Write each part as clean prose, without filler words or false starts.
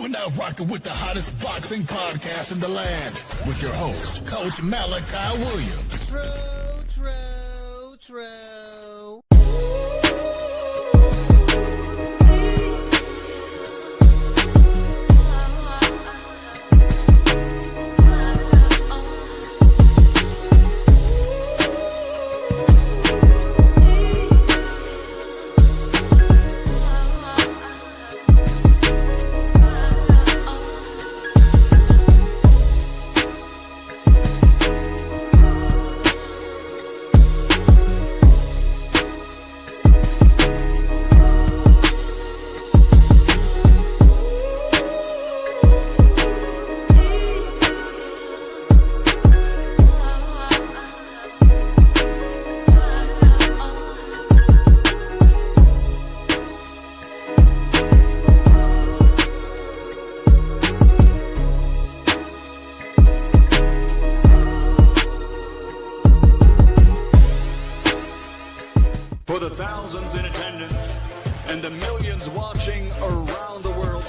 are now rocking with the hottest boxing podcast in the land with your host, Coach Malachi Williams. True. For the thousands in attendance and the millions watching around the world,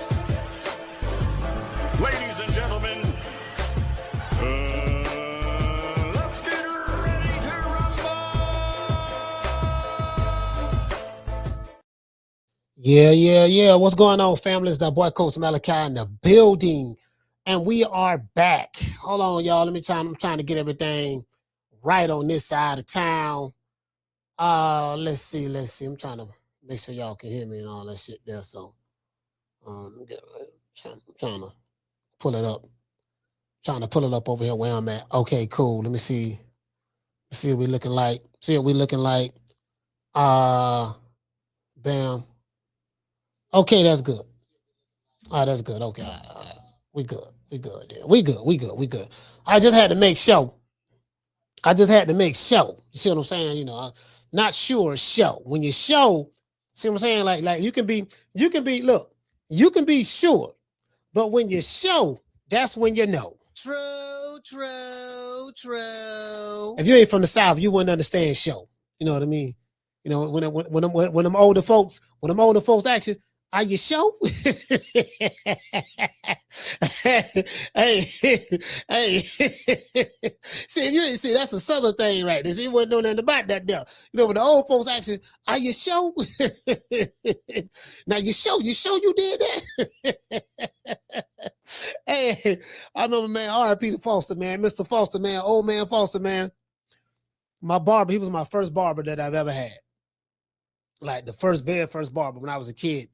ladies and gentlemen, let's get ready to rumble! Yeah. What's going on, family? It's that boy Coach Malachi in the building, and we are back. Hold on, y'all. I'm trying to get everything right on this side of town. Let's see. I'm trying to make sure y'all can hear me and all that shit there. So, I'm trying to pull it up. Trying to pull it up over here where I'm at. Okay, cool. Let me see. See what we looking like. Bam. Okay, that's good. All right, that's good. Okay, all right. We good. Then. We good. I just had to make sure. You see what I'm saying? You know, not sure show. When you show, see what I'm saying? Like you can be sure, but when you show, that's when you know. True. If you ain't from the South, you wouldn't understand show. You know what I mean? You know, when them older folks ask you, are you sure? hey. See, that's a Southern thing, right? You wouldn't know nothing about that there. You know, when the old folks ask you, are you sure? Now you sure you did that? Hey, I remember, man, R.I.P. to Foster, man. Mr. Foster, man, old man Foster, man. My barber, he was my first barber that I've ever had. Like the very first barber when I was a kid.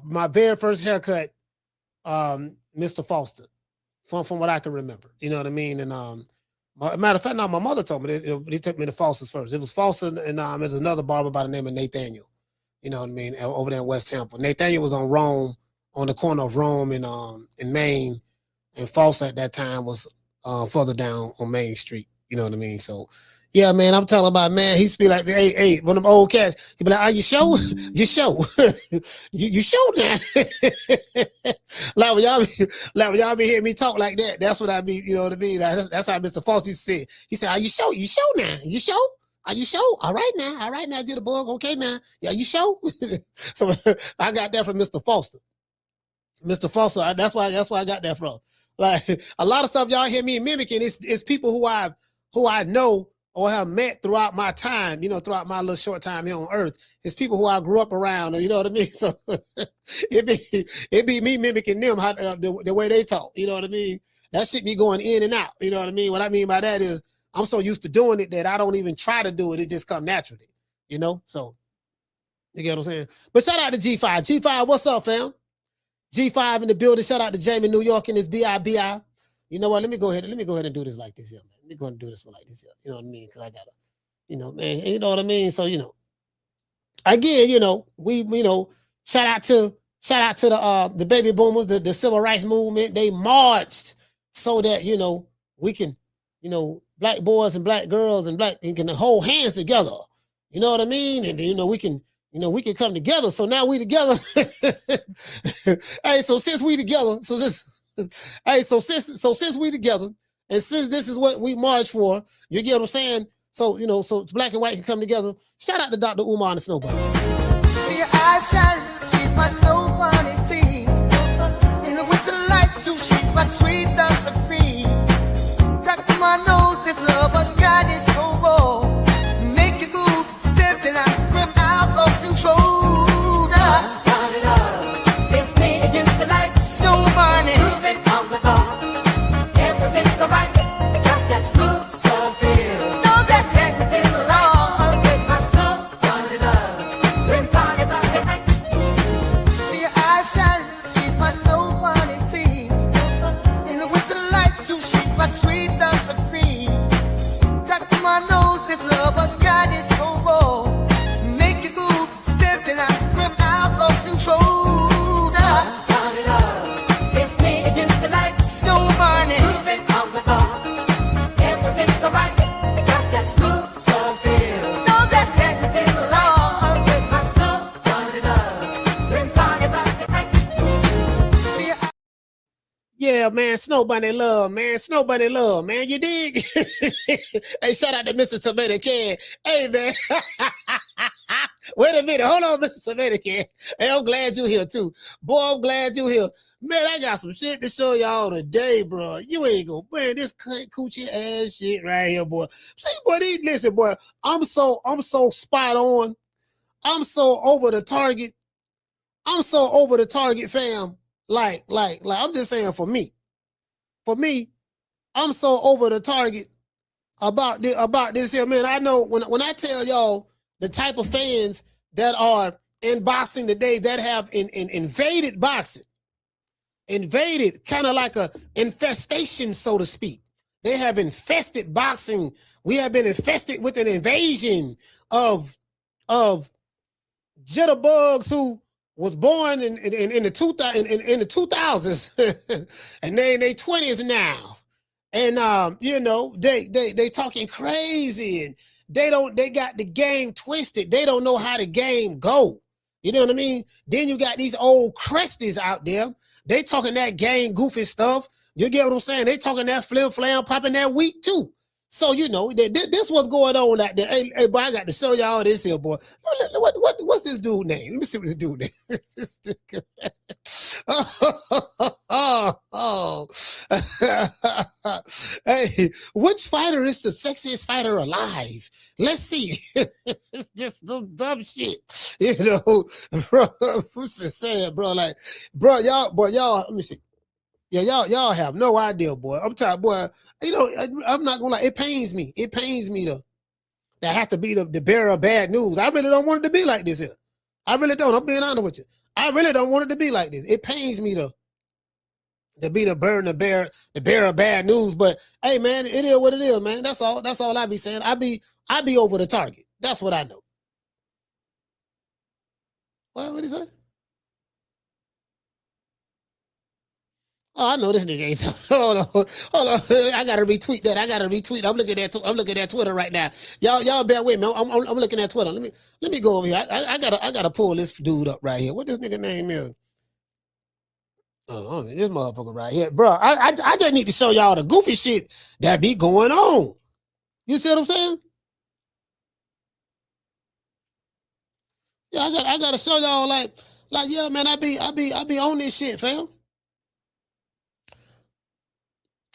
My very first haircut, Mr. Foster, from what I can remember. You know what I mean? And matter of fact, my mother told me they took me to Foster's first. It was Foster, and there's another barber by the name of Nathaniel. You know what I mean? Over there in West Tampa. Nathaniel was on Rome, on the corner of Rome in Maine, and Foster at that time was further down on Main Street. You know what I mean? So. Yeah, man, I'm talking about, man, he used to be like, hey, one of them old cats, he'd be like, are you sure? You sure? you sure now? like when y'all be hearing me talk like that, that's what I mean, you know what I mean? That's how Mr. Foster used to say. He said, are you sure? You sure now? You sure? Are you sure? All right now, get a bug, okay now. Yeah, you sure? So I got that from Mr. Foster. Mr. Foster, that's why I got that from. Like a lot of stuff y'all hear me mimicking, it's people who I know or have met throughout my time, you know, throughout my little short time here on earth. It's people who I grew up around, you know what I mean? So it be me mimicking them, how the way they talk, you know what I mean? That shit be going in and out, you know what I mean? What I mean by that is I'm so used to doing it that I don't even try to do it. It just come naturally, you know? So, you get what I'm saying? But shout out to G5. G5, what's up, fam? G5 in the building. Shout out to Jamie, New York, and his BIBI. You know what? Let me go ahead and do this like this here, man. Let me go ahead and do this one like this here. You know what I mean? Because I gotta, you know, man, you know what I mean? So, you know, again, you know, shout out to the baby boomers, the civil rights movement. They marched so that, you know, we can, you know, black boys and black girls and can hold hands together. You know what I mean? And, you know, we can come together. So now we together. Hey, so since we together, since we together, and since this is what we march for, you get what I'm saying? So, you know, so black and white can come together. Shout out to Dr. Umar and the Snow Bunny. See your eyes shine, she's my snow bunny, please. In the my sweet love of me. Touch to my nose, this love was got it so raw. Make you move, step and I grip out of control. Turn it up. It's me against the light. Snow bunny. Moving on the floor. Everything's so right. Got that smooth soul feel. No, that's Back to this law. With my snow bunny love. Been party by the night. see her eyes shine. She's my snow bunny, please. In the winter light, so she's my sweet love of me. Touch to my nose, this love was got it so raw. Make you move, step and I grip out of control. Turn it up. It's me against the light. Snow bunny. Moving on the floor. Everything's so right. Got that smooth soul feel. No, that's Back to this law. With my snow bunny love. Been party by the night. see her Yeah, man, Snow Bunny love, man. Snow Bunny love, man. You dig? Hey, shout out to Mr. Tomato Can. Hey, man. Wait a minute. Hold on, Mr. Tomato Can. Hey, I'm glad you're here, too. Boy, I'm glad you're here. Man, I got some shit to show y'all today, bro. You ain't gonna, man, this cunt coochie ass shit right here, boy. See, boy, listen, boy, I'm so spot on. I'm so over the target. I'm so over the target, fam. Like, I'm just saying for me, I'm so over the target about this here, man. I know when I tell y'all the type of fans that are in boxing today that have invaded boxing, kind of like a infestation, so to speak. They have infested boxing. We have been infested with an invasion of jitterbugs who was born in the 2000s and they in their 20s now. And you know, they talking crazy and they got the game twisted. They don't know how the game go. You know what I mean? Then you got these old cresties out there. They talking that game goofy stuff. You get what I'm saying? They talking that flim flam, popping that week too. So, you know, this what's going on out there. Hey, boy, I got to show y'all this here, boy. What's this dude name? Let me see what this dude name is. Hey, which fighter is the sexiest fighter alive? Let's see. It's just some dumb shit. You know, bro, I'm just saying, bro, like, bro, y'all, let me see. Yeah, y'all have no idea, boy. I'm tired, boy. You know, I'm not gonna lie. It pains me. It pains me to have to be the bearer of bad news. I really don't want it to be like this here. I really don't. I'm being honest with you. I really don't want it to be like this. It pains me to be the bearer of bad news. But hey, man, it is what it is, man. That's all. That's all I be saying. I be over the target. That's what I know. What did he say? Oh, I know this nigga ain't. Hold on. I gotta retweet that. I'm looking at Twitter right now. Y'all bear with me. I'm looking at Twitter. Let me go over here. I gotta pull this dude up right here. What this nigga name is? Oh, this motherfucker right here, bro. I just need to show y'all the goofy shit that be going on. You see what I'm saying? Yeah, I gotta show y'all like yeah, man. I be on this shit, fam.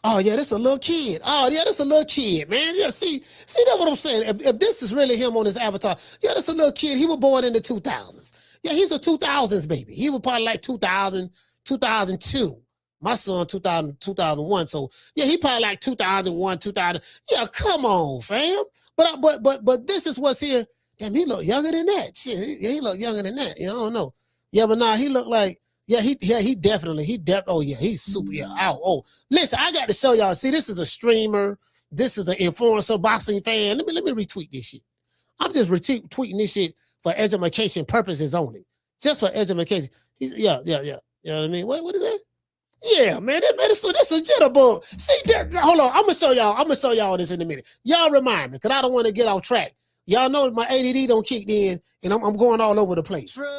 Oh yeah, this a little kid. Oh yeah, this a little kid, man. Yeah, see that's what I'm saying. If this is really him on his avatar, yeah, this a little kid. He was born in the 2000s. Yeah, he's a 2000s baby. He was probably like 2000, 2002. My son 2001. So yeah, he probably like 2001, 2000. Yeah, come on, fam. But this is what's here. Damn, he look younger than that. Shit, he look younger than that. Yeah, I don't know. Yeah, but nah, he look like. Yeah, he definitely, oh yeah, he's super, yeah. Oh, listen, I got to show y'all. See, this is a streamer. This is an influencer boxing fan. Let me retweet this shit. I'm just retweeting this shit for education purposes only. Just for education. Yeah. You know what I mean? What is that? Yeah, man, this a jitterbug. See, hold on, I'm gonna show y'all this in a minute. Y'all remind me, because I don't want to get off track. Y'all know my ADD don't kick in, and I'm going all over the place. True.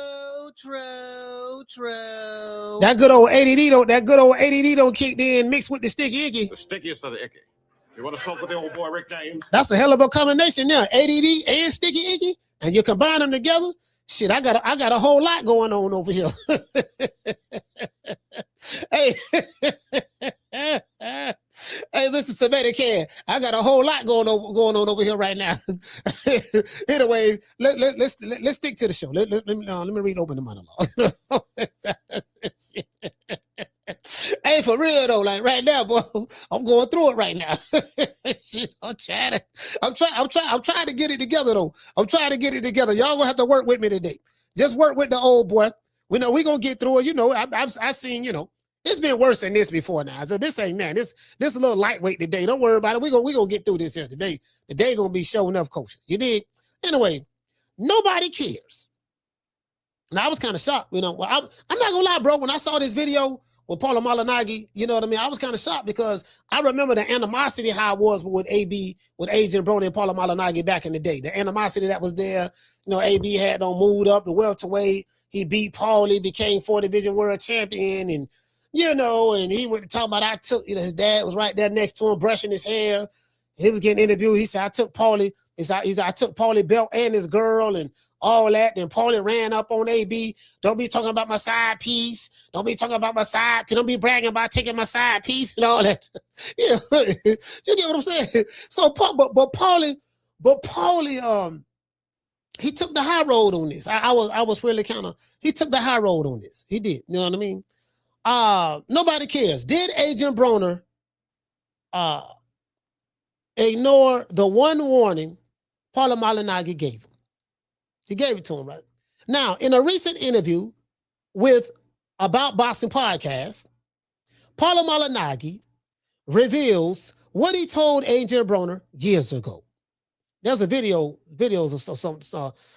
That good old ADD don't kick in mixed with the sticky icky. The stickiest of the icky. You want to smoke with the old boy Rick James? That's a hell of a combination now. ADD and sticky icky, and you combine them together. Shit, I got a whole lot going on over here. Hey. Mr. Dominican, I got a whole lot going on over here right now. Anyway, let's stick to the show. Let me read open the monologue. Hey, for real though, like right now, boy, I'm going through it right now. Shit, I'm trying to get it together though. I'm trying to get it together. Y'all gonna have to work with me today. Just work with the old boy. We know we gonna get through it. You know, I've seen, you know, it's been worse than this before now. So this ain't that. This a little lightweight today. Don't worry about it. We gonna get through this here today. The day gonna be showing up, coach. You did. Anyway, nobody cares. Now I was kind of shocked. You know, well, I'm not gonna lie, bro. When I saw this video with Paulie Malignaggi, you know what I mean? I was kind of shocked because I remember the animosity how it was with Adrien Broner and Paulie Malignaggi back in the day. The animosity that was there. You know, AB had on moved up the welterweight. He beat Paulie, became 4 division world champion, and you know, and he went to talk about his dad was right there next to him brushing his hair. He was getting interviewed. He said, I took Paulie. I took Paulie belt and his girl and all that. Then Paulie ran up on AB. Don't be talking about my side piece. Don't be talking about my side. Don't be bragging about taking my side piece and all that. Yeah, you get what I'm saying? So, but Paulie, he took the high road on this. I was really he took the high road on this. He did. You know what I mean? Nobody cares. Did Adrien Broner ignore the one warning Paulie Malignaggi gave him? He gave it to him, right? Now, in a recent interview with About Boxing Podcast, Paulie Malignaggi reveals what he told Adrien Broner years ago. There's a videos of some.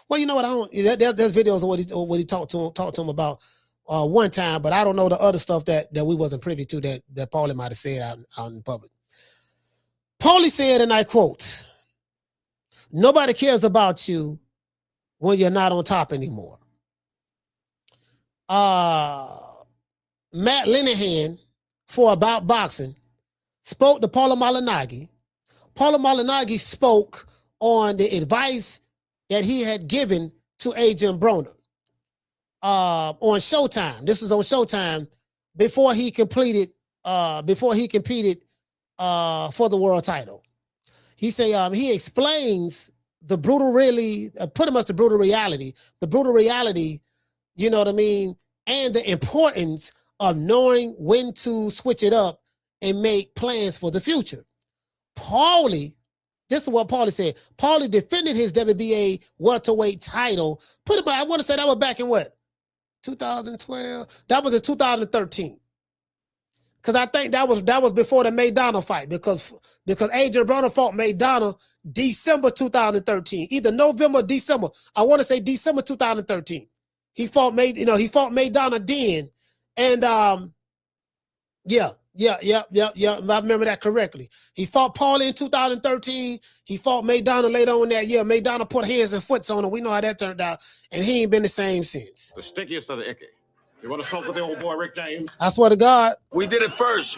Well, you know what? There's videos of what he talked to him about one time, but I don't know the other stuff that we wasn't privy to that Paulie might have said out in public. Paulie said, and I quote, "Nobody cares about you when you're not on top anymore." Matt Lenihan for About Boxing spoke to Paulie Malignaggi. Paulie Malignaggi spoke on the advice that he had given to Adrien Broner on Showtime. This was on Showtime before he competed for the world title. He say he explains the brutal reality, pretty much the brutal reality, you know what I mean, and the importance of knowing when to switch it up and make plans for the future. Paulie, this is what Paulie said. Paulie defended his WBA welterweight title. I want to say that was back in what? 2012? That was in 2013. Because I think that was before the Maidana fight, because Adrien Broner fought Maidana December 2013, either November or December. I want to say December 2013. He fought Maidana then, and yeah. I remember that correctly. He fought Paulie in 2013. He fought Maidana later on that year. Maidana put hands and foots on him. We know how that turned out, and he ain't been the same since. The stickiest of the icky. You want to smoke with the old boy Rick James? I swear to God. We did it first,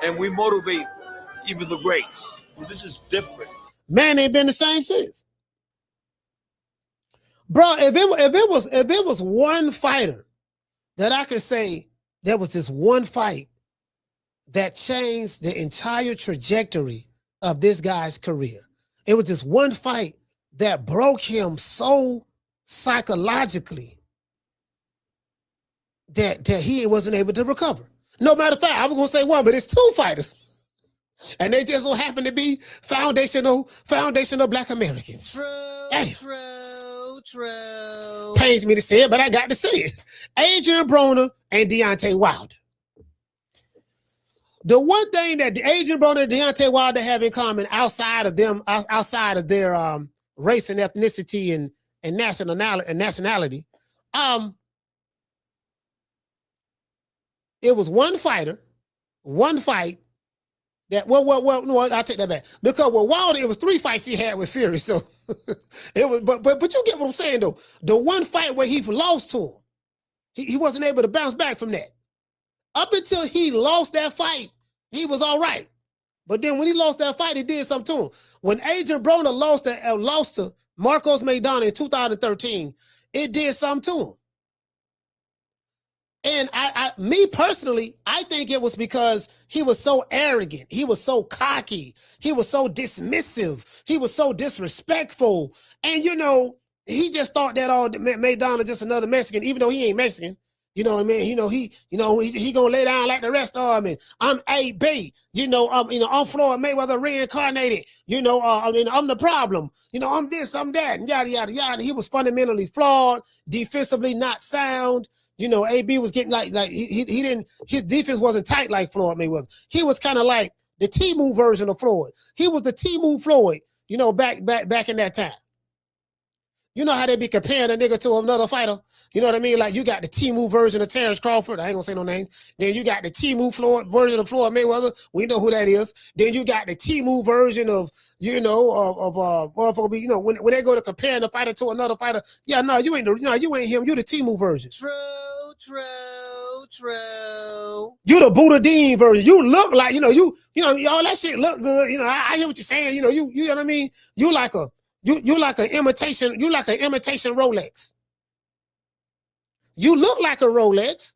and we motivate even the greats. This is different. Man ain't been the same since. Bro, if it was one fighter that I could say there was this one fight that changed the entire trajectory of this guy's career. It was this one fight that broke him so psychologically that he wasn't able to recover. No matter of fact, I was going to say one, but it's 2 fighters. And they just so happen to be foundational Black Americans. True. Pains me to say it, but I got to say it. Adrien Broner and Deontay Wilder. The one thing that Adrien Broner and Deontay Wilder have in common outside of their race and ethnicity and nationality, it was one fight that, no, I'll take that back. Because with Wilder, it was 3 fights he had with Fury. So it was, but you get what I'm saying though. The one fight where he lost to him, he wasn't able to bounce back from that. Up until he lost that fight, he was all right. But then when he lost that fight, it did something to him. When Adrien Broner lost to Marcos Maidana in 2013, it did something to him. And me personally, I think it was because he was so arrogant. He was so cocky. He was so dismissive. He was so disrespectful. And, you know, he just thought that all made Donald just another Mexican, even though he ain't Mexican. You know what I mean? He gonna lay down like the rest of them. And I'm AB. I'm Floyd Mayweather reincarnated. I'm the problem. I'm this, I'm that, and yada yada yada. He was fundamentally flawed, defensively not sound. AB was getting like he didn't, his defense wasn't tight like Floyd Mayweather. He was kind of like the T-Move version of Floyd. He was the T-Move Floyd, back in that time. You know how they be comparing a nigga to another fighter? You know what I mean? Like, you got the T-Move version of Terrence Crawford. I ain't gonna say no names. Then you got the T-Move version of Floyd Mayweather. We know who that is. Then you got the T-Move version of, when they go to comparing a fighter to another fighter. Yeah, no, you ain't him. You the T-Move version. True. You the Buddha Dean version. You look like, all that shit look good. I hear what you're saying. You know what I mean? You like an imitation Rolex. You look like a Rolex.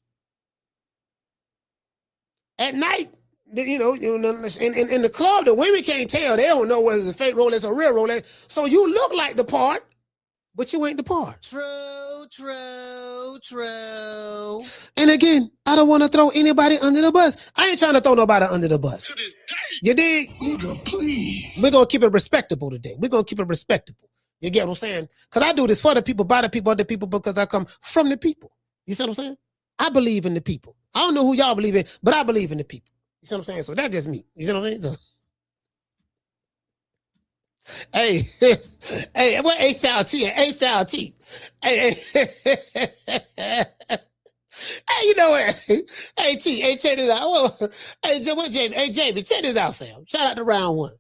At night, in the club, the women can't tell. They don't know whether it's a fake Rolex or real Rolex. So you look like the part, but you ain't the part. True. And again, I don't want to throw anybody under the bus. I ain't trying to throw nobody under the bus. You dig? Please. We're going to keep it respectable today. We're going to keep it respectable. You get what I'm saying? Because I do this for the people, by the people, other people, because I come from the people. You see what I'm saying? I believe in the people. I don't know who y'all believe in, but I believe in the people. You see what I'm saying? So that's just me. You see what I'm saying? So, hey, what A-Style T? A-Style T. Hey, you know what? Hey, T, check this out. Hey, Jamie? Hey, Jamie, check this out, fam. Shout out to round one.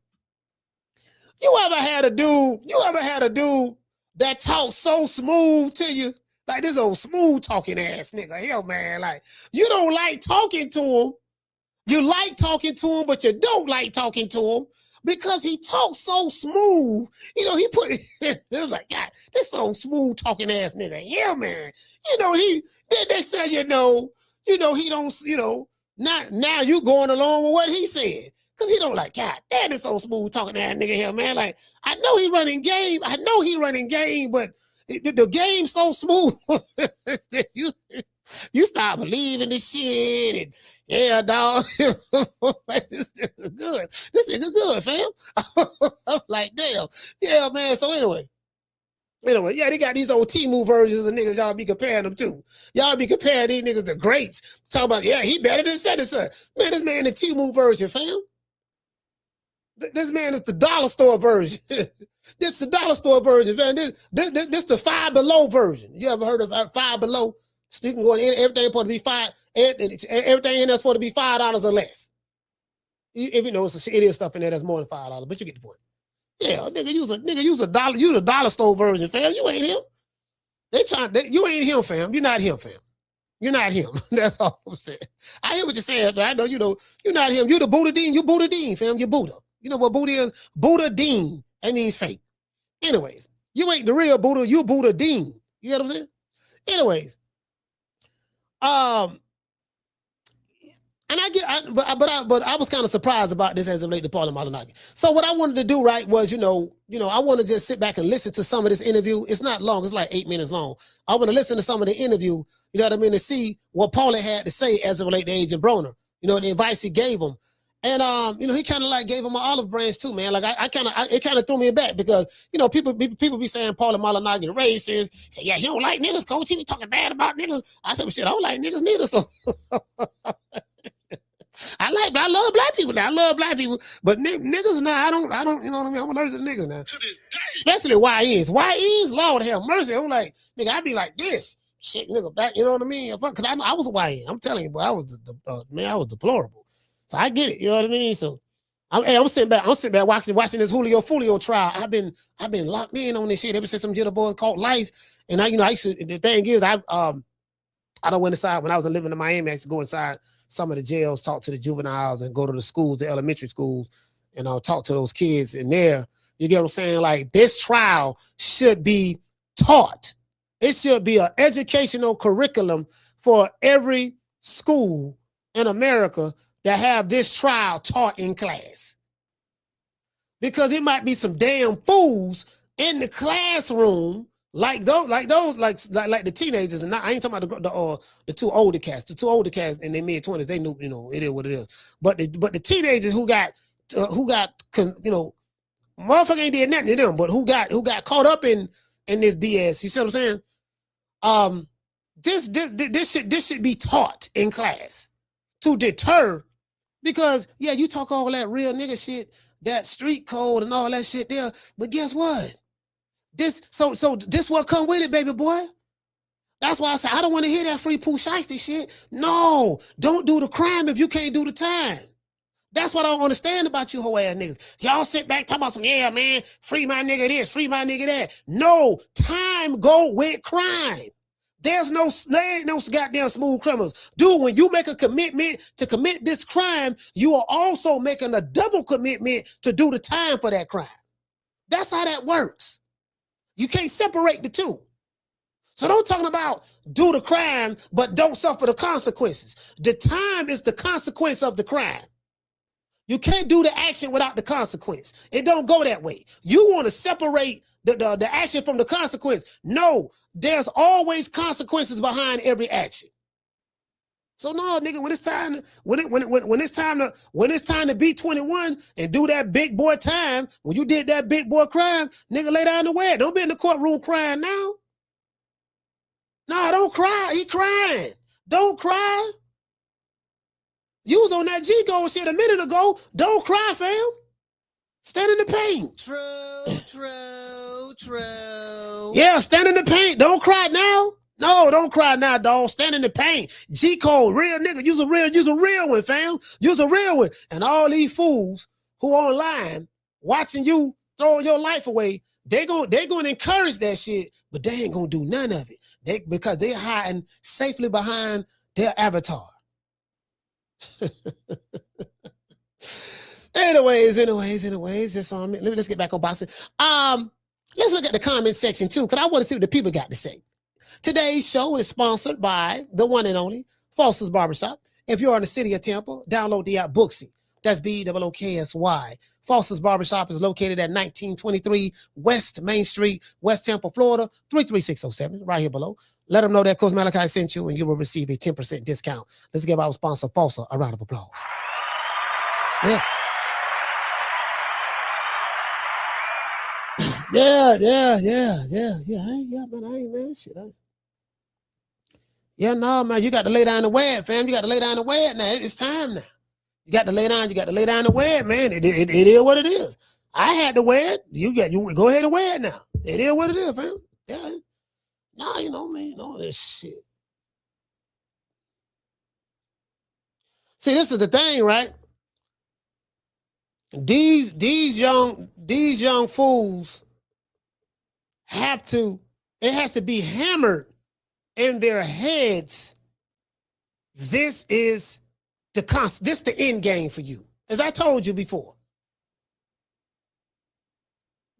You ever had a dude that talks so smooth to you? Like this old smooth talking ass nigga. Hell, man, like you don't like talking to him. You like talking to him, but you don't like talking to him because he talks so smooth. He put it was like, God, this old smooth talking ass nigga. Yeah, man. They say, he don't, now you going along with what he said. Cause he don't like, God damn, this so smooth talking to that nigga here, man. Like, I know he running game, but the game's so smooth that you start believing this shit. And yeah, dog, this nigga good, fam. I'm like, damn, yeah, man. So anyway, yeah, they got these old T-Move versions of niggas y'all be comparing them to. Y'all be comparing these niggas to greats. Talking about, yeah, he better than such and such. Man, this man the T-Move version, fam. This man is the dollar store version. This is the dollar store version, man. This the Five Below version. You ever heard of Five Below? So you can go in, everything supposed to be everything in there supposed to be $5 or less. If it is stuff in there that's more than $5, but you get the point. Yeah, nigga, use a dollar. You the dollar store version, fam. You ain't him. You ain't him, fam. You're not him, fam. You're not him. That's all I'm saying. I hear what you're saying, but I know you're not him. You the Buddha Dean. You Buddha Dean, fam. You Buddha. You know what Buddha is? Buddha Dean. That means fake. Anyways, you ain't the real Buddha. You Buddha Dean. You know what I'm saying? Anyways, but I was kind of surprised about this as it relates to Paulie Malignaggi. So what I wanted to do, right, was, I want to just sit back and listen to some of this interview. It's not long. It's like 8 minutes long. I want to listen to some of the interview, you know what I mean, to see what Paulie had to say as it relates to Adrien Broner, the advice he gave him. And, he kind of like gave him an olive branch too, man. Like it kind of threw me back because, people be saying Paulie Malignaggi racist. Say, yeah, he don't like niggas, coach. He be talking bad about niggas. I said, well, shit, I don't like niggas neither. So I love black people now. I love black people, but niggas now, I don't, you know what I mean? I'm allergic to niggas now. To this day. Especially YNs. YNs, Lord have mercy. I'm like, nigga, I be like this. Shit, nigga, back, you know what I mean? Because I was a YN. I'm telling you, but I was deplorable. So I get it, you know what I mean? So I'm sitting back watching this Julio Foolio trial. I've been locked in on this shit ever since some jitterbug called life. And the thing is, I don't went inside when I was living in Miami. I used to go inside some of the jails, talk to the juveniles, and go to the schools, the elementary schools, and I'll talk to those kids in there. You get what I'm saying? Like, this trial should be taught. It should be an educational curriculum for every school in America that have this trial taught in class. Because it might be some damn fools in the classroom like the teenagers, and I ain't talking about the two older cats. The two older cats in their mid-20s, they knew, it is what it is. But the teenagers who got motherfucker ain't did nothing to them, but who got caught up in this BS. You see what I'm saying? This should be taught in class to deter, because yeah, you talk all that real nigga shit, that street code and all that shit there, but guess what? This what come with it, baby boy. That's why I say I don't want to hear that free Pooh Shiesty shit. No, don't do the crime if you can't do the time. That's what I don't understand about you hoe ass niggas. Y'all sit back talking about some, yeah, man, free my nigga this, free my nigga that. No, time go with crime. There ain't no goddamn smooth criminals. Dude, when you make a commitment to commit this crime, you are also making a double commitment to do the time for that crime. That's how that works. You can't separate the two. So don't talk about do the crime, but don't suffer the consequences. The time is the consequence of the crime. You can't do the action without the consequence. It don't go that way. You want to separate the action from the consequence. No, there's always consequences behind every action. So no, nigga, when it's time to be 21 and do that big boy time, when you did that big boy crime, nigga, lay down the way. Don't be in the courtroom crying now. No, don't cry. He crying. Don't cry. You was on that G-Go shit a minute ago. Don't cry, fam. Stand in the pain. True. Yeah, stand in the pain. Don't cry now. No, don't cry now, dog. Stand in the pain. G-Code, real nigga. You's a real one, fam. You's a real one. And all these fools who online watching you throwing your life away, they're gonna encourage that shit, but they ain't gonna do none of it. Because they're hiding safely behind their avatar. Anyways, just let's get back on boxing. Let's look at the comment section too, because I want to see what the people got to say. Today's show is sponsored by the one and only Foster's Barbershop. If you're in the city of Tampa, download the app Booksy. That's BOOKSY. Foster's Barbershop is located at 1923 West Main Street, West Tampa, Florida, 33607, right here below. Let them know that Coach Malachi sent you and you will receive a 10% discount. Let's give our sponsor, Foster, a round of applause. Yeah. Yeah, no, man, you got to lay down the web, fam. You got to lay down the web now. It's time now. You got to lay down the web, man. It is what it is. I had to wear it. You go ahead and wear it now. It is what it is, fam. Yeah. Nah, you know, man, all this shit. See, this is the thing, right? These young fools it has to be hammered in their heads. This is the end game for you. As I told you before,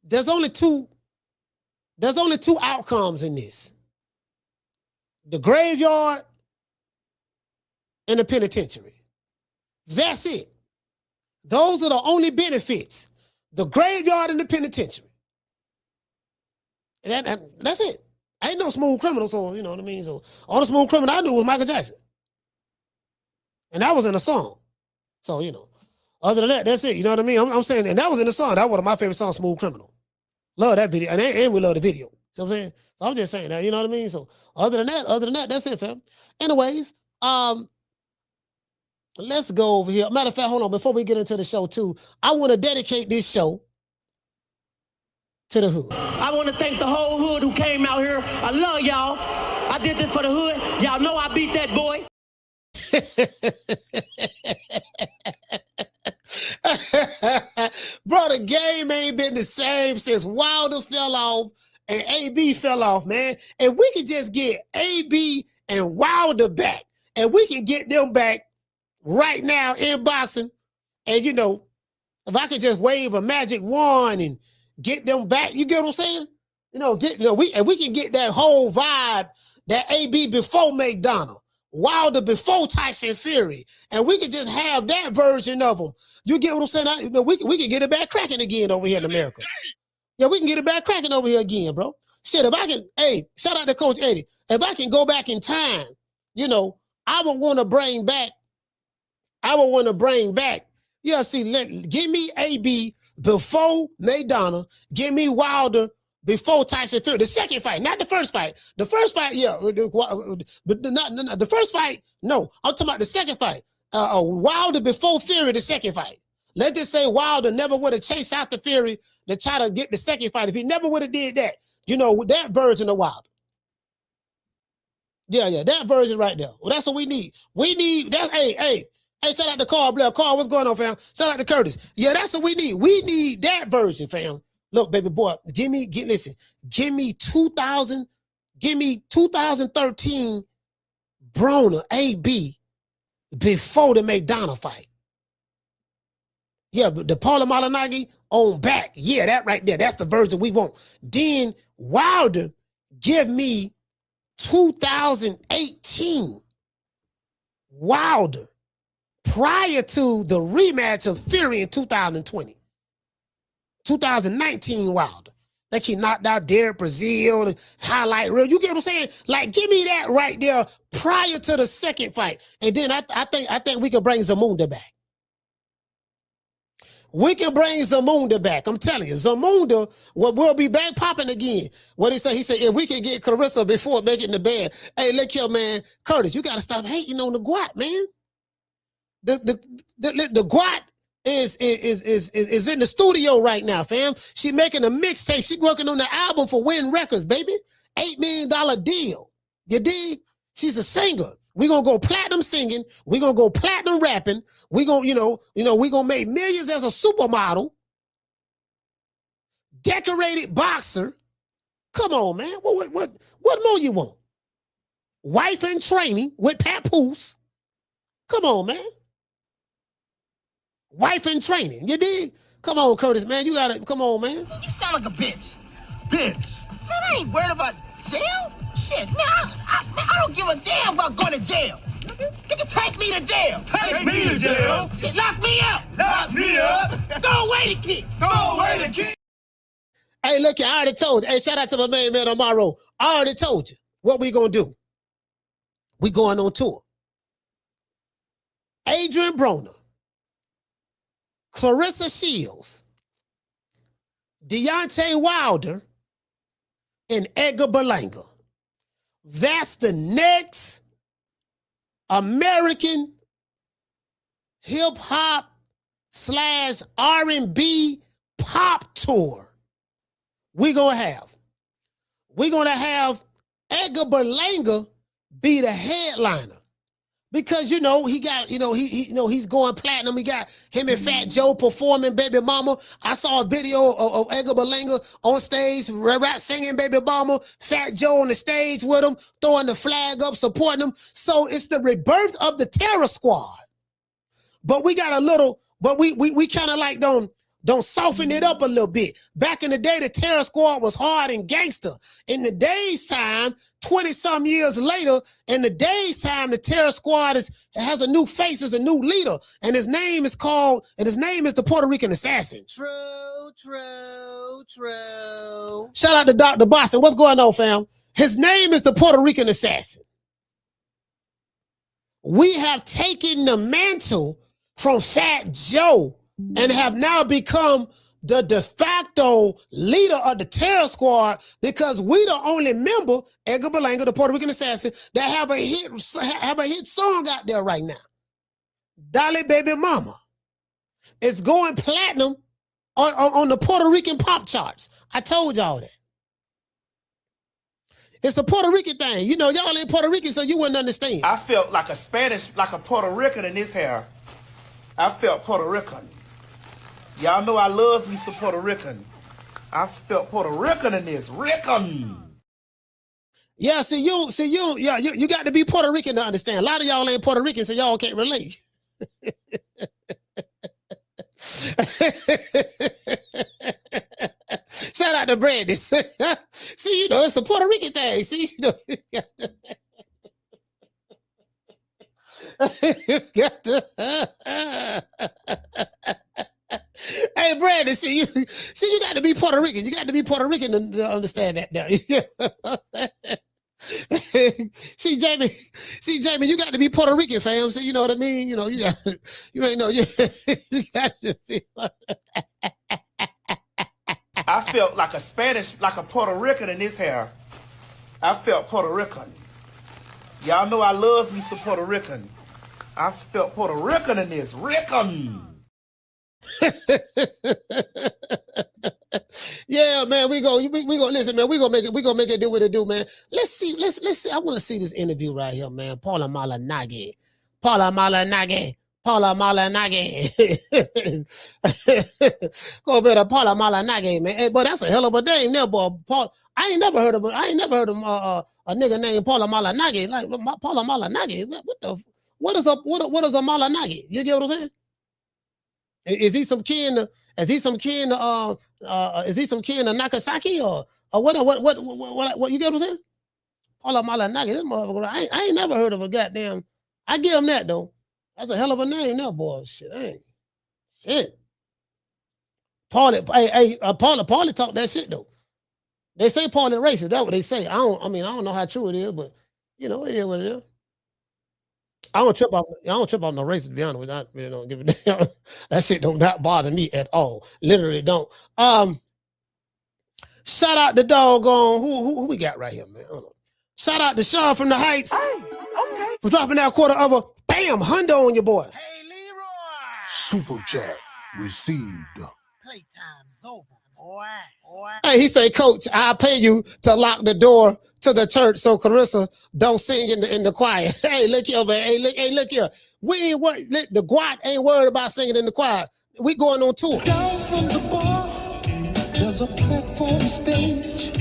there's only two outcomes in this: the graveyard and the penitentiary. That's it. Those are the only benefits: the graveyard and the penitentiary. And that's it. I ain't no smooth criminal, so you know what I mean. So all the smooth criminal I knew was Michael Jackson, and that was in a song. So you know, other than that, that's it. You know what I mean? I'm saying, and that was in the song. That was one of my favorite songs, Smooth Criminal. Love that video, and we love the video. So I'm saying, so I'm just saying that. You know what I mean? So other than that, that's it, fam. Anyways, let's go over here. Matter of fact, hold on. Before we get into the show too, I want to dedicate this show to the hood. I want to thank the whole hood who came out here. I love y'all. I did this for the hood. Y'all know I beat that boy. Bro, the game ain't been the same since Wilder fell off and AB fell off, man. And we can just get AB and Wilder back, and we can get them back right now in boxing. And you know, if I could just wave a magic wand and get them back, you get what I'm saying? We can get that whole vibe that AB before McDonald. Wilder before Tyson Fury, and we could just have that version of him. You get what I'm saying? We can get it back cracking again over here in America. Yeah, we can get it back cracking over here again, bro. Shit, if I can, hey, shout out to Coach Eddie. If I can go back in time, you know, I would want to bring back. Yeah, see, give me AB before Maidana. Give me Wilder before Tyson Fury. The second fight, not the first fight. The first fight, yeah, but not the first fight. No, I'm talking about the second fight. Wilder before Fury, the second fight. Let's just say Wilder never would have chased after Fury to try to get the second fight. If he never would have did that, you know, that version of Wilder. Yeah, that version right there. Well, that's what we need. We need that. Hey, shout out to Carl Blair. Carl, what's going on, fam? Shout out to Curtis. Yeah, that's what we need. We need that version, fam. Look, baby boy, give me 2013 Broner AB before the McDonough fight. Yeah, the Paulie Malignaggi on back. Yeah, that right there. That's the version we want. Then Wilder, give me 2018 Wilder prior to the rematch of Fury in 2020. 2019 Wilder. Like he knocked out Derek Brazil, the highlight reel. You get what I'm saying? Like, give me that right there prior to the second fight. And then I think we can bring Zamunda back. We can bring Zamunda back. I'm telling you, Zamunda will be back popping again. What he said? He said, if we can get Clarissa before making the bed. Hey, look here, man. Curtis, you got to stop hating on the Guat, man. The Guat is in the studio right now, fam. She making a mixtape. She working on the album for Win Records, baby. $8 million deal. You dig? She's a singer. We're gonna go platinum singing. We're gonna go platinum rapping. We're gonna, we're gonna make millions as a supermodel. Decorated boxer. Come on, man. What more you want? Wife in training with Papoose. Come on, man. Wife in training. You dig? Come on, Curtis, man. You gotta come on, man. You sound like a bitch. Bitch. Man, I ain't worried about jail. Shit, man, I don't give a damn about going to jail. You can take me to jail. Take me to jail. Shit, lock me up. Lock me up. Throw away the kid. Throw away the key. Hey, look, I already told you. Hey, shout out to my man tomorrow. I already told you what we gonna do. We going on tour. Adrien Broner, Clarissa Shields, Deontay Wilder, and Edgar Berlanga. That's the next American hip-hop / R&B pop tour we're going to have. We're going to have Edgar Berlanga be the headliner. Because, he got, he's going platinum. He got him and Fat Joe performing Baby Mama. I saw a video of Edgar Berlanga on stage, rap singing Baby Mama, Fat Joe on the stage with him, throwing the flag up, supporting him. So it's the rebirth of the Terror Squad. But we got a little, but we kind of like don't soften it up a little bit. Back in the day, the Terror Squad was hard and gangster. In the day's time, 20-some years later, in the day's time, the Terror Squad has a new face, is a new leader. And his name is the Puerto Rican Assassin. True. Shout out to Dr. Boston. What's going on, fam? His name is the Puerto Rican Assassin. We have taken the mantle from Fat Joe and have now become the de facto leader of the Terror Squad because we the only member, Edgar Berlanga, the Puerto Rican Assassin, that have a hit song out there right now. Dolly Baby Mama. It's going platinum on the Puerto Rican pop charts. I told y'all that. It's a Puerto Rican thing. Y'all ain't Puerto Rican, so you wouldn't understand. I felt like a Puerto Rican in this hair. I felt Puerto Rican. Y'all know I love me some Puerto Rican. I felt Puerto Rican in this. Rican. Yeah, you got to be Puerto Rican to understand. A lot of y'all ain't Puerto Rican, so y'all can't relate. Shout out to Brandon. See, it's a Puerto Rican thing. See, Hey, Brandon, see, you got to be Puerto Rican. You got to be Puerto Rican to understand that now. See, Jamie, you got to be Puerto Rican, fam. See, you know what I mean? You know, you ain't know, you got to be. I felt like a Puerto Rican in this hair. I felt Puerto Rican. Y'all know I loves me some Puerto Rican. I felt Puerto Rican in this. Rican. Yeah, man, we go listen, man. We gonna make it do what it do, man. Let's see. I want to see this interview right here, man. Paulie Malignaggi. Go better, Paulie Malignaggi, man. Hey, but that's a hell of a name, there, boy. Paul. I ain't never heard of a nigga named Paulie Malignaggi. Like Paulie Malignaggi. What is a Malignaggi? You get what I'm saying? Is he some kin to Nagasaki or what you get what I'm saying? Paulie Malignaggi, this motherfucker. I ain't never heard of a goddamn. I give him that though. That's a hell of a name now, boy. Shit. Paulie talk that shit though. They say Paulie racist. That's what they say. I don't know how true it is, but you know, it is what it is. I don't trip off no racist, to be honest with you. I really don't give a damn. That shit don't not bother me at all. Literally don't. Shout out the doggone who we got right here, man. Hold on. Shout out to Sean from the Heights. Hey, okay. For dropping that quarter of a bam hundo on your boy. Hey, Leroy. Super chat received. Playtime's over, boy. Hey, he say, Coach, I'll pay you to lock the door to the church so Carissa don't sing in the choir. Hey, look here, man. Hey, look here. We ain't worried. The Guat ain't worried about singing in the choir. We going on tour. Down from the bar, there's a platform stage.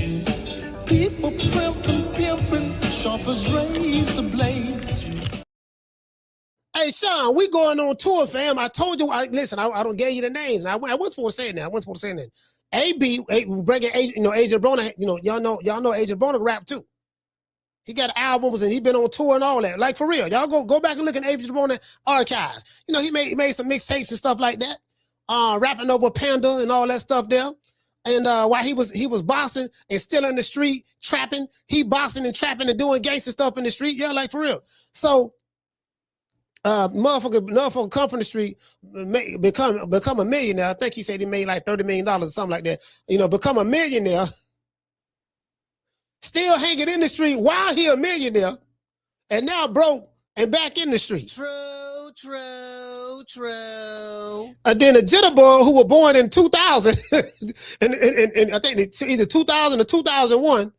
People pimping, sharp as razor blades. Hey, Sean, we going on tour, fam. I told you. Listen, I don't give you the name. I wasn't supposed to say that. AB, we bringing Adrien Broner. You know, y'all know Adrien Broner rap too. He got albums and he been on tour and all that. Like for real, y'all go back and look at Adrien Broner archives. You know, he made some mixtapes and stuff like that. Rapping over Panda and all that stuff there. And while he was bossing and still in the street trapping, he bossing and trapping and doing gangster stuff in the street. Yeah, like for real. So. Motherfucker come from the street, become a millionaire. I think he said he made like $30 million or something like that. You know, become a millionaire, still hanging in the street while he a millionaire, and now broke and back in the street. True. And then a jitterbug who was born in 2000, and I think it's either 2000 or 2001,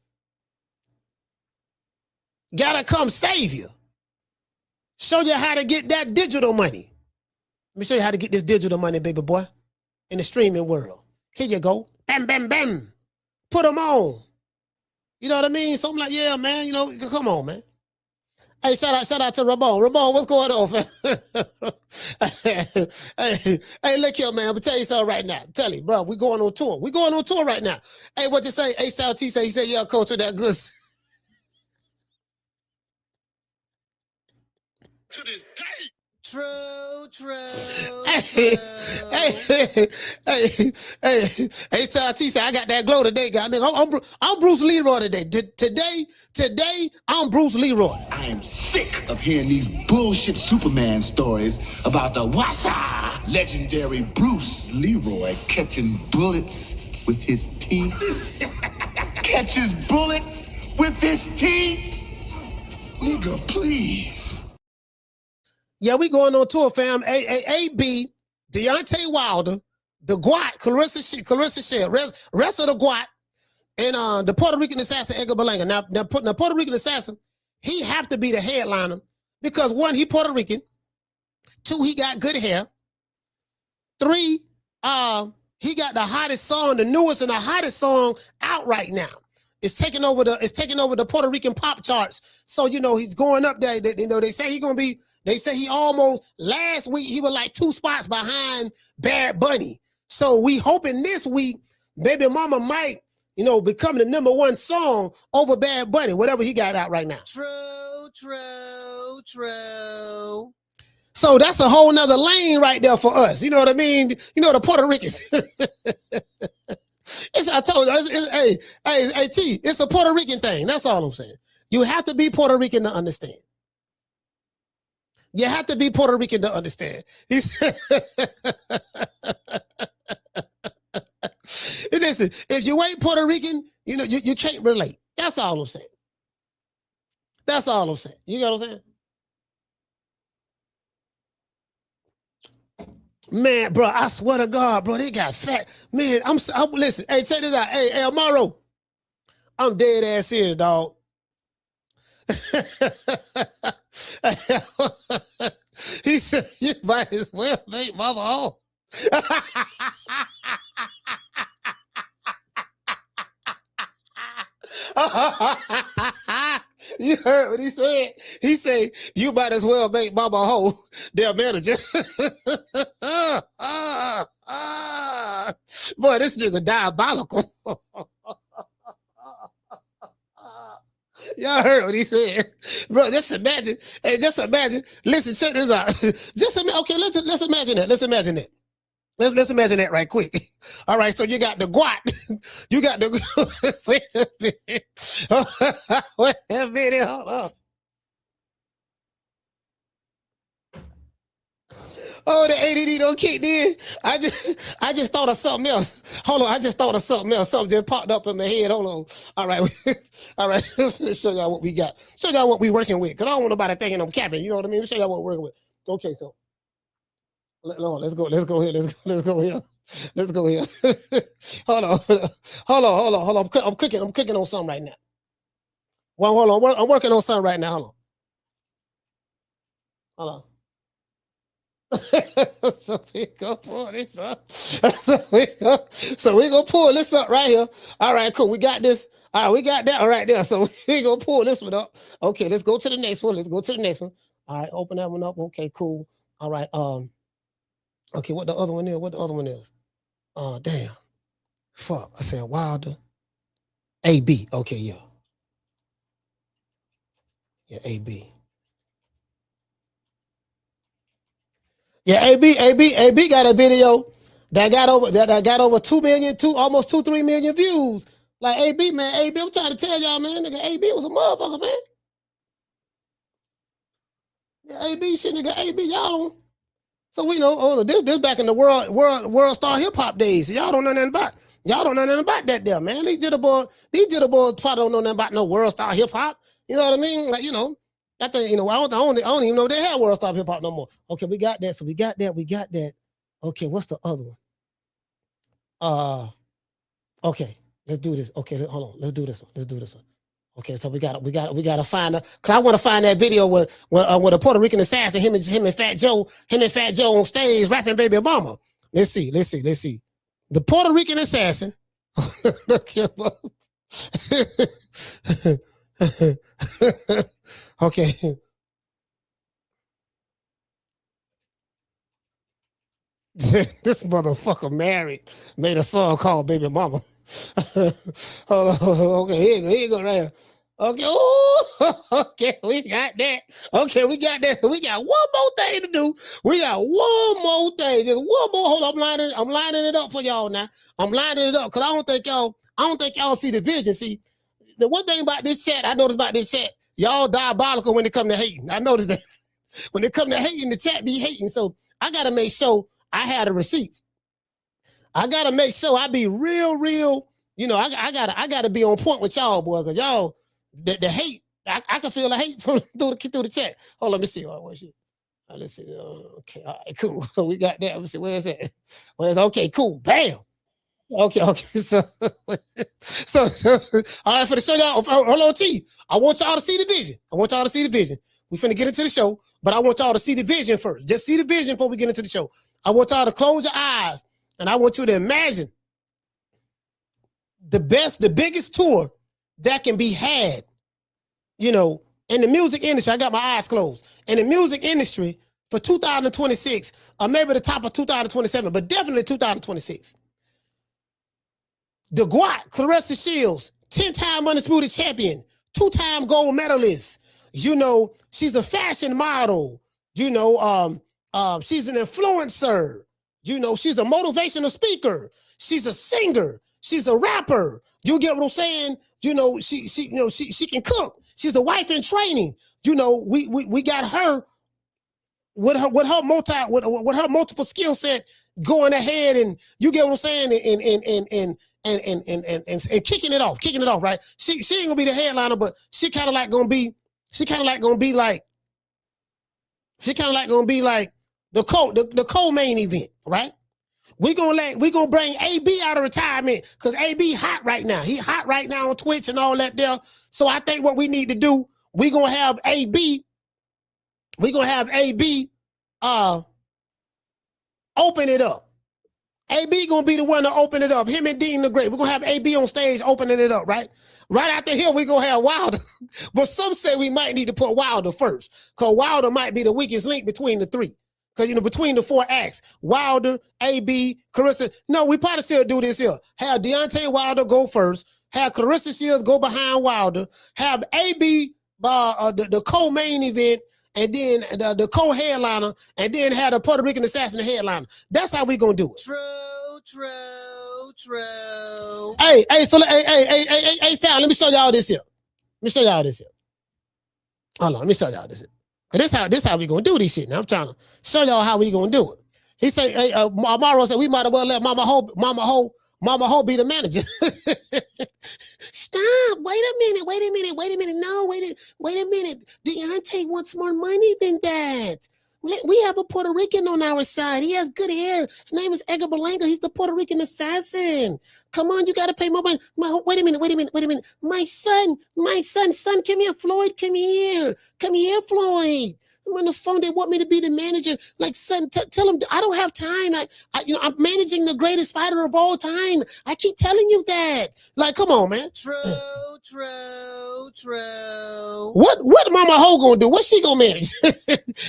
gotta come save you. Show you how to get that digital money. Let me show you how to get this digital money, baby boy, in the streaming world. Here you go. Bam, bam, bam. Put them on. You know what I mean? Something like, yeah, man, you know, come on, man. Hey, shout out to Ramon. Ramon, what's going on, fam? hey, look here, man. I'm going to tell you something right now. Tell you, bro, we going on tour. We going on tour right now. Hey, what you say? Hey, Sal T say, he said, yeah, coach, with that good. To this day. True. Hey, Sal T say, I got that glow today, guy. I'm Bruce Leroy today. Today, I'm Bruce Leroy. I am sick of hearing these bullshit Superman stories about the Wassa legendary Bruce Leroy catching bullets with his teeth. Catches bullets with his teeth? Nigga, please. Yeah, we going on tour, fam. AB, Deontay Wilder, the Guat, Clarissa Shea, rest of the Guat, and the Puerto Rican assassin, Edgar Berlanga. Now, the Puerto Rican assassin, he have to be the headliner because 1, he Puerto Rican. 2, he got good hair. 3, he got the hottest song, the newest and the hottest song out right now. It's taking over the Puerto Rican pop charts. So, you know, he's going up there. They say he almost, last week, he was like 2 spots behind Bad Bunny. So we hoping this week, baby mama might, you know, becoming the #1 song over Bad Bunny, whatever he got out right now. True. So that's a whole nother lane right there for us. You know what I mean? You know, the Puerto Ricans. I told you, hey, T, it's a Puerto Rican thing. That's all I'm saying. You have to be Puerto Rican to understand. You have to be Puerto Rican to understand. He said, listen, if you ain't Puerto Rican, you know, you can't relate. That's all I'm saying. That's all I'm saying. You know what I'm saying? Man, bro, I swear to God, bro, they got fat. Man, I'm listen, hey, check this out. Hey, Amaro, I'm dead ass serious, dog. He said, you might as well make mama home. You heard what he said? He said, you might as well make mama whole, their manager. Boy, this nigga diabolical. Y'all heard what he said. Bro, just imagine. Hey, just imagine. Listen, check this out. Okay, let's imagine that. Let's imagine that. Let's imagine that right quick. All right, so you got the guat. You got the wait a minute. Wait a minute, hold on. Oh, the ADD don't kick in. I just thought of something else. Hold on, I just thought of something else. Something just popped up in my head. Hold on. All right. All right. Show y'all what we got. Show y'all what we working with. Because I don't want nobody thinking I'm capping. You know what I mean? Show y'all what we're working with. Okay, so. No, let's go here. Let's go here. Hold on. I'm cooking on something right now. Well, hold on. I'm working on something right now. Hold on. So we gonna pull this up. So we gonna pull this up right here. All right, cool. We got this. All right, we got that right there. So we gonna pull this one up. Okay, let's go to the next one. All right, open that one up. Okay, cool. All right. Okay, what the other one is? Damn. Fuck. I said Wilder. AB. Okay, yeah. Yeah, AB. Yeah, AB got a video that got over 2 million, almost 2-3 million views. Like AB, man, AB, I'm trying to tell y'all, man, nigga, AB was a motherfucker, man. Yeah, AB shit, nigga, AB, y'all don't. So we know, this back in the world star hip hop days. So y'all don't know nothing about. Y'all don't know nothing about that there, man. These jitterboys probably don't know nothing about no world star hip hop. You know what I mean? Like, you know. I think, I don't even know they have world star hip hop no more. Okay, we got that. So we got that. Okay, what's the other one? Okay, let's do this. Okay, hold on. Let's do this one. Okay, so we gotta find cause I want to find that video with a Puerto Rican assassin, him and Fat Joe on stage rapping Baby Obama. Let's see. The Puerto Rican assassin. Okay. This motherfucker made a song called Baby Mama. Okay, here you go right here. Okay, okay, we got that. Okay, we got that. So we got one more thing to do. We got one more thing. Just one more. Hold on, I'm lining it up for y'all now. I'm lining it up because I don't think y'all see the vision. See, the one thing about this chat, I noticed about this chat, y'all diabolical when it come to hating. I noticed that when it come to hating, the chat be hating. So I gotta make sure I had the receipts. I gotta make sure I be real. You know, I gotta be on point with y'all, boys. Cause y'all, the hate, I can feel the hate from through the chat. Hold on, let me see. Let's see. Okay, all right, cool. So we got that. Let me see. Where's that? Okay, cool. Bam. Okay. So all right, for the show y'all. Hold on, T. I want y'all to see the vision. We finna get into the show, but I want y'all to see the vision first. Just see the vision before we get into the show. I want y'all to close your eyes, and I want you to imagine the biggest tour that can be had, you know, in the music industry. I got my eyes closed. In the music industry for 2026, or maybe the top of 2027, but definitely 2026. The GWAT, Clarissa Shields, 10-time undisputed champion, 2-time gold medalist. You know, she's a fashion model. You know, she's an influencer. You know, she's a motivational speaker. She's a singer. She's a rapper. You get what I'm saying? You know, she can cook. She's the wife in training. You know, we got her with her multiple skill set going ahead, and you get what I'm saying, and kicking it off, right? She ain't gonna be the headliner, but she kind of like gonna be like the co-main event, right? We gonna bring AB out of retirement because AB hot right now. He hot right now on Twitch and all that there. So I think what we need to do, we gonna have AB open it up. AB gonna be the one to open it up. Him and Dean the Great. We're gonna have AB on stage opening it up, right? Right after here, we gonna have Wilder. But some say we might need to put Wilder first, because Wilder might be the weakest link between the three. Because, you know, between the 4 acts, Wilder, AB, Clarissa. No, we probably still do this here. Have Deontay Wilder go first. Have Clarissa Shields go behind Wilder. Have AB, the co-main event, and then the co-headliner, and then have the Puerto Rican assassin the headliner. That's how we gonna do it. True. Hey, Sal, let me show y'all this here. Hold on, let me show y'all this here. Cause this how we gonna do this shit. Now I'm trying to show y'all how we gonna do it. He say, hey, Amaro said we might as well let Mama Ho be the manager. Stop! Wait a minute! No, wait a minute! Deontay wants more money than that. We have a Puerto Rican on our side. He has good hair. His name is Edgar Berlanga. He's the Puerto Rican assassin. Come on, you got to pay more money. Wait a minute. My son, come here, Floyd. Come here, Floyd. I'm on the phone. They want me to be the manager. Like, son, tell him I don't have time. I'm managing the greatest fighter of all time. I keep telling you that. Like, come on, man. True. What Mama Ho gonna do? What's she gonna manage?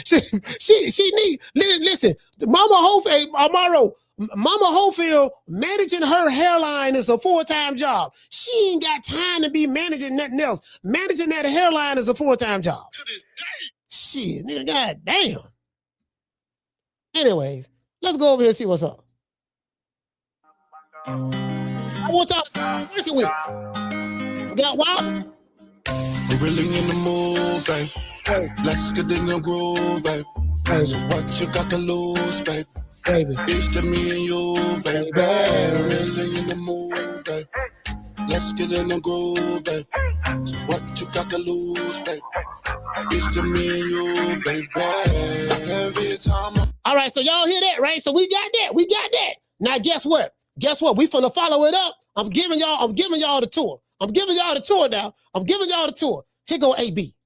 she need. Listen, Mama Hofield managing her hairline is a full-time job. She ain't got time to be managing nothing else. Managing that hairline is a full-time job. To this day. Shit, nigga, goddamn. Anyways, let's go over here and see what's up. I want y'all to see what I'm working with. We got Wilder. We're really in the mood, babe. Hey. Let's get in the groove, babe. Hey. So what you got to lose, babe? Baby. It's to me and you, baby. We're really in the mood, babe. Let's get in the groove, babe. So what you got to lose, babe? It's to me and you, baby. Every time. All right, so y'all hear that, right? So we got that. Now guess what? We finna follow it up. I'm giving y'all the tour. I'm giving y'all the tour. Here go AB.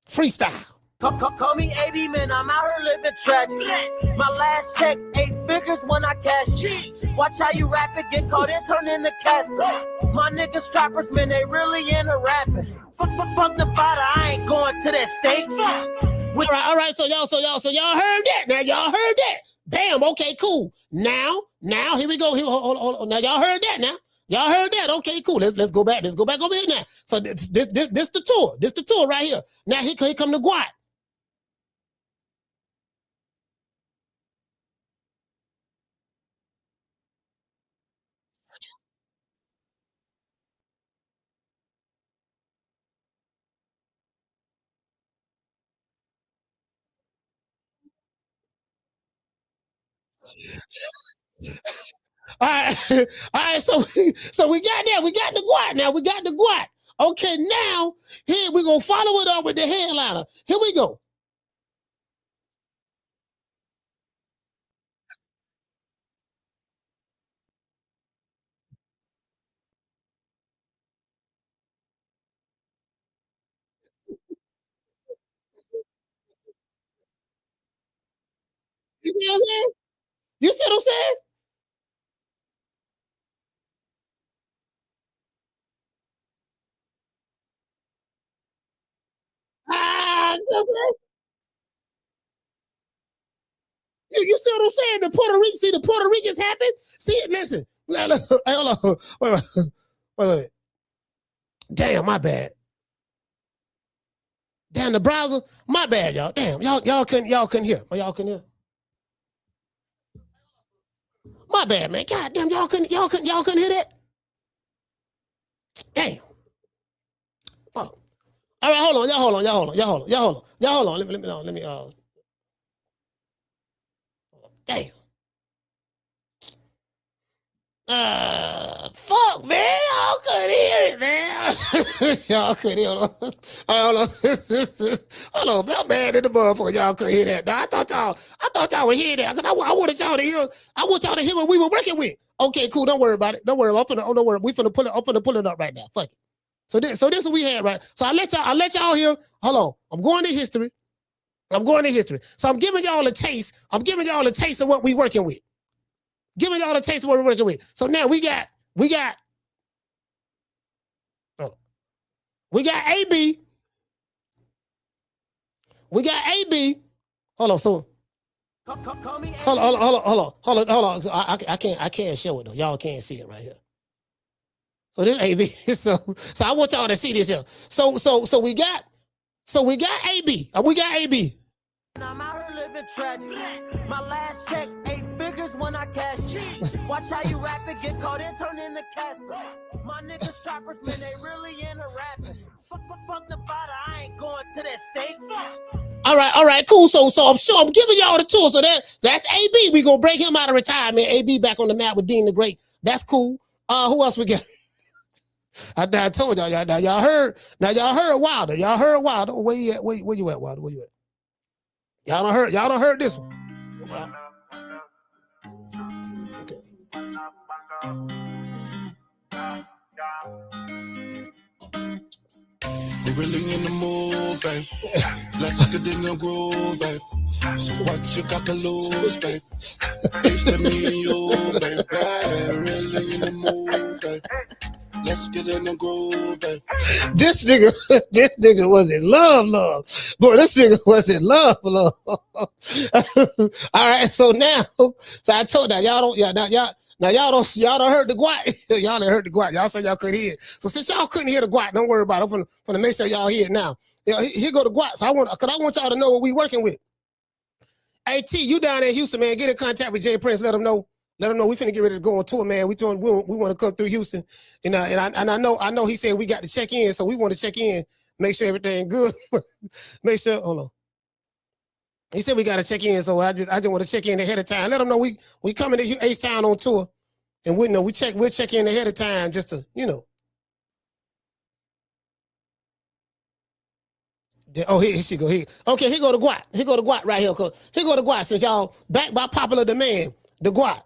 Freestyle. Call me AB, man, I'm out here living track. My last check, 8 figures when I cash it. Watch how you rap it, get caught and turn into Casper. My niggas trappers, man, they really into rapping. Fuck the fighter, I ain't going to that state. All right, so y'all heard that. Now y'all heard that. Bam, okay, cool. Now, here we go. Hold. Now y'all heard that now. Y'all heard that? Okay, cool. Let's go back. Let's go back over here now. So this the tour. This the tour right here. Now here come the GWAT. All right. So we got that. We got the GWAT. Now we got the GWAT. Okay, now here we're gonna follow it up with the headliner. Here we go. You see what I'm saying? You see what I'm saying? You see what I'm saying? The Puerto Ricans happen. See, listen. Hey, hold on. Wait. Damn, my bad. Damn, the browser. My bad, y'all. Damn, y'all couldn't hear. Oh, y'all couldn't hear. My bad, man. God damn, y'all couldn't hear that. Damn. Oh. All right, hold on. Y'all hold on. Let me. Damn. Fuck, man. Y'all couldn't hear it, man. Y'all couldn't hear it. Hold on. Hold on. I'm mad at the motherfucker. Y'all couldn't hear that. Now, I thought y'all would hear that. Cause I wanted y'all to hear. I want y'all to hear what we were working with. Okay, cool. Don't worry about it. Don't worry. Don't worry. We finna pull it up right now. Fuck it. So this is what we had, right? So I let y'all hear. Hold on. I'm going to history. So I'm giving y'all a taste. of what we working with. So now we got AB. Hold on. So hold on. I can't show it though. Y'all can't see it right here. So this AB. So I want y'all to see this here. So we got AB. We got AB. I'm out here living tragic. My last check, 8 figures when I cash it. Watch how you rap it, get caught and turn into Casper. My niggas trappers, man, they really into rapping. Fuck the fighter, I ain't going to that state. All right, cool. So I'm giving y'all the tour. So that's AB. We gonna break him out of retirement. AB back on the map with Dean the Great. That's cool. Who else we got? I told y'all. Y'all heard Wilder. Where you at? Where you at, Wilder? Where you at? Y'all don't heard this one. Okay. We really in the mood, babe. Let's get in the groove, babe. So what you got to lose, babe? It's to me and you, babe. Really in the mood, babe. Let's get in the groove, babe. This nigga was in love. Boy, this nigga was in love. All right, so I told y'all don't heard the guat. Y'all done heard the guat. Y'all said y'all couldn't hear it. So since y'all couldn't hear the guat, don't worry about it. I'm gonna make sure y'all hear it now. Here go the guat. So I want y'all to know what we working with. Hey T, you down there in Houston, man, get in contact with Jay Prince. Let him know we finna get ready to go on tour, man. We want to come through Houston, and I know he said we got to check in, so we want to check in, make sure everything good. Make sure. Hold on. He said we got to check in, so I just want to check in ahead of time. Let them know we coming to H-Town on tour, and we'll check in ahead of time just to Oh, here she go. Here. Okay, here go the guat. Here go the guat right here. Here go the guat. Since y'all back by popular demand, the guat.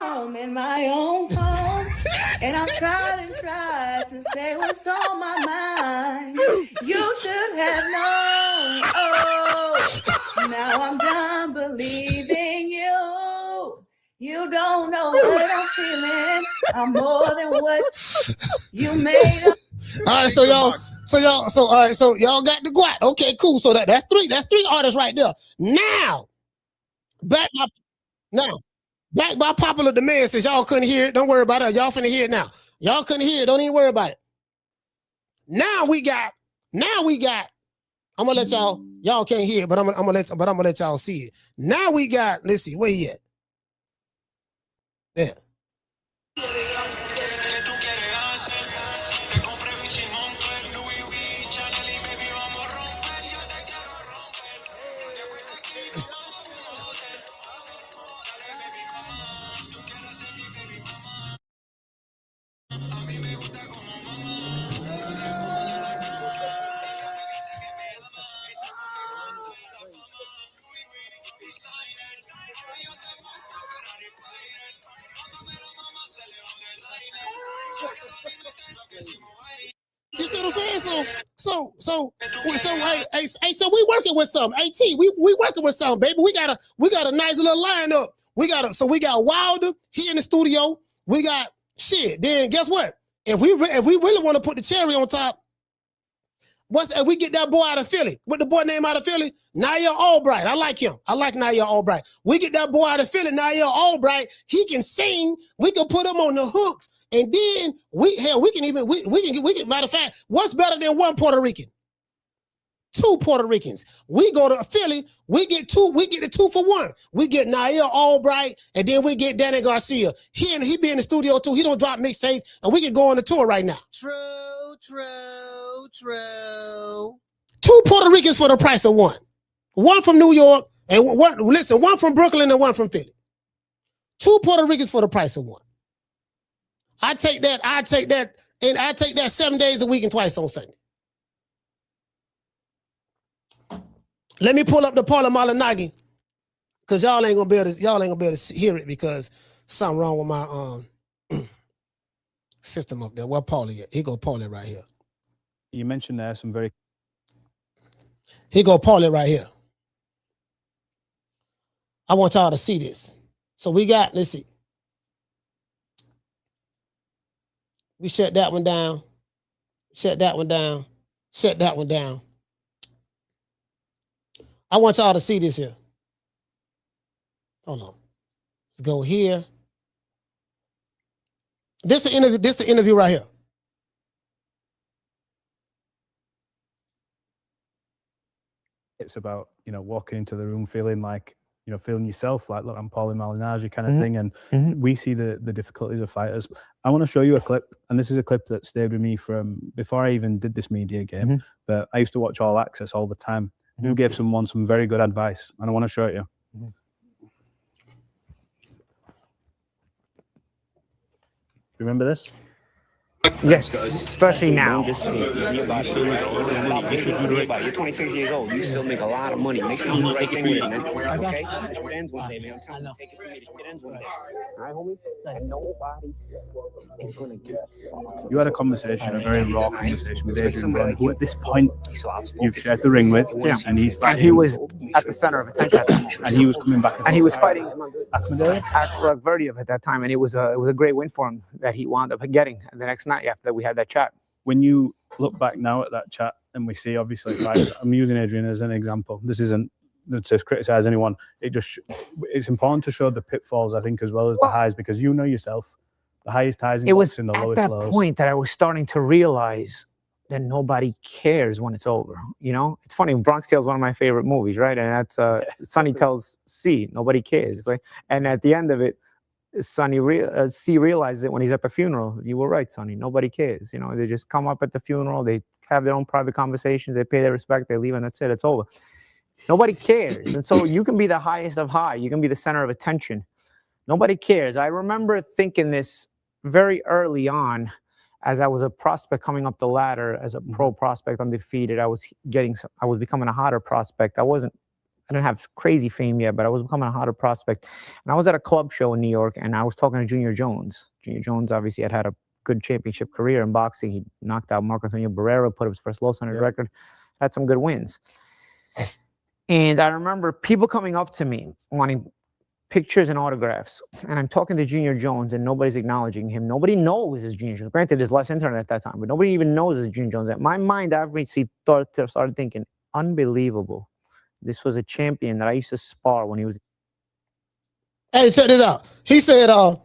Home in my own home, and I'm trying to say what's on my mind. You should have known. Oh, now I'm done believing you. You don't know what I'm feeling. I'm more than what you made up. All right, so y'all got the guat. Okay, cool. So that's three artists right there. Now, back by popular demand, since y'all couldn't hear it, don't worry about it. Y'all finna hear it now. Y'all couldn't hear it, don't even worry about it. Now we got, I'm gonna let y'all can't hear it, but I'm gonna let y'all see it. Now we got, let's see, where he at? There. You see what I'm saying? So we working with something. AT, we working with something, baby. We got a nice little lineup. We got Wilder here in the studio. We got shit. Then guess what? If we really want to put the cherry on top, And we get that boy out of Philly. What the boy name out of Philly? Nair Albright. I like him. I like Nair Albright. We get that boy out of Philly, Nair Albright. He can sing. We can put him on the hooks. And then we can matter of fact, what's better than one Puerto Rican? 2 Puerto Ricans. We go to Philly, we get the 2 for 1. We get Nair Albright, and then we get Danny Garcia. He be in the studio too. He don't drop mixtapes, and we can go on the tour right now. True. 2 Puerto Ricans for the price of 1. 1 from New York, and one from Brooklyn and 1 from Philly. 2 Puerto Ricans for the price of 1. I take that, and I take that 7 days a week and twice on Sunday. Let me pull up the Paulie Malignaggi, because y'all ain't gonna be able to hear it because something wrong with my system up there. Where Paulie at? He go Paulie right here. You mentioned there some very. He go Paulie right here. I want y'all to see this. So we got, let's see. We shut that one down. Shut that one down. Shut that one down. I want y'all to see this here. Hold on. Let's go here. This is the interview right here. It's about, walking into the room feeling like, feeling yourself like, look, I'm Paulie Malignaggi kind of thing. And we see the difficulties of fighters. I want to show you a clip. And this is a clip that stayed with me from before I even did this media game. But I used to watch All Access all the time. Who gave someone some very good advice, and I want to show it you. Remember this? Yes, especially now. You're 26 years old. You still make a lot of money. Make sure you do the right thing with it, man. Okay? It ends one day, man. I'm telling you, take it from me. It ends one day. All right, homie? And nobody is going to get. You had a conversation, a very raw conversation with Adrien Broner, who at this point you've shared the ring with, and he's fighting. And he was at the center of attention. And he was coming back. And he was fighting Akbardiev at that time, and it was a great win for him that he wound up getting the next night after we had that chat. When you look back now at that chat, and we see obviously, like, I'm using Adrien as an example. This isn't to criticize anyone. It's important to show the pitfalls, I think, as well as the highs, because you know yourself, the highest highs in boxing, the lowest lows. It was at that point that I was starting to realize that nobody cares when it's over. It's funny. Bronx Tale is one of my favorite movies, right? And that's Sonny tells C, nobody cares. And at the end of it, Sonny C realizes it when he's at the funeral. You were right, Sonny. Nobody cares. They just come up at the funeral. They have their own private conversations. They pay their respect. They leave, and that's it. It's over. Nobody cares. And so you can be the highest of high. You can be the center of attention. Nobody cares. I remember thinking this very early on, as I was a prospect coming up the ladder as a pro prospect, undefeated. I was becoming a hotter prospect. I didn't have crazy fame yet, but I was becoming a hotter prospect. And I was at a club show in New York, and I was talking to Junior Jones. Junior Jones obviously had a good championship career in boxing. He knocked out Marco Antonio Barrera, put up his first low center record, had some good wins. And I remember people coming up to me wanting pictures and autographs. And I'm talking to Junior Jones, and nobody's acknowledging him. Nobody knows it's Junior Jones. Granted, there's less internet at that time, but nobody even knows it's Junior Jones. At my mind, I started thinking, unbelievable. This was a champion that I used to spar when he was. Hey, check this out. He said, I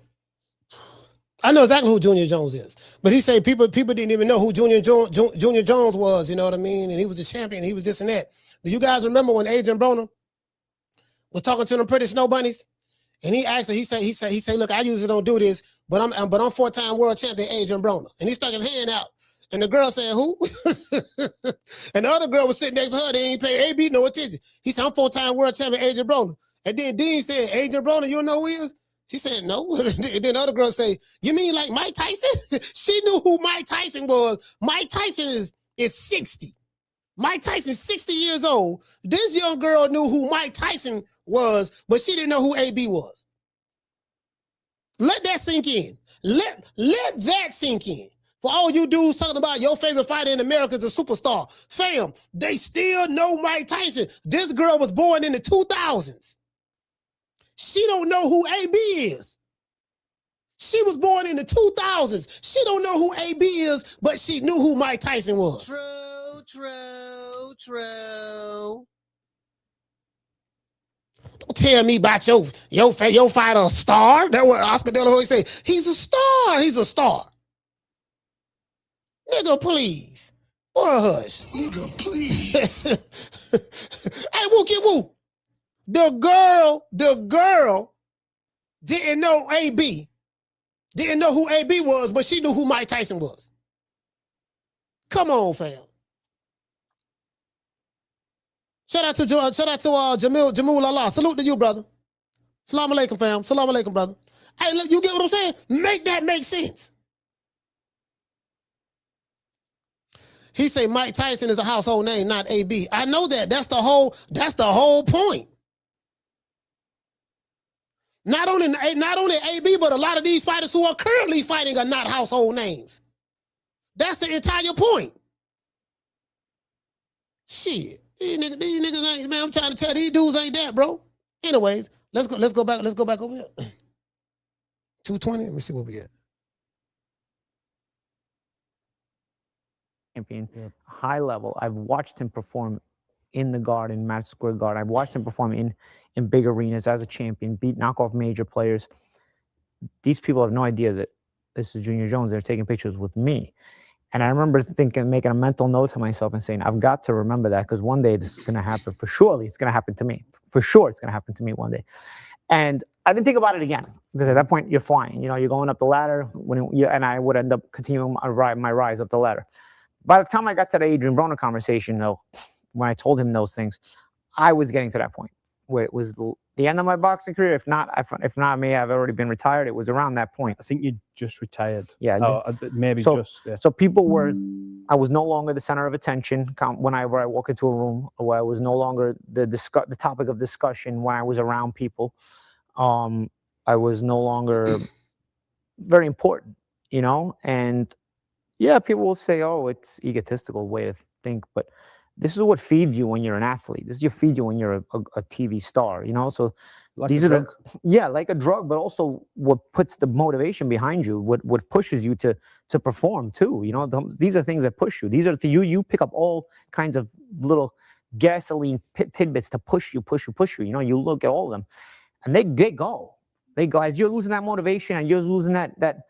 know exactly who Junior Jones is, but he said people didn't even know who Junior Jones was, you know what I mean? And he was the champion. He was this and that. Do you guys remember when Adrien Broner was talking to them pretty snow bunnies? And he asked her, he said, look, I usually don't do this, but I'm 4-time world champion Adrien Broner. And he stuck his hand out. And the girl said, who? And the other girl was sitting next to her. They ain't pay AB no attention. He said, I'm 4-time world champion Adrien Broner. And then Dean said, Adrien Broner, you know who he is? She said, no. And then the other girl said, you mean like Mike Tyson? She knew who Mike Tyson was. Mike Tyson is 60. Mike Tyson's 60 years old. This young girl knew who Mike Tyson was, but she didn't know who AB was. Let that sink in. Let that sink in. For all you dudes talking about your favorite fighter in America is a superstar. Fam, they still know Mike Tyson. This girl was born in the 2000s. She don't know who AB is. She was born in the 2000s. She don't know who AB is, but she knew who Mike Tyson was. Don't tell me about your fighter a star. That's what Oscar De La Hoya say. He's a star. He's a star. Nigga, please. Boy, hush. Nigga, please. Hey, Wookie Woo. The girl didn't know AB. Didn't know who AB was, but she knew who Mike Tyson was. Come on, fam. Shout out to Jamul Allah. Salute to you, brother. Salam alaikum, fam. Salam alaikum, brother. Hey, look, you get what I'm saying? Make that make sense. He say Mike Tyson is a household name, not AB. I know that. That's the whole point. Not only AB, but a lot of these fighters who are currently fighting are not household names. That's the entire point. Shit. These niggas ain't, man, I'm trying to tell these dudes ain't that, bro. Anyways, let's go back over here. 220. Let me see what we get. Champion, high level. I've watched him perform in the Garden, Madison Square Garden. I've watched him perform in big arenas as a champion, knock off major players. These people have no idea that this is Junior Jones. They're taking pictures with me. And I remember making a mental note to myself and saying, I've got to remember that because one day this is going to happen. For surely it's going to happen to me. For sure it's going to happen to me one day. And I didn't think about it again because at that point you're flying. You know, you're going up the ladder and I would end up continuing my rise up the ladder. By the time I got to the Adrien Broner conversation, though, when I told him those things, I was getting to that point where it was the end of my boxing career. If not, I may have already been retired. It was around that point. I think you just retired. Yeah. Maybe so, just. Yeah. So I was no longer the center of attention whenever I walk into a room, where I was no longer the topic of discussion when I was around people. I was no longer very important, you know? And yeah, people will say, oh, it's egotistical way to think, but this is what feeds you when you're an athlete. This is what feeds you when you're a TV star, you know? So like these are like a drug, but also what puts the motivation behind you, what pushes you to perform too. You know, these are things that push you. These are you pick up all kinds of little gasoline tidbits to push you. You know, you look at all of them and they go. As you're losing that motivation and you're losing that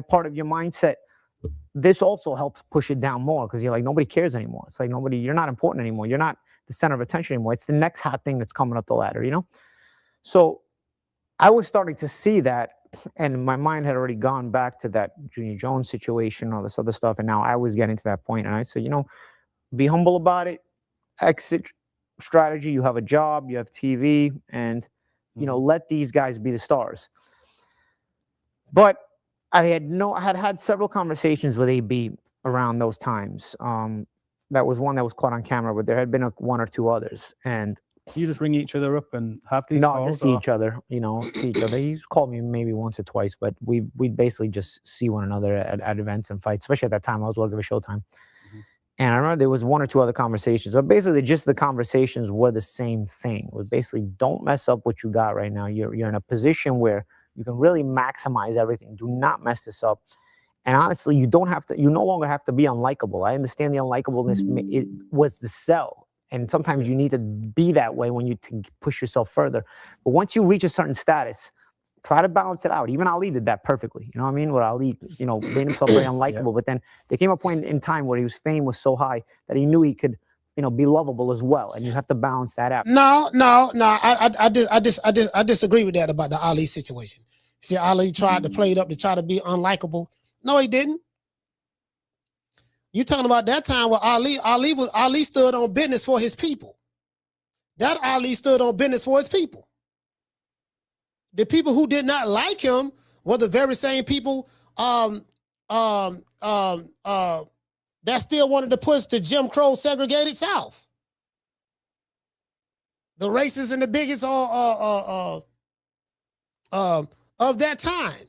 part of your mindset, this also helps push it down more because you're like, nobody cares anymore. It's like you're not important anymore. You're not the center of attention anymore. It's the next hot thing that's coming up the ladder, you know? So I was starting to see that, and my mind had already gone back to that Junior Jones situation, all this other stuff, and now I was getting to that point, and I said, you know, be humble about it. Exit strategy, you have a job, you have TV, and, you know, let these guys be the stars. But I had several conversations with AB around those times. That was one that was caught on camera, but there had been one or two others. And you just ring each other up and have these calls? Just see each other, you know, see each other. He's called me maybe once or twice, but we basically just see one another at events and fights, especially at that time. I was working for Showtime. And I remember there was one or two other conversations, but basically just the conversations were the same thing. It was basically, don't mess up what you got right now. You're in a position where you can really maximize everything. Do not mess this up. And honestly, you no longer have to be unlikable. I understand the unlikableness it was the sell. And sometimes you need to be that way when you push yourself further. But once you reach a certain status, try to balance it out. Even Ali did that perfectly. You know what I mean? Where Ali, you know, made himself very unlikable. But then there came a point in time where his fame was so high that he knew he could, you know, be lovable as well. And you have to balance that out. No. I disagree with that about the Ali situation. See, Ali tried to play it up to try to be unlikable. No, he didn't. You talking about that time where Ali stood on business for his people. That Ali stood on business for his people. The people who did not like him were the very same people that still wanted to push the Jim Crow segregated South. The racists and the bigots of that time.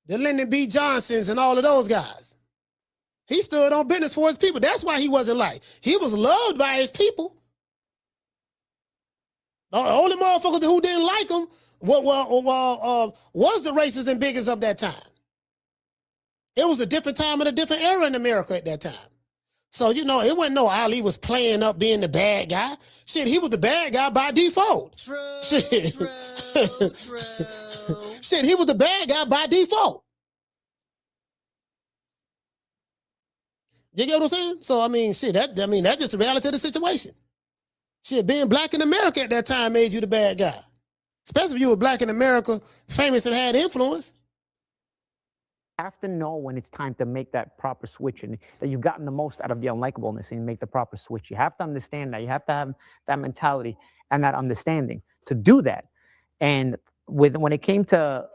The Lyndon B. Johnsons and all of those guys. He stood on business for his people. That's why he wasn't liked. He was loved by his people. The only motherfuckers who didn't like him was the racists and bigots of that time. It was a different time and a different era in America at that time. So, you know, it wasn't no Ali was playing up being the bad guy. Shit, he was the bad guy by default. Shit, shit, he was the bad guy by default. You get what I'm saying? So, I mean, shit, that's just the reality of the situation. Shit, being black in America at that time made you the bad guy. Especially if you were black in America, famous and had influence. Have to know when it's time to make that proper switch and that you've gotten the most out of the unlikableness and make the proper switch. You have to understand that. You have to have that mentality and that understanding to do that. And when it came to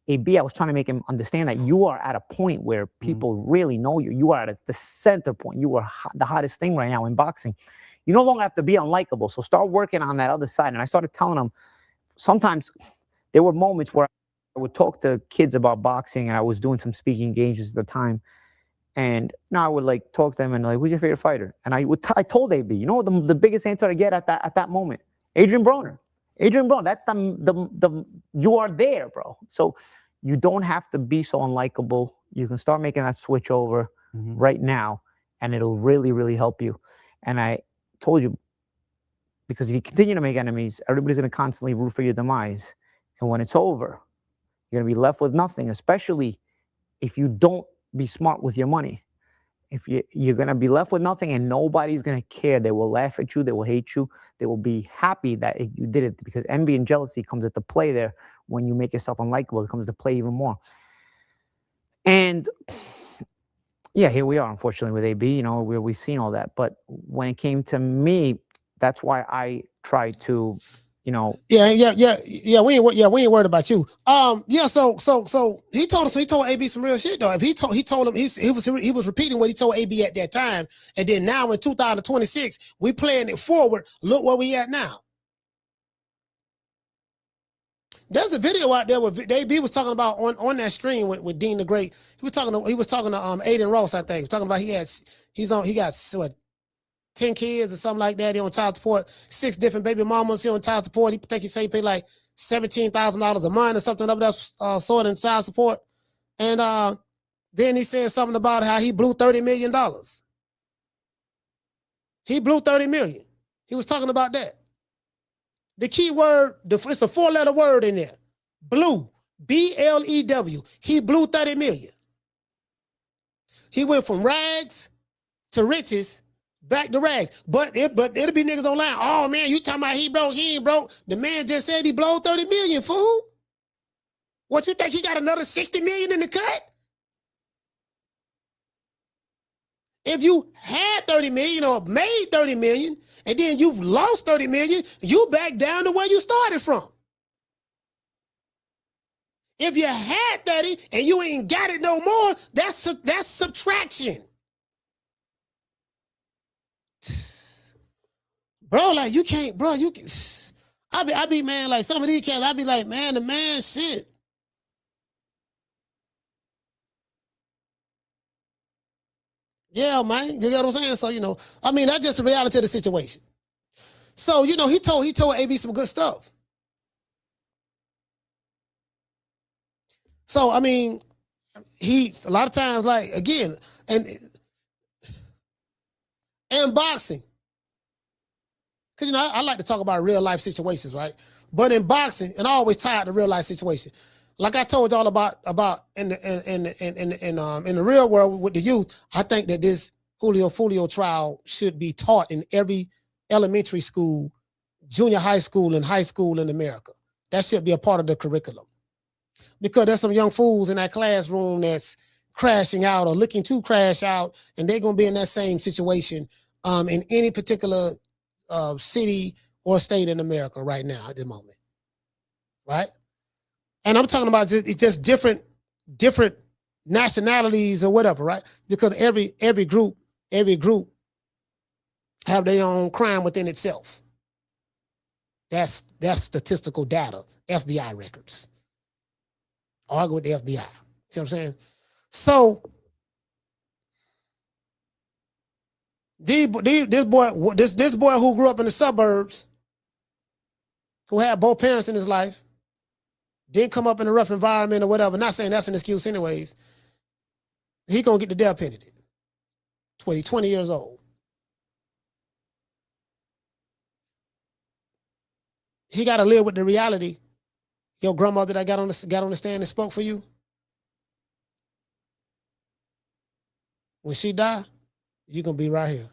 AB, I was trying to make him understand that you are at a point where people really know you. You are at the center point. You are the hottest thing right now in boxing. You no longer have to be unlikable. So start working on that other side. And I started telling him, sometimes there were moments where I would talk to kids about boxing, and I was doing some speaking engagements at the time. And I would like talk to them and like, who's your favorite fighter? And I told AB, you know, the biggest answer I get at that moment, Adrien Broner. Adrien Broner, that's you are there, bro. So you don't have to be so unlikable. You can start making that switch over right now, and it'll really, really help you. And I told you, because if you continue to make enemies, everybody's going to constantly root for your demise. And when it's over, you're going to be left with nothing, especially if you don't be smart with your money. If you're going to be left with nothing and nobody's going to care. They will laugh at you. They will hate you. They will be happy that you did it, because envy and jealousy comes into play there. When you make yourself unlikable, it comes to play even more. And yeah, here we are, unfortunately, with AB. You know, we've seen all that. But when it came to me, that's why I tried to, you know. Yeah. We ain't worried about you. So he told AB some real shit though. If he told him he was repeating what he told AB at that time, and then now in 2026 we playing it forward. Look where we at now. There's a video out there where AB was talking about on that stream with Dean the Great. He was talking to Aiden Ross, I think. He was talking about he got what, 10 kids or something like that. He on child support, 6 different baby mamas. He on child support. He say he paid like $17,000 a month or something of that sort in child support. And then he said something about how he blew $30 million. He blew $30 million. He was talking about that. The key word, it's a 4-letter word in there. Blew, B-L-E-W. He blew $30 million. He went from rags to riches, back to rags. But it'll be niggas online. Oh man, you talking about he broke, he ain't broke. The man just said he blowed $30 million, fool. What, you think he got another $60 million in the cut? If you had 30 million or made 30 million, and then you've lost 30 million, you back down to where you started from. If you had 30 and you ain't got it no more, that's subtraction. Bro, like you can't, bro, you can. I be man, like some of these cats, I be like, man, the man shit. Yeah, man, you get what I'm saying? So, you know, I mean, that's just the reality of the situation. So, you know, he told AB some good stuff. So, I mean, a lot of times, like, again, and boxing. Because, you know, I like to talk about real life situations, right? But in boxing, and I always tie it to real life situation. Like I told y'all about in the real world with the youth, I think that this Julio Foolio trial should be taught in every elementary school, junior high school, and high school in America. That should be a part of the curriculum. Because there's some young fools in that classroom that's crashing out or looking to crash out, and they're going to be in that same situation in any particular city or state in America right now at the moment, right? And I'm talking about it's just different nationalities or whatever, right? Because every group have their own crime within itself. That's statistical data, FBI records. Argue with the FBI. See what I'm saying? So this boy who grew up in the suburbs, who had both parents in his life, didn't come up in a rough environment or whatever, not saying that's an excuse anyways, he gonna get the death penalty. 20 years old. He got to live with the reality. Your grandmother that got on the stand and spoke for you, when she die, you're going to be right here.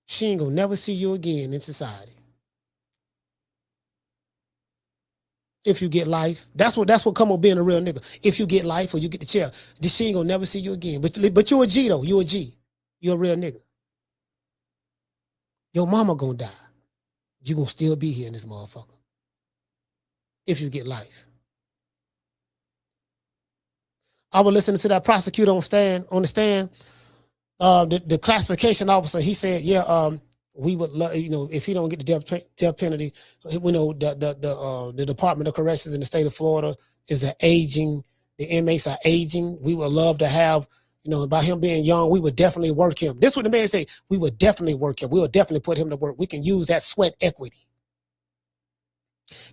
She ain't going to never see you again in society. If you get life, that's what come with being a real nigga. If you get life or you get the chair, she ain't going to never see you again. But you're a G though. You're a G. You're a real nigga. Your mama going to die. You're going to still be here in this motherfucker. If you get life. I was listening to that prosecutor on the stand. The classification officer, he said, yeah, we would love, if he don't get the death penalty, we know the Department of Corrections in the state of Florida is aging. The inmates are aging. We would love to have, by him being young, we would definitely work him. This is what the man say. We would definitely work him. We would definitely put him to work. We can use that sweat equity.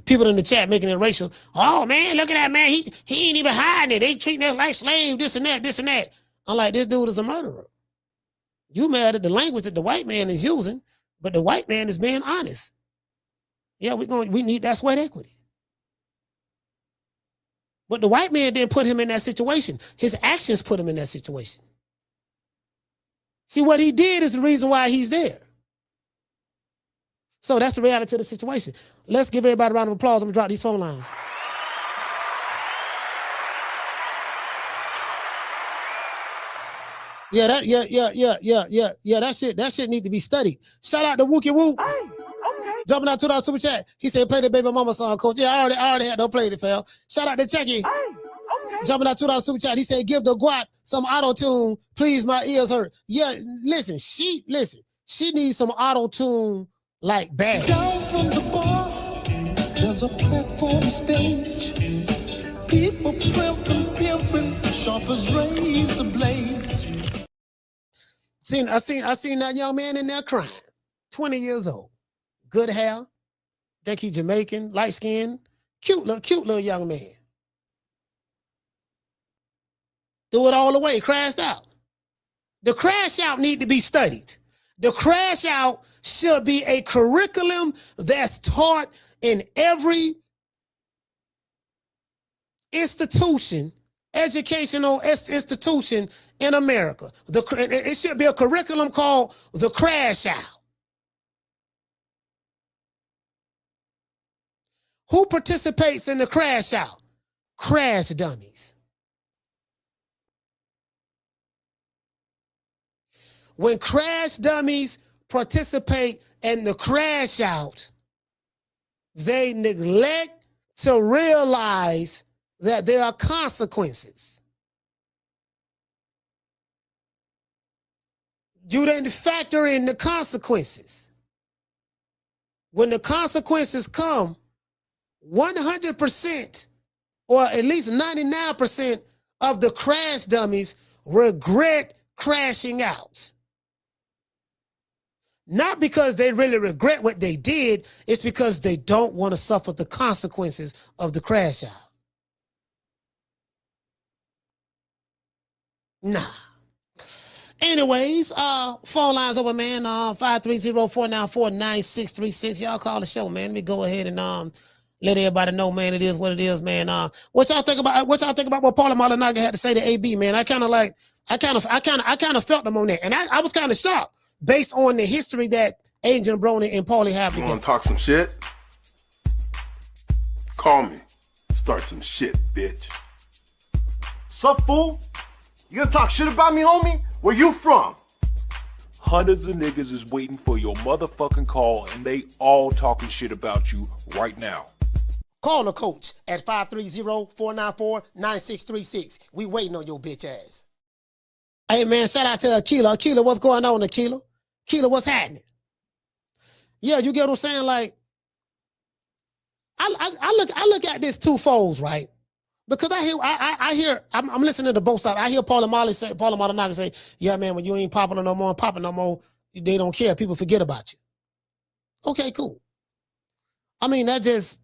People in the chat making it racial. Oh man, look at that man. He ain't even hiding it. They treating us like slaves, this and that, this and that. I'm like, this dude is a murderer. You mad at the language that the white man is using, but the white man is being honest. Yeah, we need that sweat equity. But the white man didn't put him in that situation. His actions put him in that situation. See, what he did is the reason why he's there. So that's the reality of the situation. Let's give everybody a round of applause. I'm gonna drop these phone lines. Yeah, that shit need to be studied. Shout out to Wookie Woo. Hey, okay. Jumping out $2 super chat. He said, play the Baby Mama song, coach. Yeah, I already had no play it, fell. Shout out to Checky. Hey, okay. Jumping out $2 super chat. He said, give the guap some auto-tune. Please, my ears hurt. Yeah, listen, she needs some auto-tune like bad. Down from the bar, there's a platform stage. People pimping, sharp as razor blades. I seen that young man in there crying. 20 years old. Good hair. Think he Jamaican, light skin. Cute little young man. Threw it all away, crashed out. The crash out need to be studied. The crash out should be a curriculum that's taught in every institution, educational institution in America. It should be a curriculum called the crash out. Who participates in the crash out? Crash dummies. When crash dummies participate in the crash out, they neglect to realize that there are consequences. You didn't factor in the consequences. When the consequences come, 100% or at least 99% of the crash dummies regret crashing out. Not because they really regret what they did, it's because they don't want to suffer the consequences of the crash out. Nah. Anyways, phone lines over, man. 530-494-9636. Y'all call the show, man. Let me go ahead and let everybody know, man, it is what it is, man. What y'all think about what Paulie Malignaggi had to say to AB, man? I kind of felt them on that. And I was kind of shocked based on the history that Adrien Broner and Paulie have together. You want to talk some shit? Call me. Start some shit, bitch. Sup, fool? You gonna talk shit about me, homie? Where you from? Hundreds of niggas is waiting for your motherfucking call, and they all talking shit about you right now. Call the coach at 530-494-9636. We waiting on your bitch ass. Hey, man, shout out to Akila. Akila, what's going on, Akila? Akila, what's happening? Yeah, you get what I'm saying? Like, I look at this twofold, right? Because I'm listening to both sides. I hear Paulie Malignaggi say, yeah, man, when you ain't popular no more and popping no more, they don't care. People forget about you. Okay, cool. That's just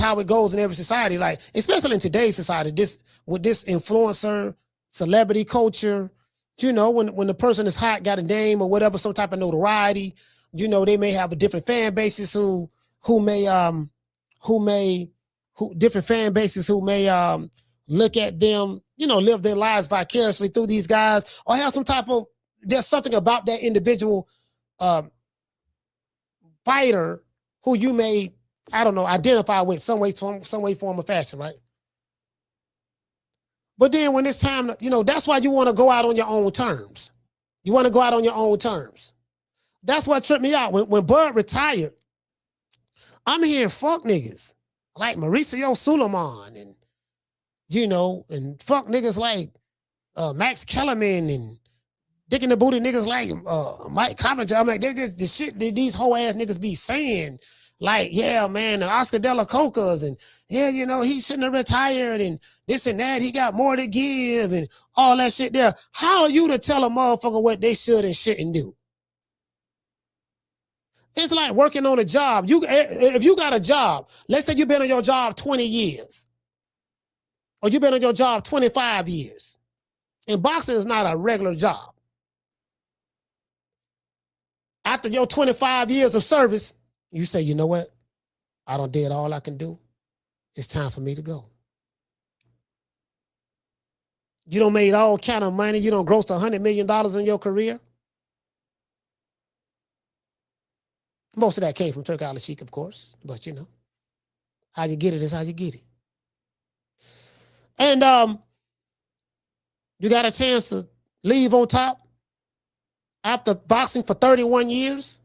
how it goes in every society. Like, especially in today's society, with this influencer, celebrity culture, you know, when the person is hot, got a name or whatever, some type of notoriety, you know, they may have a different fan bases who different fan bases who may look at them, you know, live their lives vicariously through these guys, or have some type of, there's something about that individual fighter who you may, I don't know, identify with some way, form, or fashion, right? But then when it's time to, you know, that's why you want to go out on your own terms. You want to go out on your own terms. That's what tripped me out. When Bud retired, I'm hearing fuck niggas like Mauricio Suleiman and, you know, and fuck niggas like Max Kellerman and dick in the booty niggas like Mike Coppinger. I'm like, the shit that these whole ass niggas be saying, like, yeah, man, and Oscar De La Cocas, and yeah, you know, he shouldn't have retired, and this and that, he got more to give, and all that shit there. How are you to tell a motherfucker what they should and shouldn't do? It's like working on a job. If you got a job, let's say you've been on your job 20 years, or you've been on your job 25 years, and boxing is not a regular job. After your 25 years of service, you say, you know what? I done did all I can do. It's time for me to go. You done made all kind of money. You done grossed $100 million in your career. Most of that came from Turk Al Sheikh, of course. But, you know, how you get it is how you get it. And you got a chance to leave on top after boxing for 31 years.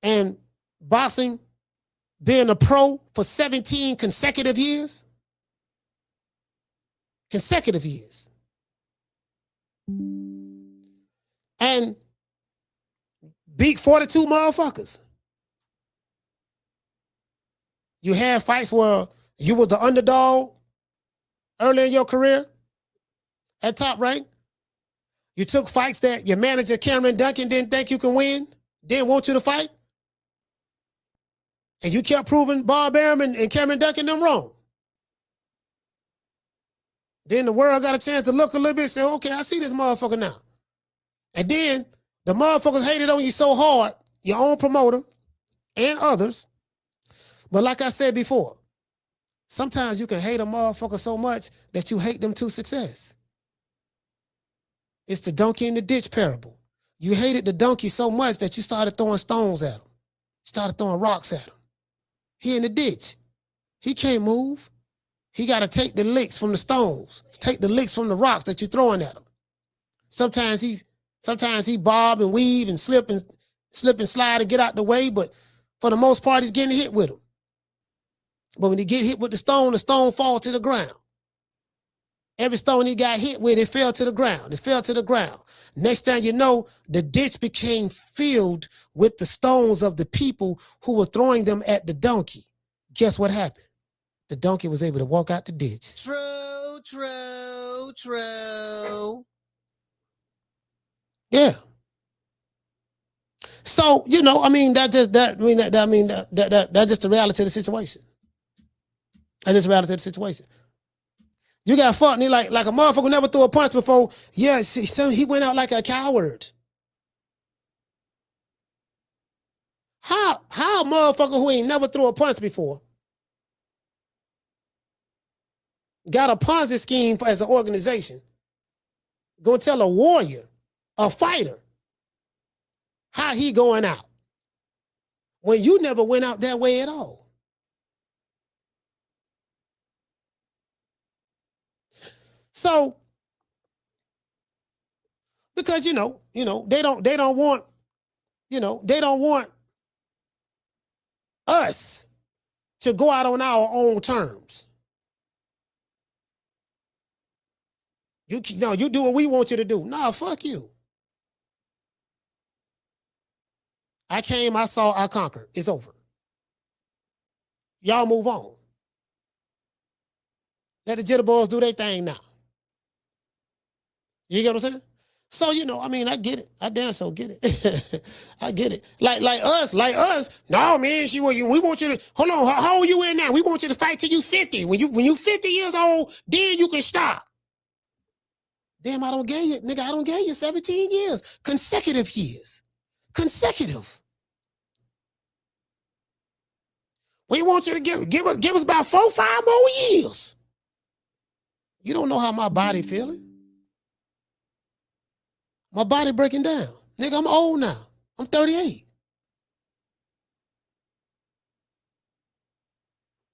And boxing, being a pro for 17 consecutive years. Consecutive years. And beat 42 motherfuckers. You had fights where you were the underdog early in your career at Top Rank. You took fights that your manager, Cameron Duncan, didn't think you could win, didn't want you to fight. And you kept proving Bob Arum and Cameron Duncan them wrong. Then the world got a chance to look a little bit and say, okay, I see this motherfucker now. And then the motherfuckers hated on you so hard, your own promoter and others. But like I said before, sometimes you can hate a motherfucker so much that you hate them to success. It's the donkey in the ditch parable. You hated the donkey so much that you started throwing stones at him. Started throwing rocks at him. He in the ditch. He can't move. He got to take the licks from the stones, take the licks from the rocks that you're throwing at him. Sometimes he bob and weave and slip and slide to get out the way, but for the most part, he's getting hit with them. But when he get hit with the stone falls to the ground. Every stone he got hit with, it fell to the ground. It fell to the ground. Next thing you know, the ditch became filled with the stones of the people who were throwing them at the donkey. Guess what happened? The donkey was able to walk out the ditch. True, true, true. Yeah. So, you know, I mean, that's just the reality of the situation. That's just the reality of the situation. You got fucked, and he like a motherfucker never threw a punch before. Yeah, so he went out like a coward. How a motherfucker who ain't never threw a punch before got a Ponzi scheme as an organization, gonna tell a warrior, a fighter, how he going out when you never went out that way at all? So, because they don't want us to go out on our own terms. You do what we want you to do. Nah, fuck you. I came, I saw, I conquered. It's over. Y'all move on. Let the jitterballs do their thing now. You get what I'm saying? So, I get it. I damn so get it. I get it. Like us. No, man, we want you to, hold on, how old you in now? We want you to fight till you 50. When you 50 years old, then you can stop. Damn, I don't get you, nigga. I don't get you 17 years, consecutive years, consecutive. We want you to give us about 4, 5 more years. You don't know how my body feeling. My body breaking down. Nigga, I'm old now. I'm 38.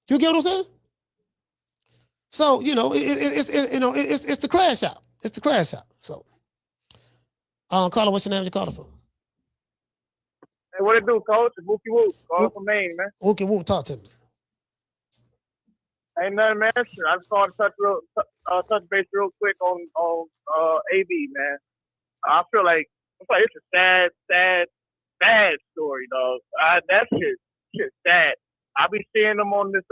You get what I'm saying? So, you know, it's the crash out. It's the crash out. So, Carla, what's your name? You call it from? Hey, what it do, Coach? It's Wookie Woo. Calling from Maine, man. Wookie Woo, talk to me. Ain't nothing, man. I just called to touch base real quick on AB, man. I feel like it's a sad story, dog. That shit sad. I be seeing them on this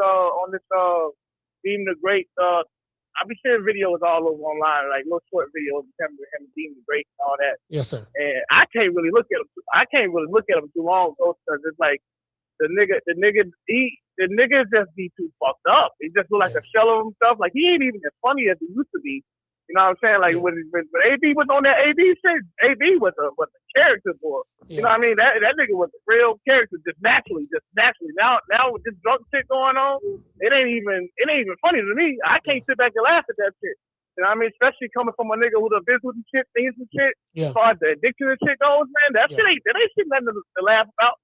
Deem the Great. I be seeing videos all over online, like little short videos of him Deem the Great and all that. Yes, sir. And I can't really look at him too long, because it's like the nigga just be too fucked up. He just look like a shell of himself. Like he ain't even as funny as he used to be. You know what I'm saying? Like when AB was on that AB shit, AB was a character boy. You know what I mean? That nigga was a real character, just naturally. Now with this drunk shit going on, it ain't even funny to me. I can't sit back and laugh at that shit. You know what I mean? Especially coming from a nigga who's a been with some shit, things and shit. As far as the addiction and shit goes, man, that shit ain't nothing to laugh about.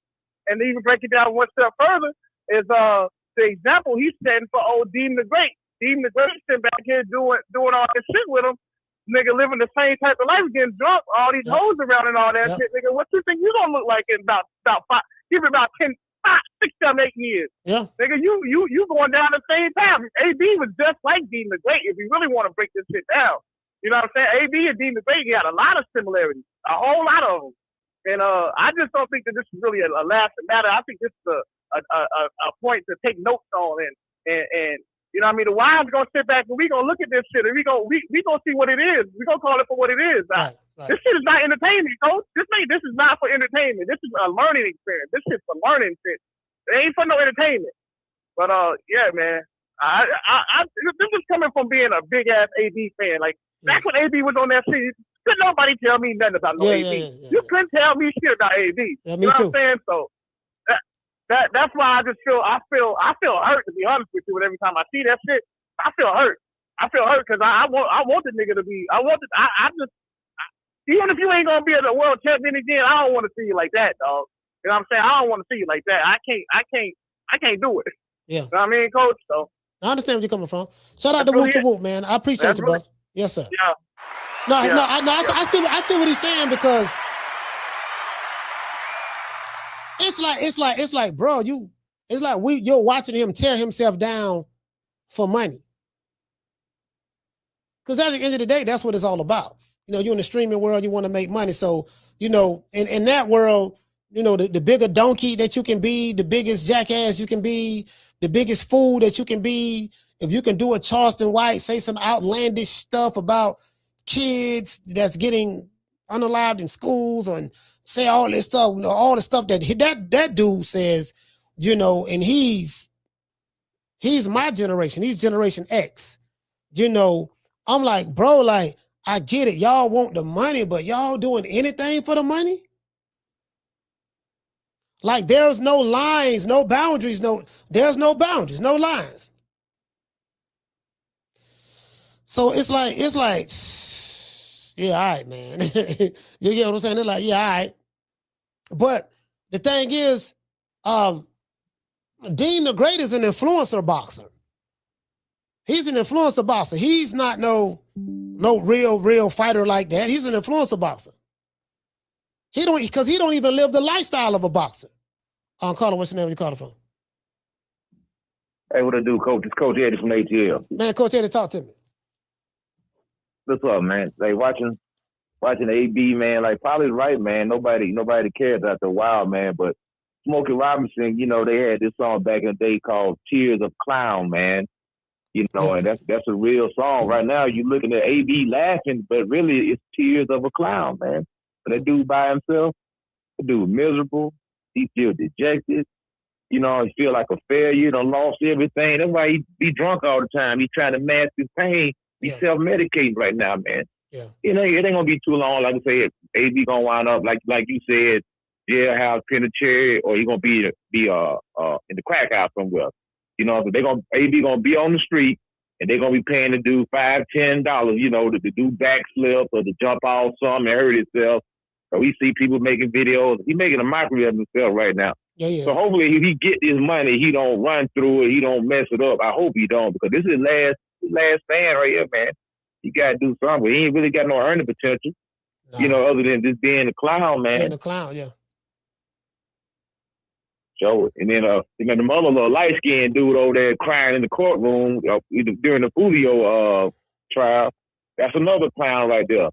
And to even break it down one step further is the example he's setting for old Deem the Great. Deem the Great sitting back here doing all this shit with him. Nigga living the same type of life, getting drunk, all these hoes around and all that shit. Nigga, what you think you gonna look like in about 5, give it about 10, 5, 6, 7, 8 years? Yeah. Nigga, you going down the same path. AB was just like Deem the Great if you really want to break this shit down. You know what I'm saying? AB and Deem the Great got a lot of similarities, a whole lot of them. And I just don't think that this is really a lasting matter. I think this is a point to take notes on and you know what I mean? The wise gonna sit back and we gonna look at this shit and we gonna see what it is. We gonna call it for what it is. Right. This shit is not entertainment, coach. This is not for entertainment. This is a learning experience. This shit's for learning shit. It ain't for no entertainment. But yeah, man. This is coming from being a big ass AB fan. Like back when AB was on that shit, couldn't nobody tell me nothing about no AB. You couldn't tell me shit about AB. Yeah, me you know too. What I'm saying? So that's why I feel hurt, to be honest with you. And every time I see that shit, I feel hurt. I feel hurt because I want the nigga to be. Even if you ain't gonna be a world champion again, I don't want to see you like that, dog. You know what I'm saying? I don't want to see you like that. I can't do it. Yeah. You know what I mean, coach? So I understand where you're coming from. Shout out to Wookie Woo, man. I appreciate you, bro. Yes, sir. Yeah. I see what he's saying because. It's like, bro, you're watching him tear himself down for money. Because at the end of the day, that's what it's all about. You know, you're in the streaming world, you want to make money. So, you know, in that world, you know, the bigger donkey that you can be, the biggest jackass you can be, the biggest fool that you can be, if you can do a Charleston White, say some outlandish stuff about kids that's getting unalived in schools and say all this stuff, you know, all the stuff that dude says, you know, and he's my generation. He's Generation X. You know, I'm like, bro, like, I get it. Y'all want the money, but y'all doing anything for the money? Like, there's no lines, no boundaries, there's no boundaries, no lines. So it's like, yeah, all right, man. You get what I'm saying? They're like, yeah, all right. But the thing is, Dean the Great is an influencer boxer. He's an influencer boxer. He's not no real fighter like that. He's an influencer boxer. Because he don't even live the lifestyle of a boxer. Carla, what's your name? Where you calling from? Hey, what I do, Coach? It's Coach Eddie from ATL. Man, Coach Eddie, talk to me. What's up, man? Like watching AB, man. Like Paulie's right, man. Nobody cares after a while, man. But Smokey Robinson, you know, they had this song back in the day called "Tears of Clown," man. You know, and that's a real song. Right now, you're looking at AB laughing, but really it's tears of a clown, man. But that dude by himself, that dude miserable. He feel dejected. You know, he feel like a failure. Done lost everything. That's why he be drunk all the time. He's trying to mask his pain. He's self-medicating right now, man. Yeah. You know, it ain't gonna be too long. Like I say, AB gonna wind up like you said, jailhouse, penitentiary, or he gonna be in the crack house somewhere. You know, so AB gonna be on the street, and they're gonna be paying to do $5, $10, you know, to do backflips or to jump off something and hurt himself. So we see people making videos. He's making a mockery of himself right now. Yeah. So hopefully, if he get this money, he don't run through it. He don't mess it up. I hope he don't, because this is his last stand right here, man. He got to do something. He ain't really got no earning potential, you know, other than just being a clown, man. Being a clown, yeah. So, and then the mother, little light-skinned dude over there crying in the courtroom during the Foolio trial, that's another clown right there.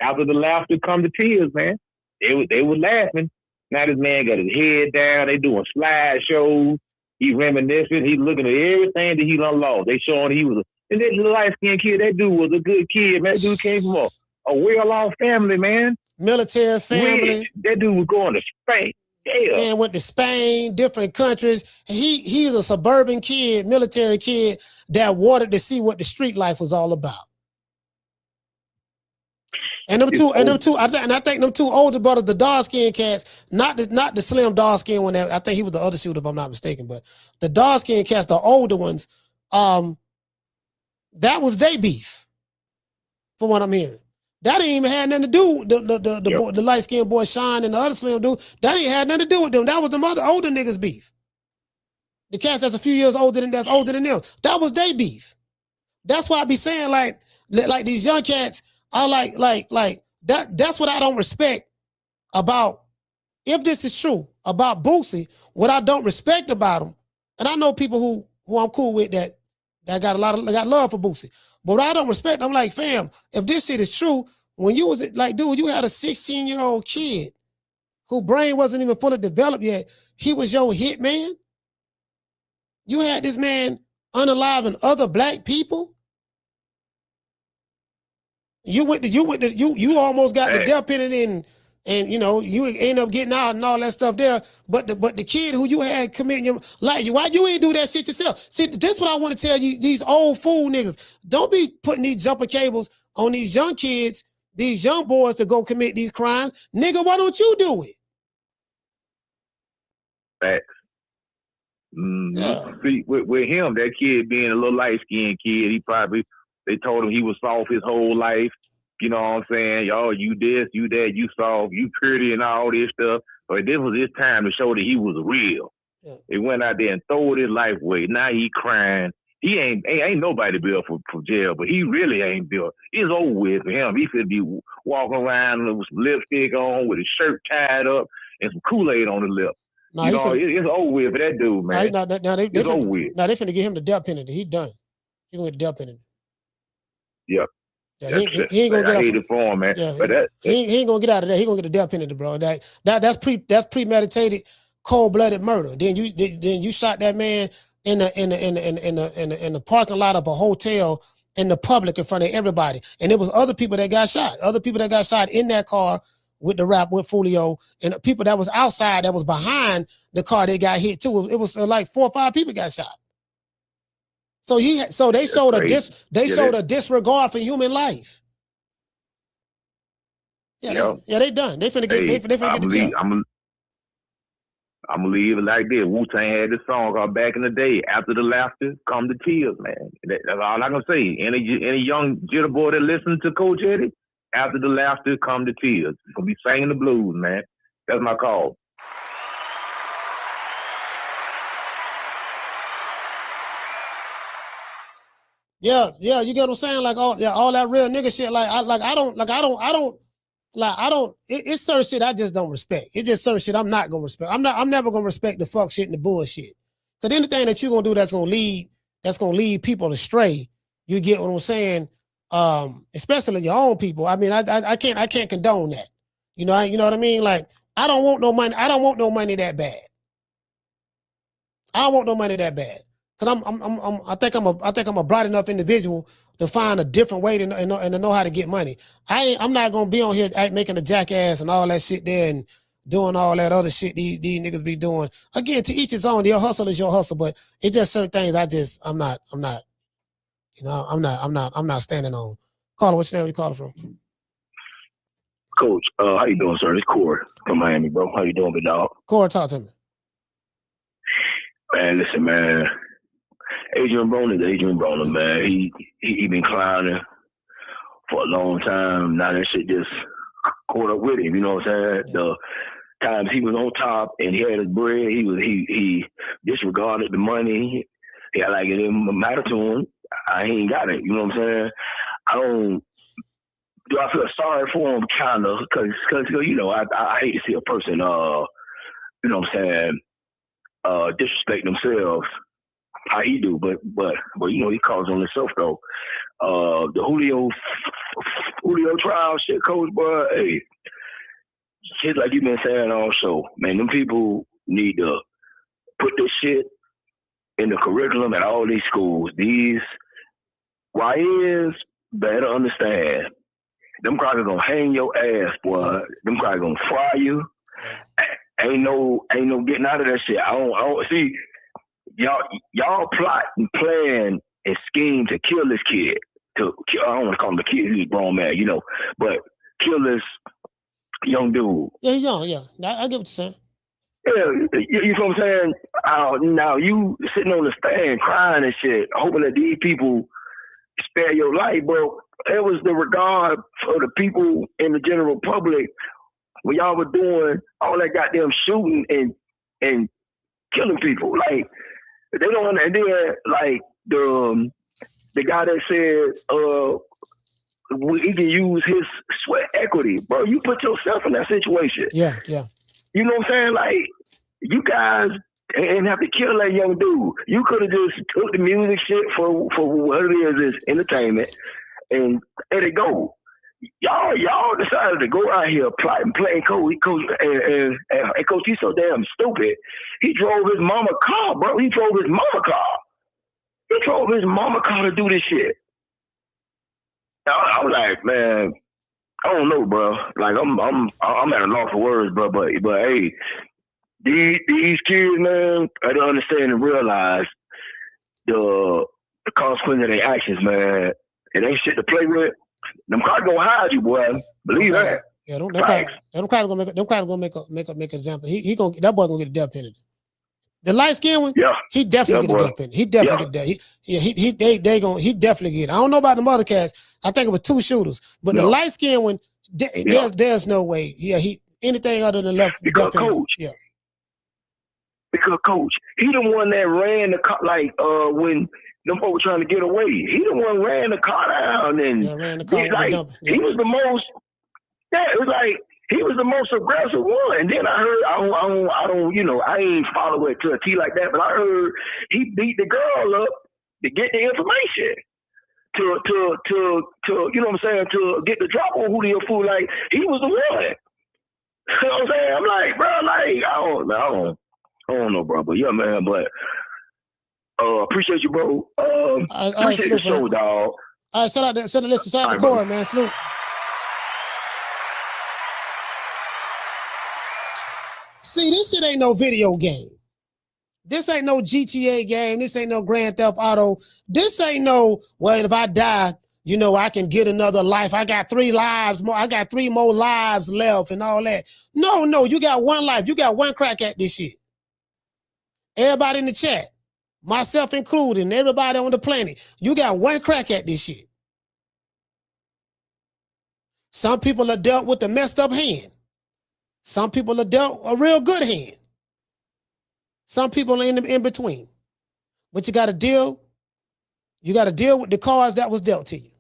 After the laughter come the tears, man. They were laughing. Now this man got his head down. They doing slideshows. He reminiscing. He looking at everything that he done lost. They showing he was and that little light-skinned kid, that dude was a good kid, man. That dude came from a well-off family, man. Military family. Rich. That dude was going to Spain. Yeah. Man went to Spain, different countries. He was a suburban kid, military kid that wanted to see what the street life was all about. And them two, I think them two older brothers, the dark-skinned cats, not the slim dark-skinned one. I think he was the other shooter, if I'm not mistaken. But the dark-skinned cats, the older ones, that was their beef, from what I'm hearing. That ain't even had nothing to do with the light-skinned boy Sean and the other slim dude. That ain't had nothing to do with them. That was the older niggas' beef. The cats that's a few years older than them. That was their beef. That's why I be saying like these young cats are like that. That's what I don't respect about, if this is true about Boosie. What I don't respect about him, and I know people who I'm cool with that got love for Boosie. But what I don't respect, I'm like, fam, if this shit is true, when you was like, dude, you had a 16-year-old kid whose brain wasn't even fully developed yet. He was your hit man. You had this man unaliving other black people. You almost got the death penalty and you know, you end up getting out and all that stuff there. But the kid who you had committing your life, why you ain't do that shit yourself? See, this is what I want to tell you, these old fool niggas. Don't be putting these jumper cables on these young kids, these young boys to go commit these crimes. Nigga, why don't you do it? Facts. See, with him, that kid being a little light-skinned kid, they told him he was soft his whole life. You know what I'm saying? Y'all, you this, you that, you soft, you pretty and all this stuff. But this was his time to show that he was real. Yeah. He went out there and threw his life away. Now he crying. He ain't nobody built for jail, but he really ain't built. It's over with for him. He should be walking around with some lipstick on, with his shirt tied up, and some Kool-Aid on the lip. No, it's over with for that dude, man. It's over with. Now they finna give him the death penalty. He done. He gonna get the death penalty. Yeah. Yeah, he ain't gonna get out. I hate it for him, man. Yeah, but he ain't gonna get out of that. He gonna get the death penalty, bro. That's premeditated, cold-blooded murder. Then you shot that man in the parking lot of a hotel in the public in front of everybody, and there was other people that got shot. Other people that got shot in that car with the rap with Foolio, and the people that was outside that was behind the car that got hit too. It was like 4 or 5 people got shot. So they showed a disregard for human life. Yeah, they done. They finna get the jail. I'm gonna leave it like this. Wu-Tang had this song called "Back in the Day." After the laughter, come the tears, man. That's all I can say. Any young jitter boy that listens to Coach Eddie, after the laughter, come the tears. He's gonna be singing the blues, man. That's my call. Yeah, you get what I'm saying? Like all that real nigga shit. It's certain shit I just don't respect. It's just certain shit I'm not gonna respect. I'm never gonna respect the fuck shit and the bullshit. Cause anything that you're gonna do that's gonna lead people astray. You get what I'm saying? Especially your own people. I mean, I can't condone that. You know what I mean? Like, I don't want no money. I don't want no money that bad. I don't want no money that bad. Cause I think I'm a bright enough individual to find a different way to know how to get money. I'm not gonna be on here making a jackass and all that shit there and doing all that other shit these niggas be doing. Again, to each his own. Your hustle is your hustle, but it's just certain things I'm not standing on. Caller, what's your name? Where you calling from? Coach, how you doing, sir? It's Corey from Miami, bro. How you doing, big dog? Corey, talk to me. Man, listen, man. Adrien Broner is Adrien Broner, man. He been clowning for a long time. Now that shit just caught up with him. You know what I'm saying? The times he was on top and he had his bread, he disregarded the money. He had like it didn't matter to him. He ain't got it. You know what I'm saying? Do I feel sorry for him? Kind of, because you know I hate to see a person, you know what I'm saying, disrespect themselves how he do, but you know he calls on himself though. The Julio trial shit, Coach, boy, hey, shit like you've been saying all show, man. Them people need to put this shit in the curriculum at all these schools. These YNs better understand. Them crackers gonna hang your ass, boy. Them crackers gonna fry you. Ain't no getting out of that shit. I don't see y'all plot and plan and scheme to kill this kid. I don't want to call him the kid. He's a grown man, you know, but kill this young dude. Yeah, he's young. Yeah, I get what you're saying. Yeah, you know what I'm saying? Now you sitting on the stand crying and shit, hoping that these people spare your life, bro. It was the regard for the people in the general public when y'all were doing all that goddamn shooting and killing people. Like they don't. And then like the guy that said he can use his sweat equity, bro. You put yourself in that situation. Yeah. You know what I'm saying? Like you guys ain't have to kill that young dude. You could have just took the music shit for what it is entertainment. And there they go. Y'all decided to go out here plotting, playing coach. And Coach, he's so damn stupid. He drove his mama car, bro. He drove his mama car to do this shit. I was like, man, I don't know, bro. Like I'm at a loss for words, bro. But hey, these kids, man, I don't understand and realize the consequence of their actions, man. It ain't shit to play with. Them cars gonna hide you, boy. Believe that. Yeah, them cars gonna make an example. That boy gonna get a death penalty. The light skinned one, he definitely get a death penalty. He definitely get that. He definitely get it. I don't know about the other cats. I think it was 2 shooters, but the light skinned one, there's no way. Yeah, anything other than left. Because Coach, because Coach, he the one that ran the car. Like when them folks were trying to get away, he the one ran the car down and ran the car he was the most. Yeah, it was like he was the most aggressive one. And then I heard, I don't, you know, I ain't follow it to a T like that, but I heard he beat the girl up to get the information. To you know what I'm saying, to get the drop on Julio Foolio. Like he was the one. You know what I'm saying? I'm like, bro, like I don't know, bro, but yeah, man, but appreciate you, bro. Appreciate the show, dog. All right, shout out to Corey, man. Salute. See, this shit ain't no video game. This ain't no GTA game. This ain't no Grand Theft Auto. This ain't no, well, if I die, you know, I can get another life. I got 3 lives more. I got 3 more lives left and all that. No, you got 1 life. You got 1 crack at this shit. Everybody in the chat, myself included, and everybody on the planet, you got 1 crack at this shit. Some people are dealt with a messed up hand. Some people are dealt a real good hand. Some people are in between. But you got to deal with the cards that was dealt to you.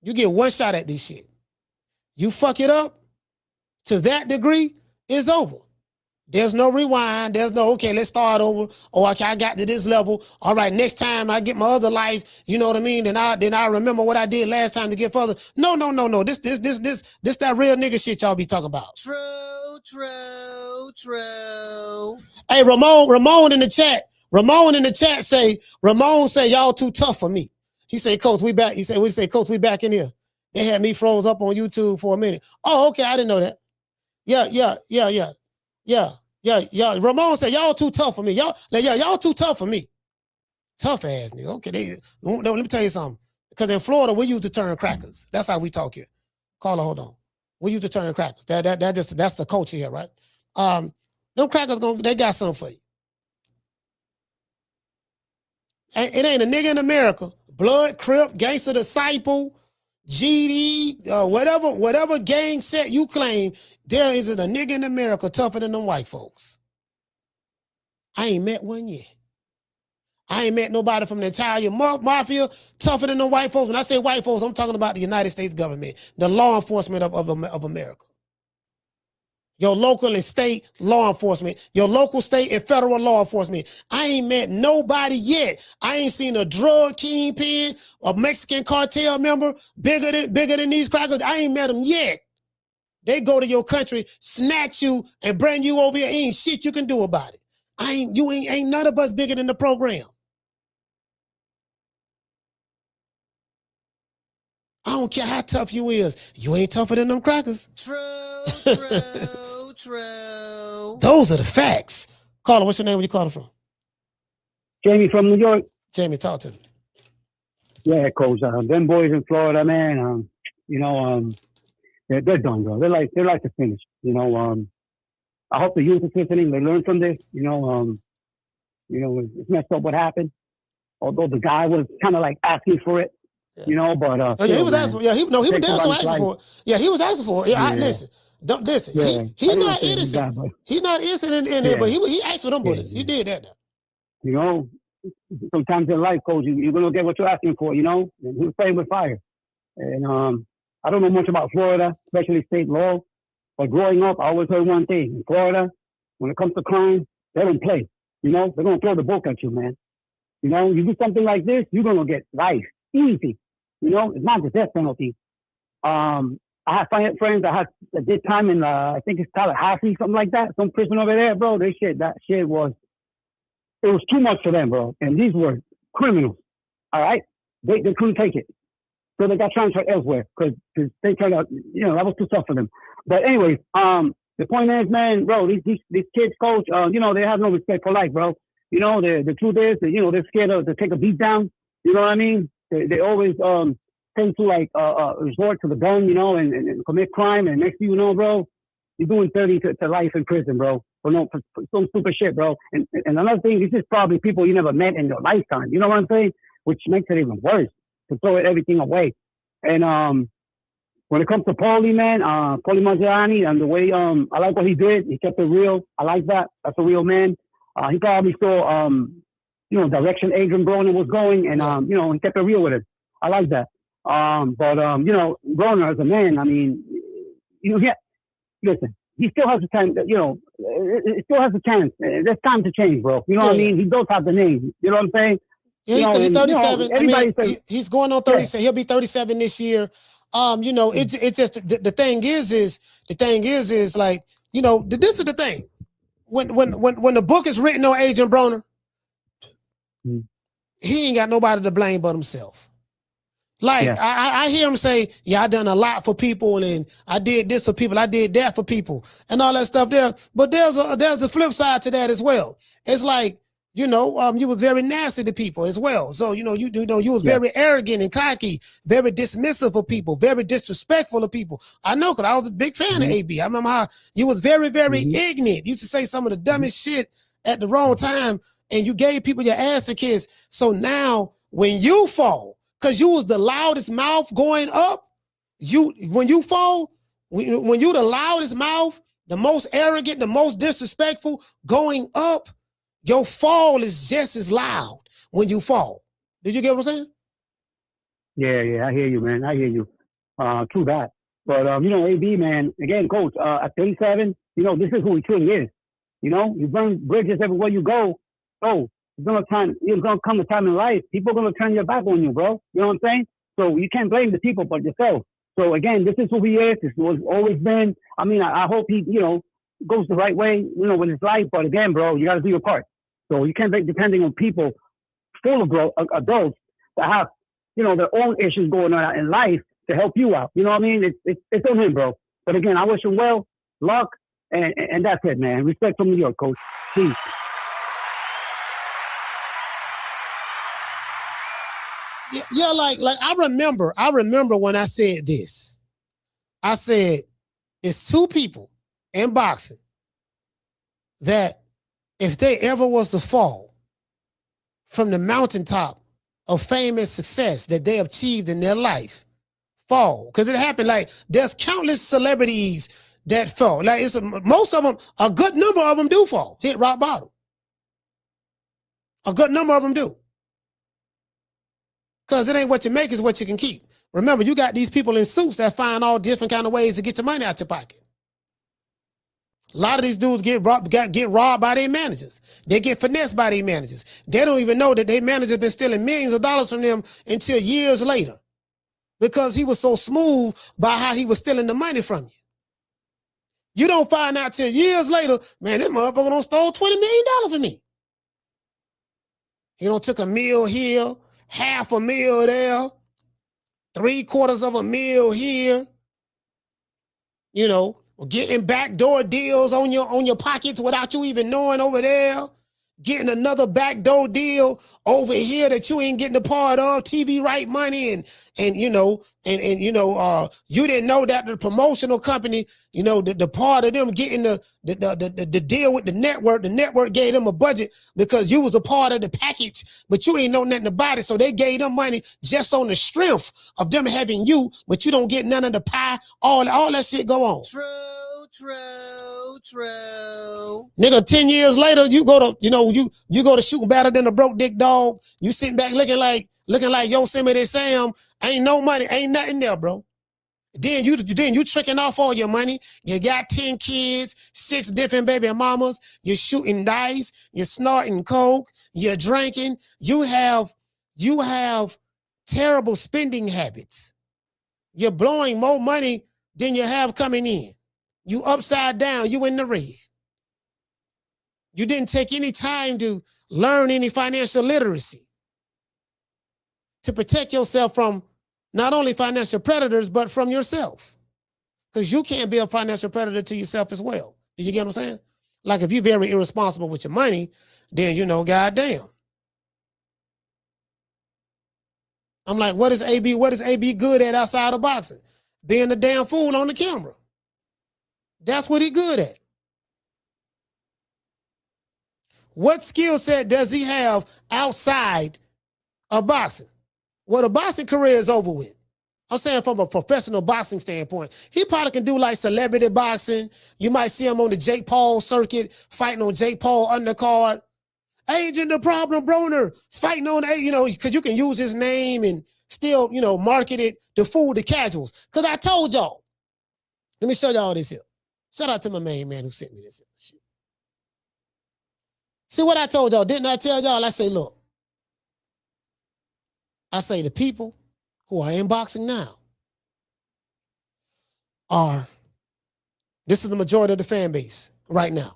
You get 1 shot at this shit. You fuck it up to that degree, it's over. There's no rewind. There's no, okay, let's start over. Oh, okay, I got to this level. All right, next time I get my other life, you know what I mean? Then I remember what I did last time to get further. No. This that real nigga shit y'all be talking about. True. Hey, Ramon in the chat say, Ramon say y'all too tough for me. He say, Coach, we back. He say, Coach, we back in here. They had me froze up on YouTube for a minute. Oh, okay, I didn't know that. Yeah. Ramon said, y'all too tough for me. Y'all too tough for me. Tough ass nigga. Okay, let me tell you something. Because in Florida, we use the term crackers. That's how we talk here. Carla, hold on. We use the term crackers. That's the culture here, right? Them crackers, they got something for you. It ain't a nigga in America, Blood, Crip, Gangster Disciple, GD, whatever gang set you claim, there isn't a nigga in America tougher than them white folks. I ain't met one yet. I ain't met nobody from the Italian mafia tougher than the white folks. When I say white folks, I'm talking about the United States government, the law enforcement of America. Your local and state law enforcement, your local, state, and federal law enforcement. I ain't met nobody yet. I ain't seen a drug kingpin, a Mexican cartel member bigger than these crackers. I ain't met them yet. They go to your country, snatch you, and bring you over here. Ain't shit you can do about it. Ain't none of us bigger than the program. I don't care how tough you is. You ain't tougher than them crackers. True. Those are the facts. Carla, what's your name? Where you calling from? Jamie from New York. Jamie, talk to me. Yeah, coach. Them boys in Florida, man. They're done, bro. They're like to finish. I hope the youth is listening. They learn from this. It's messed up what happened. Although the guy was kind of like asking for it. But he was asking. Yeah, he was asking for it. Yeah, he was asking for it. Yeah, listen. Don't listen. Yeah. He's not innocent. He's not innocent in it, but he asked for them bullets. He did that. Sometimes in life, coach, you're gonna get what you're asking for. And he was playing with fire. And I don't know much about Florida, especially state law. But growing up, I always heard one thing: in Florida, when it comes to crime, they don't play. They're gonna throw the book at you, man. You do something like this, you're gonna get life easy. It's not the death penalty. I have friends that did time in, I think it's Tallahassee, something like that. Some prison over there, bro. That shit was too much for them, bro. And these were criminals, all right? They couldn't take it. So they got transferred elsewhere because they turned out, that was too tough for them. But anyways, the point is, man, bro, these kids, coach, they have no respect for life, bro. The truth is, they're scared to take a beat down. You know what I mean? They always tend to resort to the gun, and commit crime. And next thing you know, bro, you're doing 30 to life in prison, bro, for some stupid shit, bro. And another thing, this is probably people you never met in your lifetime. You know what I'm saying? Which makes it even worse to throw everything away. And when it comes to Paulie, man, Paulie Malignaggi, and the way I like what he did. He kept it real. I like that. That's a real man. He probably saw direction Adrien Broner was going, and he kept it real with it. I like that. Broner as a man, I mean, listen, he still has a time, it still has a chance. There's time to change, bro. You know what I mean? He does have the name. You know what I'm saying? Yeah, he's 37. He's going on 37. He'll be 37 this year. It's just the thing is like, this is the thing. When the book is written on Adrien Broner, he ain't got nobody to blame but himself. Like, I hear him say, yeah, I done a lot for people, and I did this for people, I did that for people, and all that stuff there. But there's a flip side to that as well. It's like, you was very nasty to people as well. So, you was very arrogant and cocky, very dismissive of people, very disrespectful of people. I know, because I was a big fan of AB. I remember how you was very, very ignorant. You used to say some of the dumbest shit at the wrong time, and you gave people your ass to kiss. So now, when you fall, because you was the loudest mouth going up, when you fall, when you the loudest mouth, the most arrogant, the most disrespectful going up, your fall is just as loud when you fall. Did you get what I'm saying? Yeah, I hear you, man. I hear you. True that. But, AB, man, again, coach, at 37, this is who he truly is. You burn bridges everywhere you go. So it's gonna come a time in life, people are gonna turn their back on you, bro. You know what I'm saying? So you can't blame the people but yourself. So again, this is who he is. This was always been. I mean, I hope he, goes the right way, with his life. But again, bro, you got to do your part. So you can't be depending on people full of adults that have, their own issues going on in life to help you out. You know what I mean? It's on him, bro. But again, I wish him well, luck, and that's it, man. Respect from New York, coach. Peace. Yeah, like I remember when I said this. I said, it's two people in boxing that if they ever was to fall from the mountaintop of fame and success that they achieved in their life, fall. Because it happened, like, there's countless celebrities that fall. Like, most of them, a good number of them do fall, hit rock bottom. A good number of them do. Because it ain't what you make, it's what you can keep. Remember, you got these people in suits that find all different kind of ways to get your money out your pocket. A lot of these dudes get robbed by their managers. They get finessed by their managers. They don't even know that their manager been stealing millions of dollars from them until years later, because he was so smooth by how he was stealing the money from you. You don't find out till years later, man, this motherfucker done stole $20 million from me. He done took a meal here, half a meal there, 3/4 of a meal here. You know, getting backdoor deals on your pockets without you even knowing over there. Getting another backdoor deal over here that you ain't getting a part of, TV right money, and you didn't know that the promotional company, the part of them getting the deal with the network gave them a budget because you was a part of the package, but you ain't know nothing about it, so they gave them money just on the strength of them having you, but you don't get none of the pie. All that shit go on. True. Nigga, 10 years later, you go to shooting better than a broke dick dog. You sitting back looking like Yosemite Sam. Ain't no money, ain't nothing there, bro. Then you tricking off all your money. You got 10 kids, 6 different baby mamas. You're shooting dice. You're snorting coke. You're drinking. You have terrible spending habits. You're blowing more money than you have coming in. You upside down. You in the red. You didn't take any time to learn any financial literacy to protect yourself from not only financial predators, but from yourself. Because you can't be a financial predator to yourself as well. Do you get what I'm saying? Like, if you're very irresponsible with your money, then, goddamn. I'm like, what is AB good at outside of boxing? Being a damn fool on the camera. That's what he good at. What skill set does he have outside of boxing? Well, the boxing career is over with. I'm saying from a professional boxing standpoint. He probably can do like celebrity boxing. You might see him on the Jake Paul circuit, fighting on Jake Paul undercard. Agent the Problem Broner is fighting on, because you can use his name and still, market it to fool the casuals. Because I told y'all. Let me show y'all this here. Shout out to my main man who sent me this shit. See what I told y'all? Didn't I tell y'all? I say, look. I say the people who are in boxing now this is the majority of the fan base right now.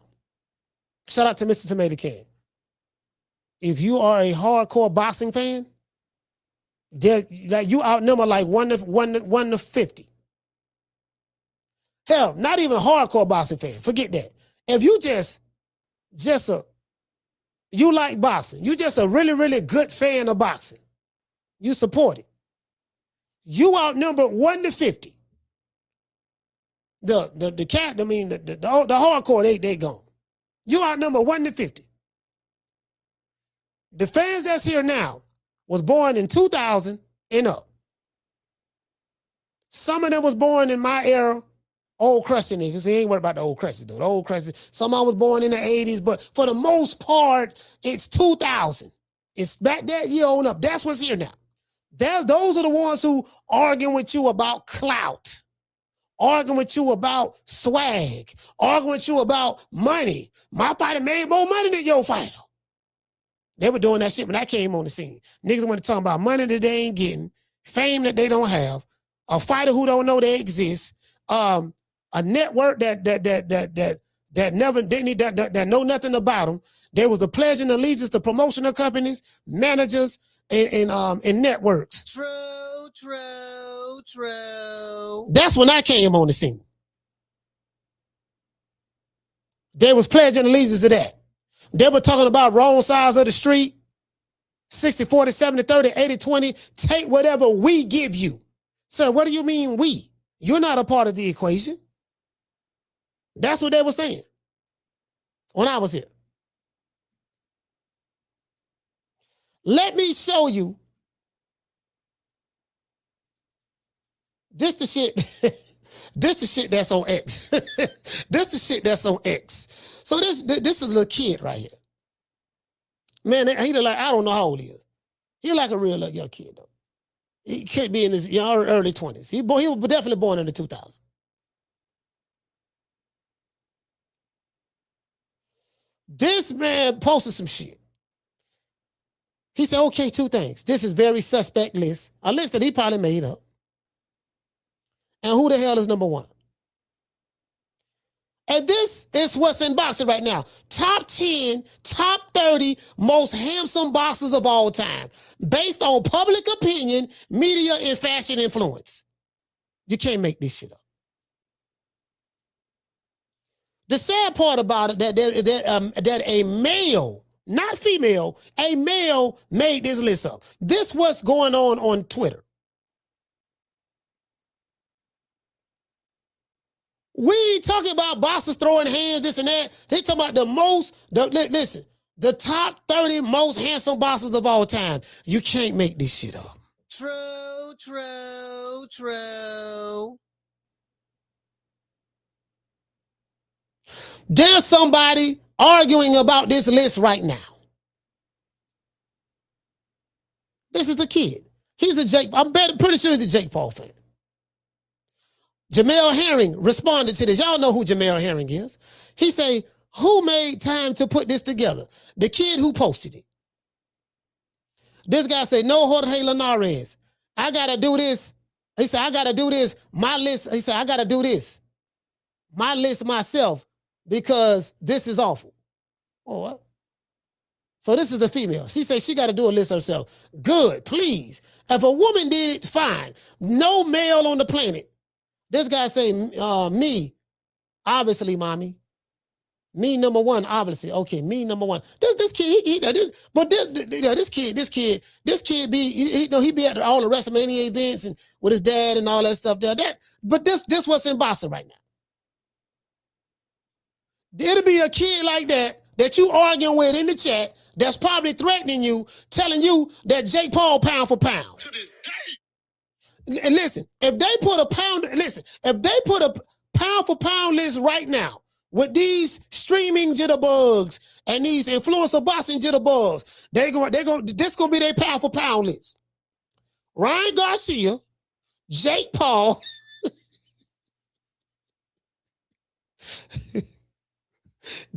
Shout out to Mr. Tomato Can. If you are a hardcore boxing fan, you outnumber like 1 to 50. Hell, not even a hardcore boxing fan. Forget that. If you you like boxing, you just a really, really good fan of boxing. You support it. You outnumber 1 to 50. The hardcore, they gone. You outnumber 1 to 50. The fans that's here now was born in 2000 and up. Some of them was born in my era, old crusty niggas. He ain't worried about the old crusty though. The old crusty. Some of them was born in the 80s, but for the most part, it's 2000. It's back that year on up. That's what's here now. Those are the ones who arguing with you about clout, arguing with you about swag, arguing with you about money. My fighter made more money than your fighter. They were doing that shit when I came on the scene. Niggas want to talk about money that they ain't getting, fame that they don't have, a fighter who don't know they exist, a network that never didn't that know nothing about them. There was a pledge and allegiance to promotional companies, managers, and networks. True. That's when I came on the scene. They was pledging allegiance to that. They were talking about wrong sides of the street. 60-40, 70-30, 80-20. Take whatever we give you. Sir, what do you mean we? You're not a part of the equation. That's what they were saying when I was here. Let me show you. This the shit. This the shit that's on X. This the shit that's on X. So this is a little kid right here. Man, he like, I don't know how old he is. He like a real young kid though. He can't be in his early 20s. He was definitely born in the 2000s. This man posted some shit. He said, okay, two things. This is very suspect list. A list that he probably made up. And who the hell is number one? And this is what's in boxing right now. Top 10, top 30 most handsome boxers of all time. Based on public opinion, media, and fashion influence. You can't make this shit up. The sad part about it that a male, not female, a male made this list up. This what's going on Twitter. We ain't talking about boxers throwing hands, this and that. They talking about listen, the top 30 most handsome boxers of all time. You can't make this shit up. True, true, true. There's somebody arguing about this list right now. This is the kid. I'm pretty sure he's a Jake Paul fan. Jamel Herring responded to this. Y'all know who Jamel Herring is. He say, who made time to put this together? The kid who posted it. This guy said, no, Jorge Linares. I got to do this. He said, I got to do this. My list. He said, I got to do this. My list myself because this is awful. Oh, what? So this is the female. She said she got to do a list herself. Good, please. If a woman did it, fine. No male on the planet. This guy say, me, obviously, mommy. Me number one, obviously. Okay, me number one. This kid, this kid be, he be at all the WrestleMania events and with his dad and all that stuff there. But this what's in boxing right now. It'll be a kid like that you arguing with in the chat that's probably threatening you, telling you that Jake Paul pound for pound. To this day. And listen, if they put a pound for pound list right now with these streaming jitterbugs and these influencer boxing jitterbugs, this gonna be their pound for pound list. Ryan Garcia, Jake Paul,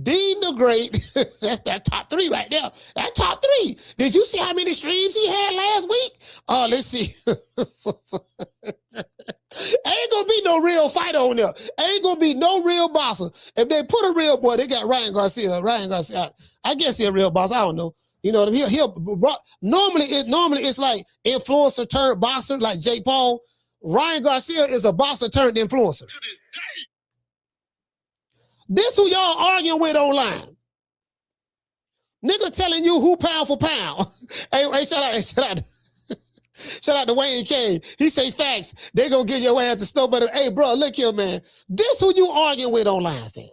Dean the Great. That's that top three right there. That top three. Did you see how many streams he had last week? Oh, let's see. Ain't gonna be no real fight on there. Ain't gonna be no real boxer. If they put a real boy, they got Ryan Garcia. I guess he's a real boss. I don't know. You know what I mean? Normally it's like influencer turned boxer, like Jake Paul. Ryan Garcia is a boxer turned influencer. To this day. This who y'all arguing with online. Nigga telling you who pound for pound. Hey, shout out to Wayne K. He say facts. They gonna get your ass to snow, but hey, bro, look here, man. This who you arguing with online, fam.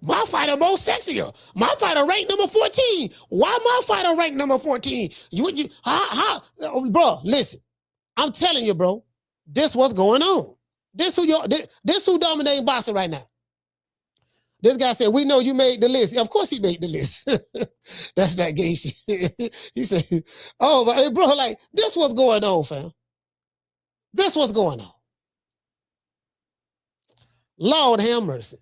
My fighter more sexier. My fighter ranked number 14. Why my fighter ranked number 14? Bro, listen. I'm telling you, bro. This what's going on. This who dominating boxing right now. This guy said, we know you made the list. Of course he made the list. That's that gay shit. He said, oh, but hey, bro, like, this what's going on, fam. This what's going on. Lord have mercy.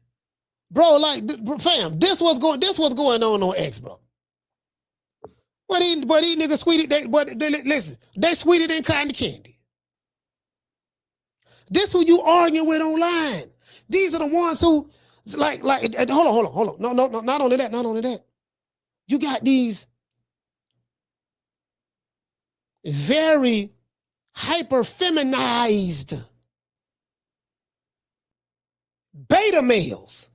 Bro, like, fam, this what's going on X, bro. But these niggas sweeted, listen, they sweeter than cotton candy. This who you arguing with online. These are the ones who, like, hold on. No, not only that. You got these very hyper-feminized beta males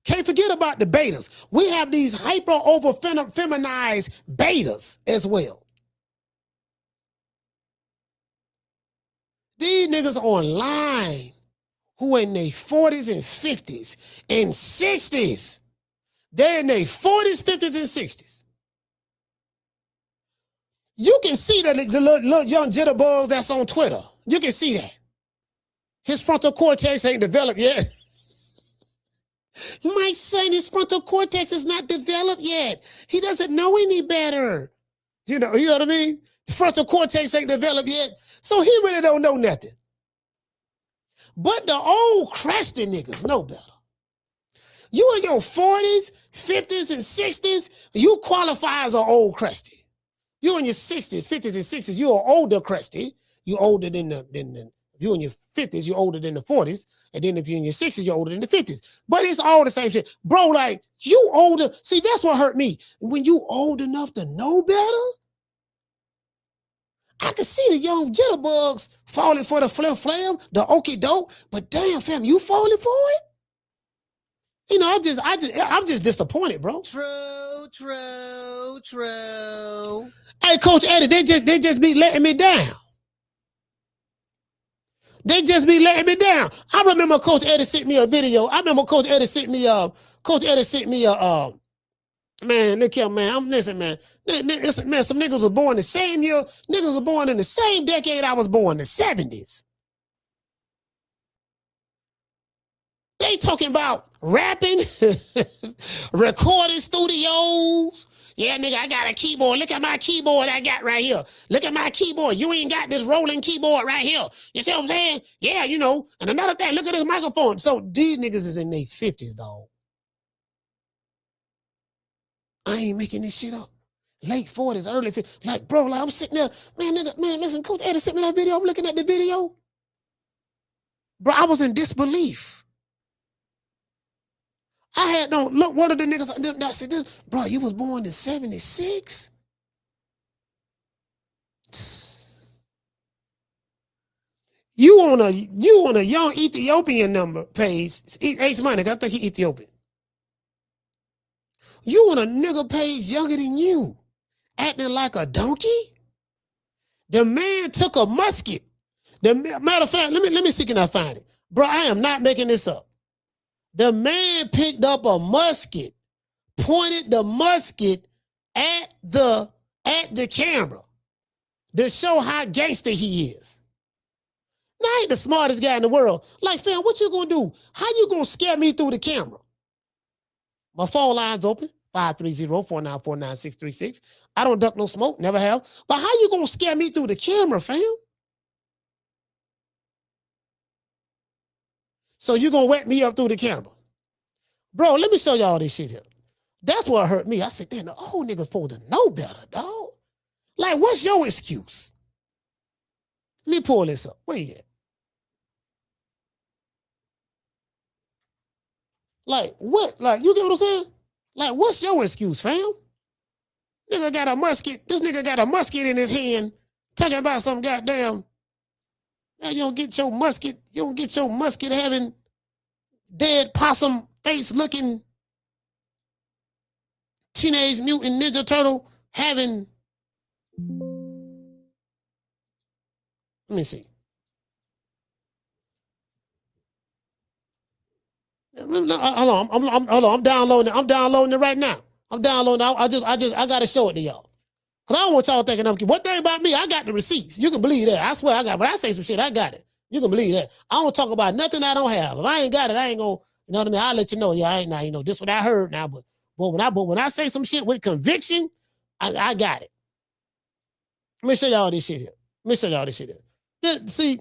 Can't forget about the betas. We have these hyper over feminized betas as well. These niggas online who in their 40s and 50s and 60s. They're in their 40s, 50s, and 60s. You can see the little young jitterbug that's on Twitter. You can see that. His frontal cortex ain't developed yet. My son, his frontal cortex is not developed yet. He doesn't know any better. You know what I mean? The frontal cortex ain't developed yet. So he really don't know nothing. But the old crusty niggas know better. You in your 40s, 50s, and 60s, you qualify as an old crusty. You in your 60s, 50s, and 60s, you're an older crusty. You older than if you in your 50s, you're older than the 40s. And then if you're in your 60s, you're older than the 50s. But it's all the same shit. Bro, like, you older. See, that's what hurt me. When you old enough to know better, I could see the young jitterbugs falling for the flam, the okie doke. But damn, fam, you falling for it? You know, I'm just disappointed, bro. True. Hey, Coach Eddie, they just be letting me down. They just be letting me down. I remember Coach Eddie sent me a video. Coach Eddie sent me a man, look here, man. Listen, man. Man, some niggas was born the same year. Niggas was born in the same decade I was born, the 70s. They talking about rapping, recording studios. Yeah, nigga, I got a keyboard. Look at my keyboard I got right here. Look at my keyboard. You ain't got this rolling keyboard right here. You see what I'm saying? Yeah, you know. And another thing, look at this microphone. So these niggas is in their 50s, dog. I ain't making this shit up. Late 40s, early 50s. Like, bro, like I'm sitting there. Man, nigga, man, listen, Coach Eddie sent me that video. I'm looking at the video. Bro, I was in disbelief. I had no look. One of the niggas I said, "This, bro, you was born in 76." You on a young Ethiopian number page. H Money, I think he Ethiopian. You on a nigga page younger than you, acting like a donkey. The man took a musket. Matter of fact, let me see can I find it, bro. I am not making this up. The man picked up a musket, pointed the musket at the camera to show how gangster he is. Now, I ain't the smartest guy in the world. Like, fam, what you gonna do? How you gonna scare me through the camera? My phone line's open, 530-494-9636. I don't duck no smoke, never have. But how you gonna scare me through the camera, fam? So you gonna wet me up through the camera. Bro, let me show y'all this shit here. That's what hurt me. I said, damn, the old niggas supposed to know better, dog. Like, what's your excuse? Let me pull this up. Where you at? Like, what? Like, you get what I'm saying? Like, what's your excuse, fam? Nigga got a musket. This nigga got a musket in his hand, talking about some goddamn. Now you don't get your musket. You don't get your musket having dead possum face looking Teenage Mutant Ninja Turtle having. Let me see. Hold on. I'm downloading it. I'm downloading it right now. I'm downloading it. I gotta show it to y'all. Cause I don't want y'all thinking one thing about me, I got the receipts. You can believe that. I swear I got it. When I say some shit, I got it. You can believe that. I don't talk about nothing I don't have. If I ain't got it, I ain't gonna, you know what I mean? I'll let you know. Yeah, I ain't now, you know, this what I heard now. But when I say some shit with conviction, I got it. Let me show y'all this shit here. See,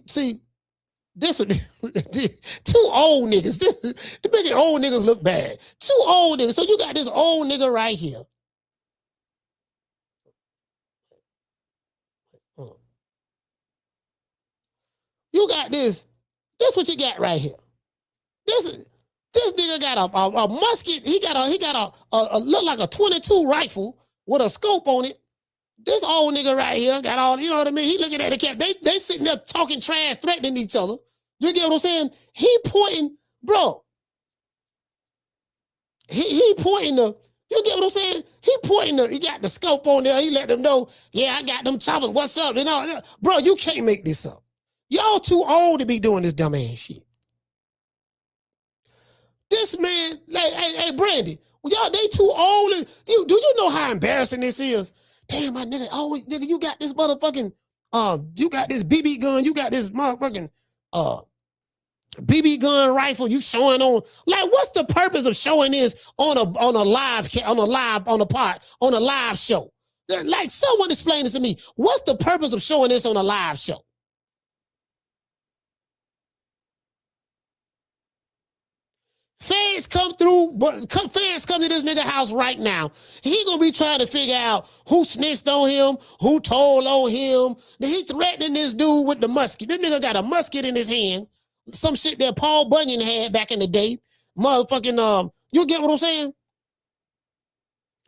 this two old niggas. The big old niggas look bad. Two old niggas. So you got this old nigga right here. You got this. This what you got right here. This nigga got a musket. He got a look like a 22 rifle with a scope on it. This old nigga right here got all, you know what I mean? He looking at the cat. They sitting there talking trash, threatening each other. You get what I'm saying? He pointing, bro. he pointing the, you get what I'm saying? He got the scope on there. He let them know, yeah, I got them choppers. What's up? You know, bro, you can't make this up. Y'all too old to be doing this dumb ass shit. This man, like, hey, Brandy, y'all, they too old. Do you know how embarrassing this is? Damn, my nigga, always, nigga, you got this motherfucking, you got this BB gun, you got this motherfucking, BB gun rifle you showing on. Like, what's the purpose of showing this on a live show? Like, someone explain this to me. What's the purpose of showing this on a live show? Feds come through, feds come to this nigga house right now. He gonna be trying to figure out who snitched on him, who told on him. Then he threatening this dude with the musket. This nigga got a musket in his hand. Some shit that Paul Bunyan had back in the day. Motherfucking, you get what I'm saying?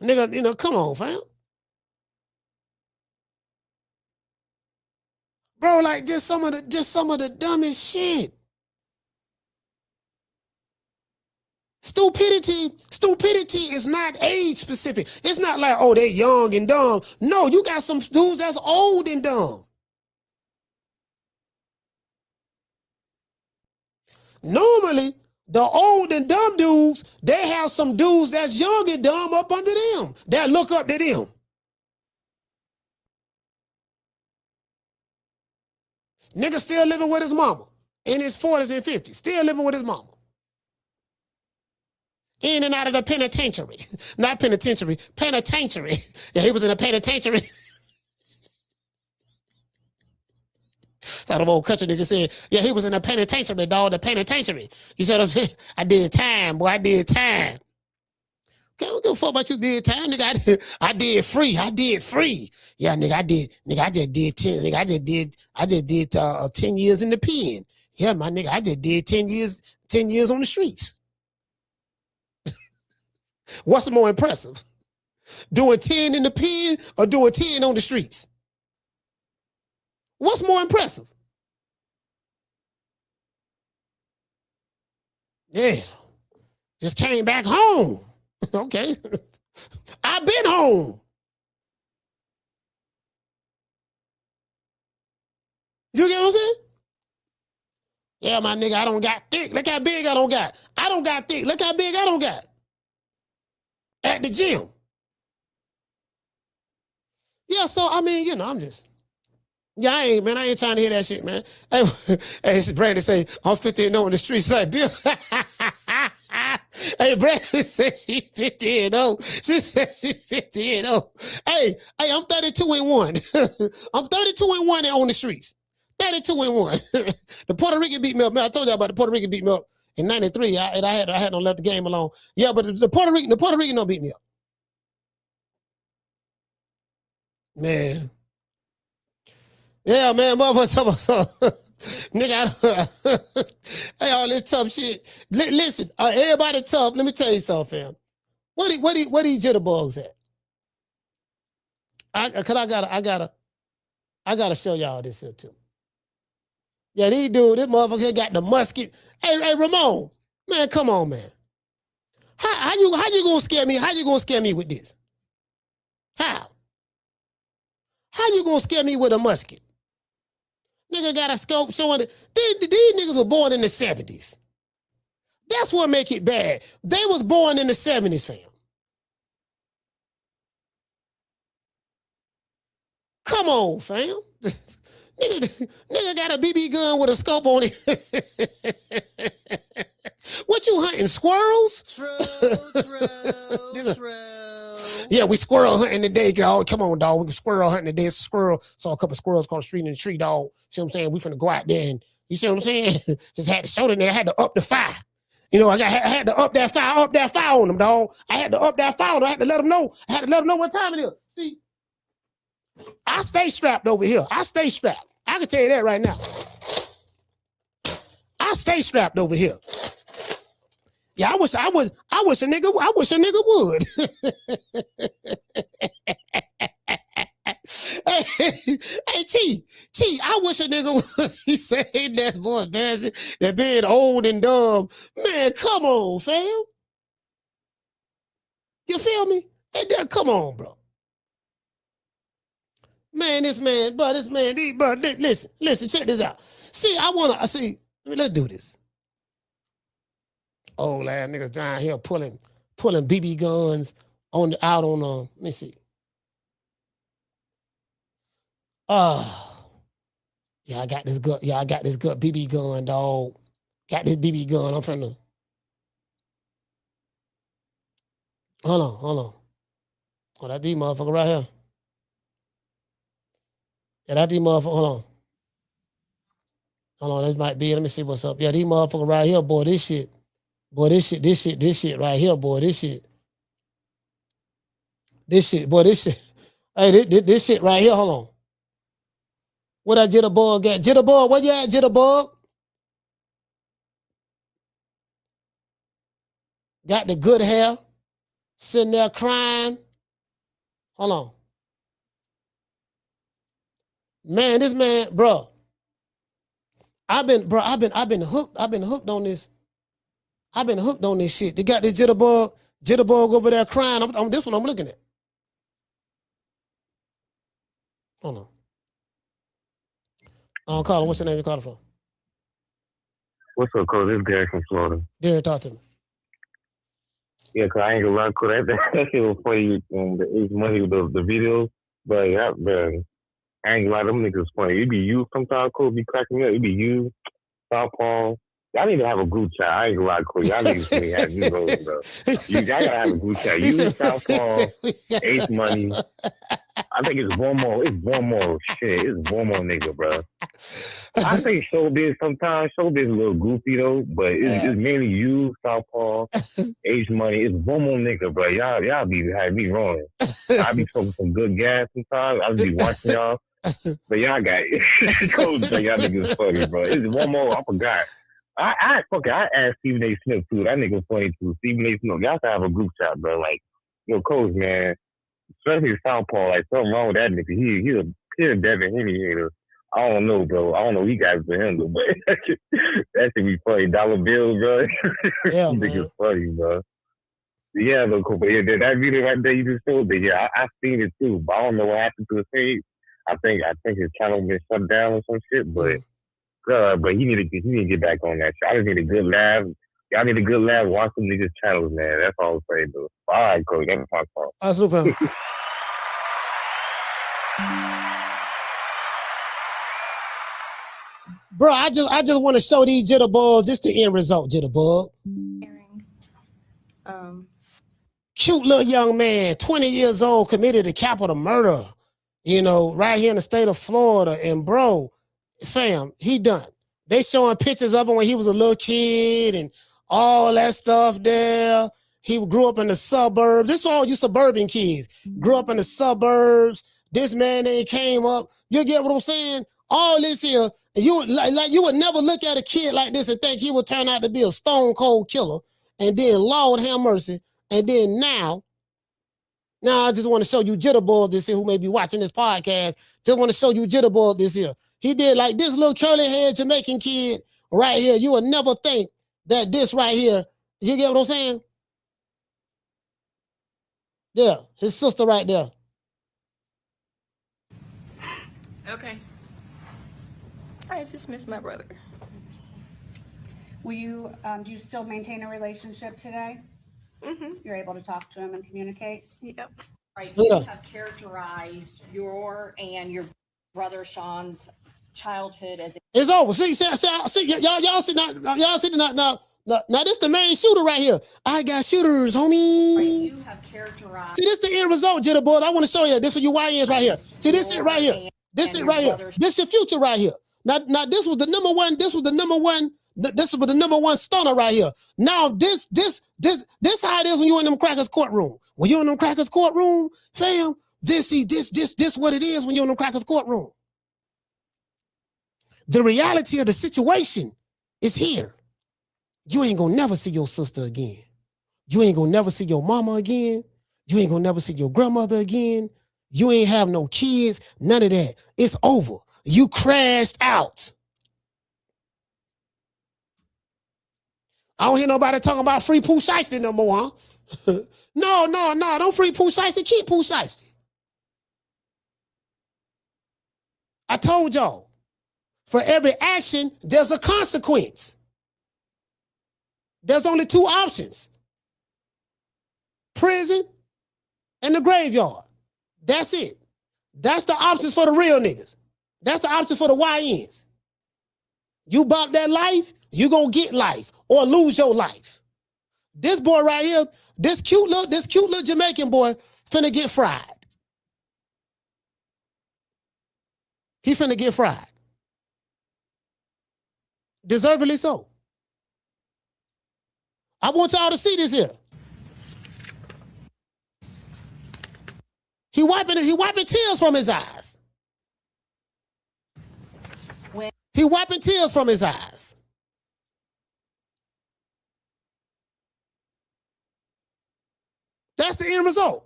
Nigga, you know, come on, fam. Bro, like just some of the dumbest shit. Stupidity is not age specific. It's not like, oh, they're young and dumb. No, you got some dudes that's old and dumb. Normally, the old and dumb dudes, they have some dudes that's young and dumb up under them that look up to them. Nigga still living with his mama in his 40s and 50s, still living with his mama. In and out of the penitentiary. Not penitentiary, penitentiary. Yeah, he was in a penitentiary. So the old country nigga said, yeah, he was in a penitentiary, dog, the penitentiary. You see what I'm saying? I did time, boy, I did time. Okay, I don't give a fuck about you did time, nigga. I did free. Yeah, nigga, I just did 10. Nigga, I just did 10 years in the pen. Yeah, my nigga, I just did 10 years on the streets. What's more impressive? Doing 10 in the pen or doing 10 on the streets? What's more impressive? Yeah. Just came back home. Okay. I've been home. You get what I'm saying? Yeah, my nigga, I don't got thick. Look how big I don't got. I don't got thick. Look how big I don't got. At the gym. Yeah, so, I mean, you know, I'm just... Yeah, I ain't trying to hear that shit, man. Hey, Brandon say, I'm 50 and 0 in the streets like Bill. Hey, Brandon said she 50 and 0. She said she 50 and 0. Hey, I'm 32 and 1. I'm 32 and 1 on the streets. 32 and 1. The Puerto Rican beat me up. Man, I told you about the Puerto Rican beat me up in 93. I had to left the game alone. Yeah, but the Puerto Rican don't beat me up. Man. Yeah, man, motherfucker. Nigga, hey, all this tough shit. Listen, everybody tough. Let me tell you something, fam. What these jitterbugs at? I gotta show y'all this here too. Yeah, these dude, this motherfucker got the musket. Hey, Ramon, man, come on, man. How you gonna scare me? How you gonna scare me with this? How you gonna scare me with a musket? Nigga got a scope showing it. These niggas were born in the 70s. That's what make it bad. They was born in the 70s, fam. Come on, fam. Nigga got a BB gun with a scope on it. What you hunting, squirrels? True. Yeah, we squirrel hunting today, dog. Come on, dog. We squirrel hunting today. It's a squirrel. Saw a couple of squirrels across the street in the tree, dog. See what I'm saying? We finna go out there and, you see what I'm saying? Just had to show them there. I had to up the fire. You know, I had to up that fire on them, dog. I had to up that fire on them. I had to let them know. I had to let them know what time it is. See, I stay strapped over here. I stay strapped. I can tell you that right now. I stay strapped over here. Yeah, I wish a nigga would. hey, T, I wish a nigga would. He said that's more embarrassing than being old and dumb. Man, come on, fam. You feel me? And then, come on, bro. Man, this man, bro, listen, check this out. See, let's do this. Old ass niggas down here pulling BB guns out on let me see. Yeah, I got this good BB gun, dog. Got this BB gun. I'm finna. Hold on. Oh, that D motherfucker right here. Yeah, that D motherfucker, hold on, this might be, let me see what's up. Yeah, these motherfuckers right here, boy, this shit right here, boy, this shit. Hey, this shit right here, hold on. What that jitterbug got? Jitterbug, where you at, jitterbug? Got the good hair, sitting there crying. Hold on. Man, this man, bro. I've been hooked on this. I've been hooked on this shit. They got this jitterbug over there crying. I'm this one I'm looking at. Hold on. Carla, what's your name? You calling from? What's up, Cole? This is Derek from Florida. Derek, talk to me. Yeah, cause I ain't gonna lie, Cole. That shit was funny. It's money with the videos, but yeah, man, I ain't gonna lie, them niggas funny. It be you sometimes, Cole, be cracking me up. It be you, Southpaw. Y'all need to have a group chat. I ain't gonna lie, Cole. Y'all niggas need to have you rolling, bro. Y'all gotta have a group chat. You, Southpaw, Ace Money. I think it's one more. It's one more shit. It's one more nigga, bro. I think Showbiz sometimes. Showbiz a little goofy though, but it's mainly you, Southpaw, Ace Money. It's one more nigga, bro. Y'all be rolling. I be smoking some good gas sometimes. I be watching y'all, but y'all got cold. So y'all niggas funny, bro. It's one more. I forgot. I asked Stephen A. Smith too. That nigga funny too. Stephen A. Smith. Y'all have to have a group chat, bro. Like, Coach, man. Especially Southpaw, like something wrong with that nigga. He's a pure Devin Henny hater. I don't know, bro. I don't know what he got to handle, but that should be funny. Dollar Bill, bro. Yeah, nigga's funny, bro. Yeah, but cool. But yeah, that video right there you just showed me. Yeah, I seen it too, but I don't know what happened to his page. I think his channel been shut down or some shit, but he need to get back on that shit. I just need a good laugh. Y'all need a good laugh. Watch some niggas' channels, man. That's all I'm saying, though. All right, Coach. That's my fault. That's super. Bro, I just want to show these jitterbugs. This the end result, jitterbug. Cute little young man, 20 years old, committed a capital murder, right here in the state of Florida. And bro, fam, he done. They showing pictures of him when he was a little kid and all that stuff there. He grew up in the suburbs. This is all you suburban kids. Grew up in the suburbs. This man ain't came up. You get what I'm saying? All this here, you would never look at a kid like this and think he would turn out to be a stone cold killer. And then Lord have mercy. And then now I just want to show you Jitterbug this here who may be watching this podcast. Just want to show you Jitterbug this here. He did like this little curly haired Jamaican kid right here. You would never think that this right here, you get what I'm saying? Yeah, his sister right there. Okay. I just miss my brother. Will you, do you still maintain a relationship today? Mm-hmm. You're able to talk to him and communicate? Yep. Right. Yeah. You have characterized your and your brother Sean's childhood as it's over. See, y'all see now. Now this the main shooter right here. I got shooters, homie. Right, you have characterized. See, this the end result, Jitterbug. I want to show you. This for you YNs right here. See, this it right here. This it right here. This your future right here. Now this was the number one. This was the number one. This was the number one stunner right here. Now this how it is when you in them crackers courtroom. When you in them crackers courtroom, fam, this what it is when you in them crackers courtroom. The reality of the situation is here. You ain't gonna never see your sister again. You ain't gonna never see your mama again. You ain't gonna never see your grandmother again. You ain't have no kids, none of that. It's over. You crashed out. I don't hear nobody talking about free Pooh Shiesty no more, huh? No, don't free Pooh Shiesty. Keep Pooh Shiesty. I told y'all, for every action, there's a consequence. There's only two options. Prison and the graveyard. That's it. That's the options for the real niggas. That's the option for the YNs. You bop that life, you gonna get life or lose your life. This boy right here, this cute little Jamaican boy finna get fried. He finna get fried. Deservedly so. I want y'all to see this here. He wiping tears from his eyes. He wiping tears from his eyes. That's the end result.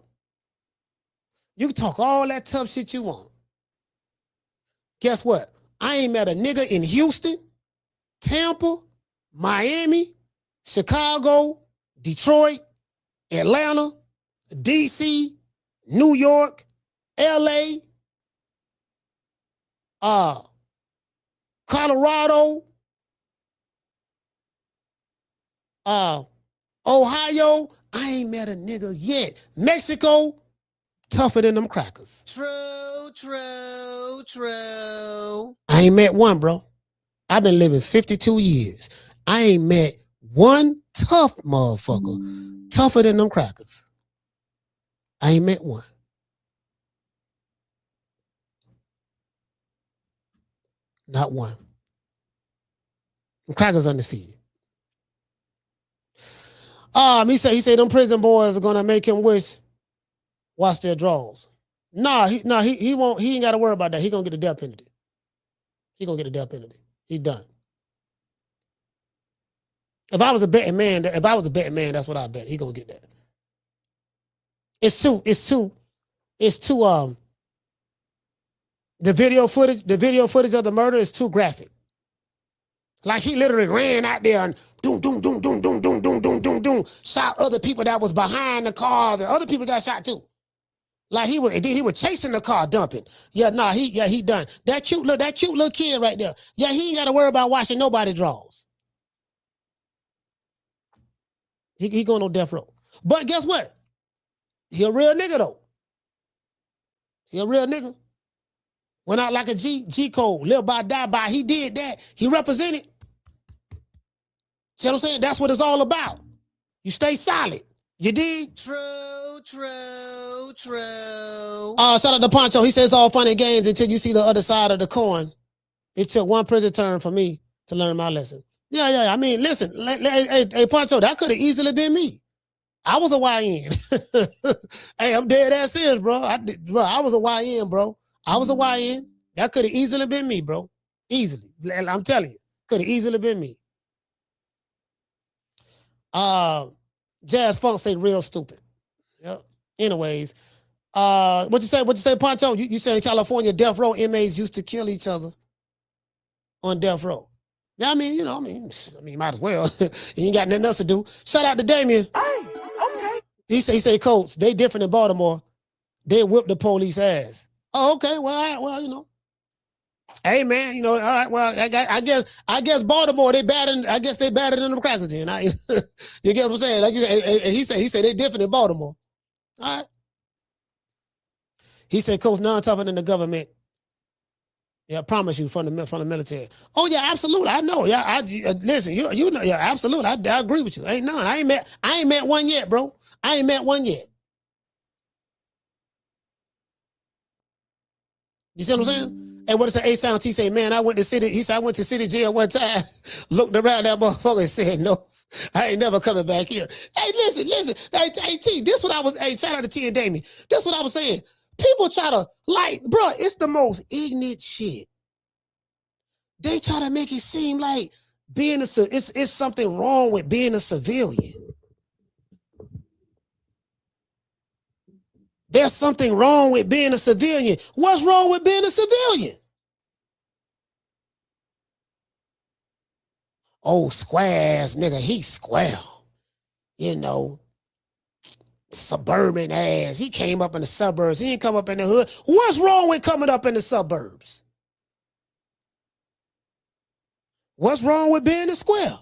You can talk all that tough shit you want. Guess what? I ain't met a nigga in Houston, Tampa, Miami, Chicago, Detroit, Atlanta, DC, New York, LA, Colorado, Ohio. I ain't met a nigga yet. Mexico, tougher than them crackers. True. I ain't met one, bro. I've been living 52 years. I ain't met one tough motherfucker tougher than them crackers. I ain't met one. Not one. Them crackers undefeated. He said them prison boys are gonna make him watch their draws. He won't. He ain't got to worry about that. He gonna get a death penalty. He He done. If I was a betting man, that's what I bet. He gonna get that. It's too. The video footage of the murder is too graphic. Like he literally ran out there and doom, shot other people that was behind the car. The other people got shot too. Like he was chasing the car, dumping. He done. That cute little kid right there. Yeah, he ain't got to worry about watching nobody draws. He going on death row. But guess what? He a real nigga though. He a real nigga. Went out like a G code, live by, die by. He did that. He represented. See what I'm saying? That's what it's all about. You stay solid. You dig? True. Shout out to Poncho. He says it's all fun and games until you see the other side of the coin. It took one prison term for me to learn my lesson. Yeah. I mean, listen. Hey, Poncho, that could have easily been me. I was a YN. Hey, I'm dead ass serious, bro. I was a YN, bro. I was a YN. That could have easily been me, bro. Easily. I'm telling you. Could have easily been me. Jazz Funk say real stupid. Yep. Anyways, what you say, Poncho? You say in California, death row inmates used to kill each other on death row. Yeah, I mean, you might as well. You ain't got nothing else to do. Shout out to Damien. Hey, okay. He say, Coach, they different in Baltimore. They whip the police ass. Oh, okay. Well, all right. Well, Hey man, all right. Well, I guess Baltimore they better. I guess they better than the crackers. Then you get what I'm saying? Like he said they different in Baltimore. All right. He said, Coach, none tougher than the government. Yeah, I promise you from the military. Oh yeah, absolutely. I know. Yeah, listen. You know. Yeah, absolutely. I agree with you. Ain't none. I ain't met one yet, bro. I ain't met one yet. You see what I'm saying? And what is the A-Sound T say, man, I went to city jail one time, looked around that motherfucker and said, no, I ain't never coming back here. Hey, listen. Hey, T, this what I was, hey, shout out to T and Damien. This what I was saying. People try to, bro, it's the most ignorant shit. They try to make it seem like it's something wrong with being a civilian. There's something wrong with being a civilian. What's wrong with being a civilian? Oh, square ass nigga, he square. suburban ass. He came up in the suburbs. He didn't come up in the hood. What's wrong with coming up in the suburbs? What's wrong with being a square?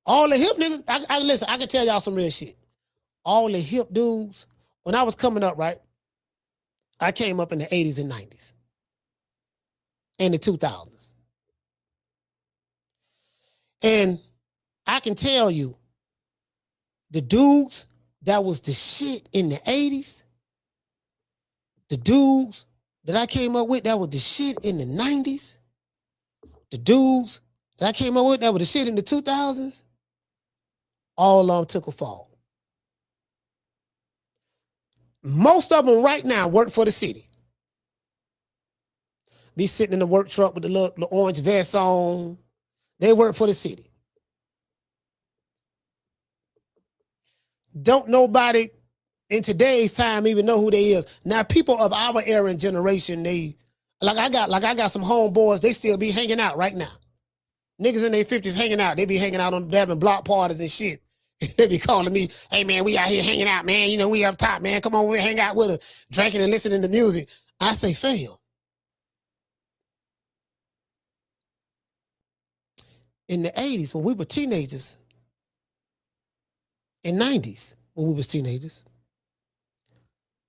All the hip niggas, listen, I can tell y'all some real shit. All the hip dudes, when I was coming up, right? I came up in the 80s and 90s. And the 2000s. And I can tell you, the dudes that was the shit in the 80s, the dudes that I came up with that was the shit in the 90s, the dudes that I came up with that was the shit in the 2000s, all of them took a fall. Most of them right now work for the city. Be sitting in the work truck with the little orange vest on. They work for the city. Don't nobody in today's time even know who they is. Now, people of our era and generation, I got some homeboys, they still be hanging out right now. Niggas in their 50s hanging out. They be hanging out on having block parties and shit. They be calling me, hey man, we out here hanging out, man. You know, we up top, man. Come on, we hang out with us, drinking and listening to music. I say, fam. In the 80s, when we were teenagers, in 90s, when we was teenagers,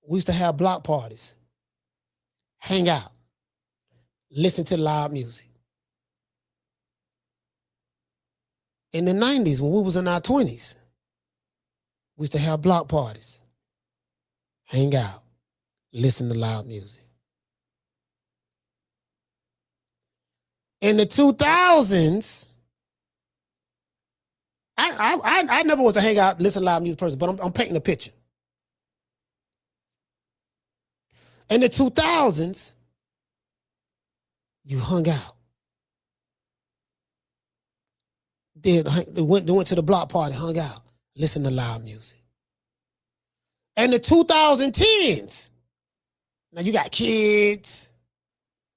we used to have block parties, hang out, listen to loud music. In the 90s, when we was in our 20s, we used to have block parties, hang out, listen to loud music. In the 2000s, I never was to hang out, listen to loud music person, but I'm painting a picture. In the 2000s, you hung out. They went to the block party, hung out, listened to loud music. In the 2010s, now you got kids.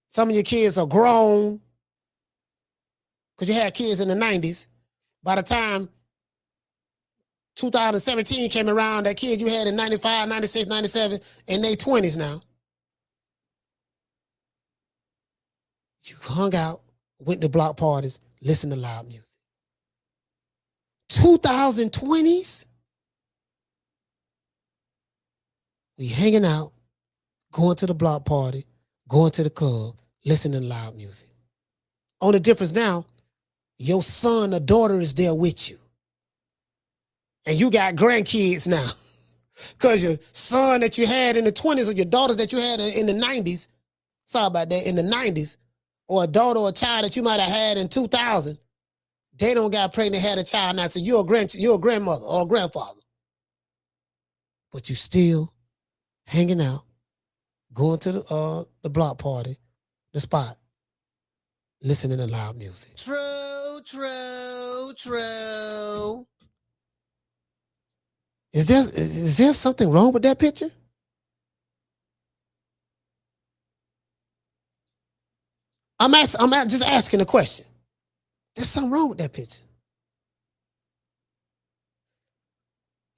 Some of your kids are grown. Because you had kids in the 90s. By the time 2017 came around, that kid you had in 95, 96, 97, in their 20s now. You hung out, went to block parties, listened to loud music. 2020s, we hanging out, going to the block party, going to the club, listening to loud music. Only difference now, your son or daughter is there with you. And you got grandkids now. Because your son that you had in the 20s or your daughters that you had in the 90s, sorry about that, in the 90s, or a daughter or a child that you might have had in 2000, they don't got pregnant, had a child now, so you're a grandmother or a grandfather. But you still hanging out, going to the block party, the spot, listening to loud music. True, true, true. Is there something wrong with that picture? I'm just asking a question. There's something wrong with that picture.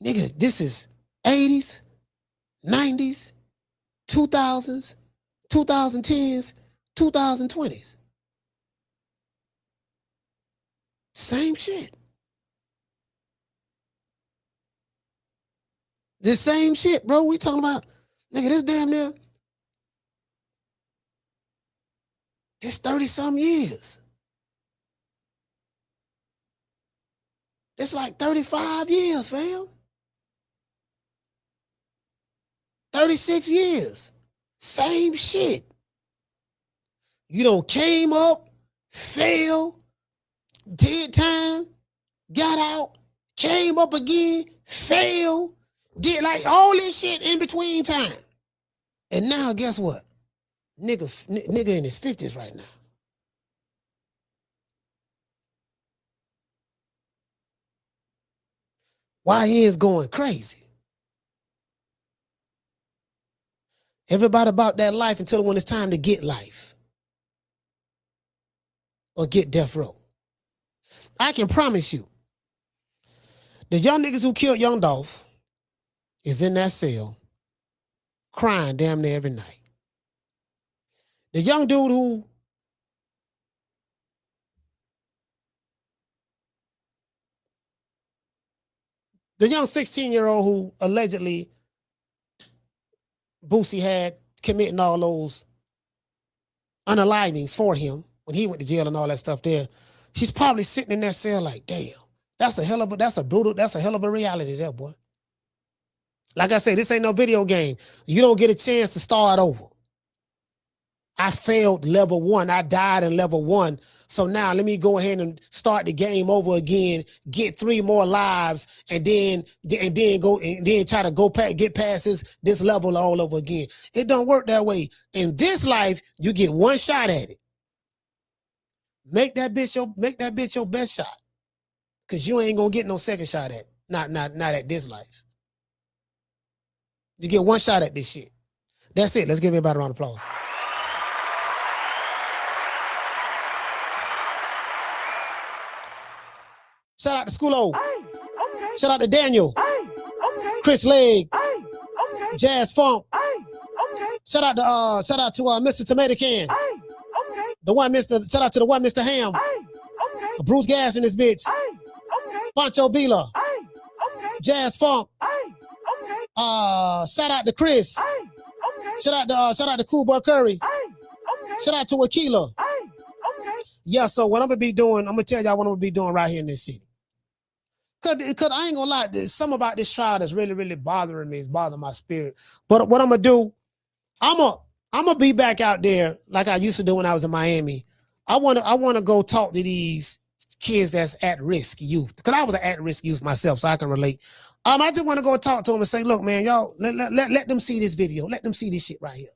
Nigga, this is 80s, 90s, 2000s, 2010s, 2020s. Same shit. The same shit, bro. We talking about, nigga, this damn near, it's 30-some years. It's like 35 years, fam. 36 years. Same shit. You done came up, fell, did time, got out, came up again, fell, did like all this shit in between time. And now guess what? Nigga in his 50s right now. Why he is going crazy? Everybody about that life until when it's time to get life. Or get death row. I can promise you, the young niggas who killed Young Dolph is in that cell crying damn near every night. The young dude who the young 16-year-old who allegedly Boosie had committing all those unalivings for him when he went to jail and all that stuff there, she's probably sitting in that cell like, damn, that's a hell of a reality there, boy. Like I said, this ain't no video game. You don't get a chance to start over. I failed level 1. I died in level 1. So now let me go ahead and start the game over again, get 3 more lives, and then try to get past this level all over again. It don't work that way. In this life, you get one shot at it. Make that bitch your best shot. Cause you ain't gonna get no second shot at it. Not at this life. You get one shot at this shit. That's it. Let's give everybody a round of applause. Shout out to Schoolo. Okay. Shout out to Daniel. Okay. Chris Legg. Okay. Jazz Funk. Okay. Shout out to Mr. Tomato Can. Okay. Shout out to the one Mr. Ham. Okay. Bruce Gas in this bitch. Okay. Pancho Bila. Okay. Jazz Funk. Okay. Shout out to Chris. Okay. Shout out to Cool Boy Curry. Okay. Shout out to Aquila. Okay. Yeah, so what I'm gonna be doing, I'm gonna tell y'all what I'm gonna be doing right here in this city. Cause I ain't gonna lie, there's something about this trial that's really, really bothering me. It's bothering my spirit. But what I'm gonna do, I'm gonna be back out there like I used to do when I was in Miami. I wanna go talk to these kids that's at risk youth. Cause I was an at-risk youth myself, so I can relate. I just wanna go talk to them and say, look, man, y'all, let them see this video. Let them see this shit right here.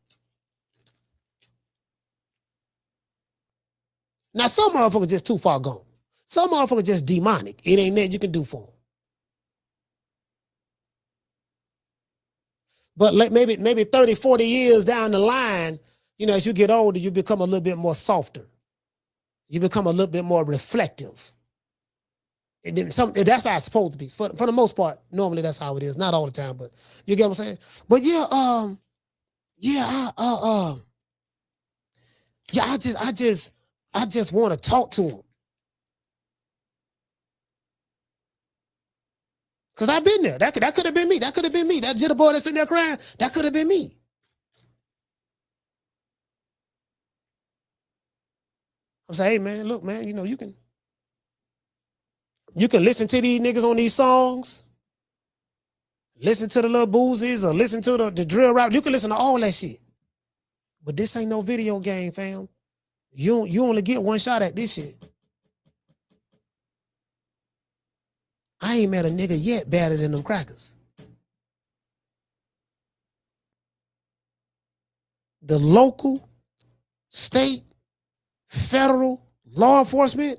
Now, some motherfuckers just too far gone. Some motherfuckers just demonic. It ain't nothing you can do for them. But maybe 30, 40 years down the line, you know, as you get older, you become a little bit more softer. You become a little bit more reflective. And then that's how it's supposed to be. For the most part, normally that's how it is. Not all the time, but you get what I'm saying? But I just want to talk to him. Because I've been there. That could have been me. That could have been me. That jitter boy that's sitting there crying, that could have been me. I'm saying, hey, man, look, man, you know, you can listen to these niggas on these songs, listen to the little boozies, or listen to the drill rap. You can listen to all that shit. But this ain't no video game, fam. You only get one shot at this shit. I ain't met a nigga yet better than them crackers. The local, state, federal law enforcement,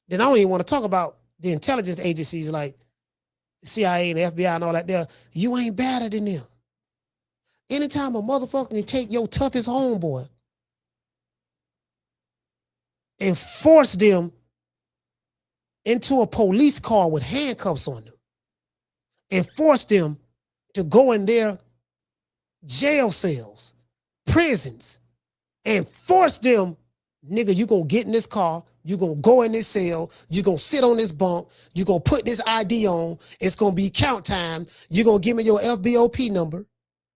then I don't even want to talk about the intelligence agencies like the CIA and the FBI and all that there. You ain't better than them. Anytime a motherfucker can take your toughest homeboy and force them into a police car with handcuffs on them and force them to go in their jail cells, prisons, and force them, nigga, you gonna get in this car, you gonna go in this cell, you gonna sit on this bunk, you gonna put this ID on, it's gonna be count time, you gonna give me your FBOP number,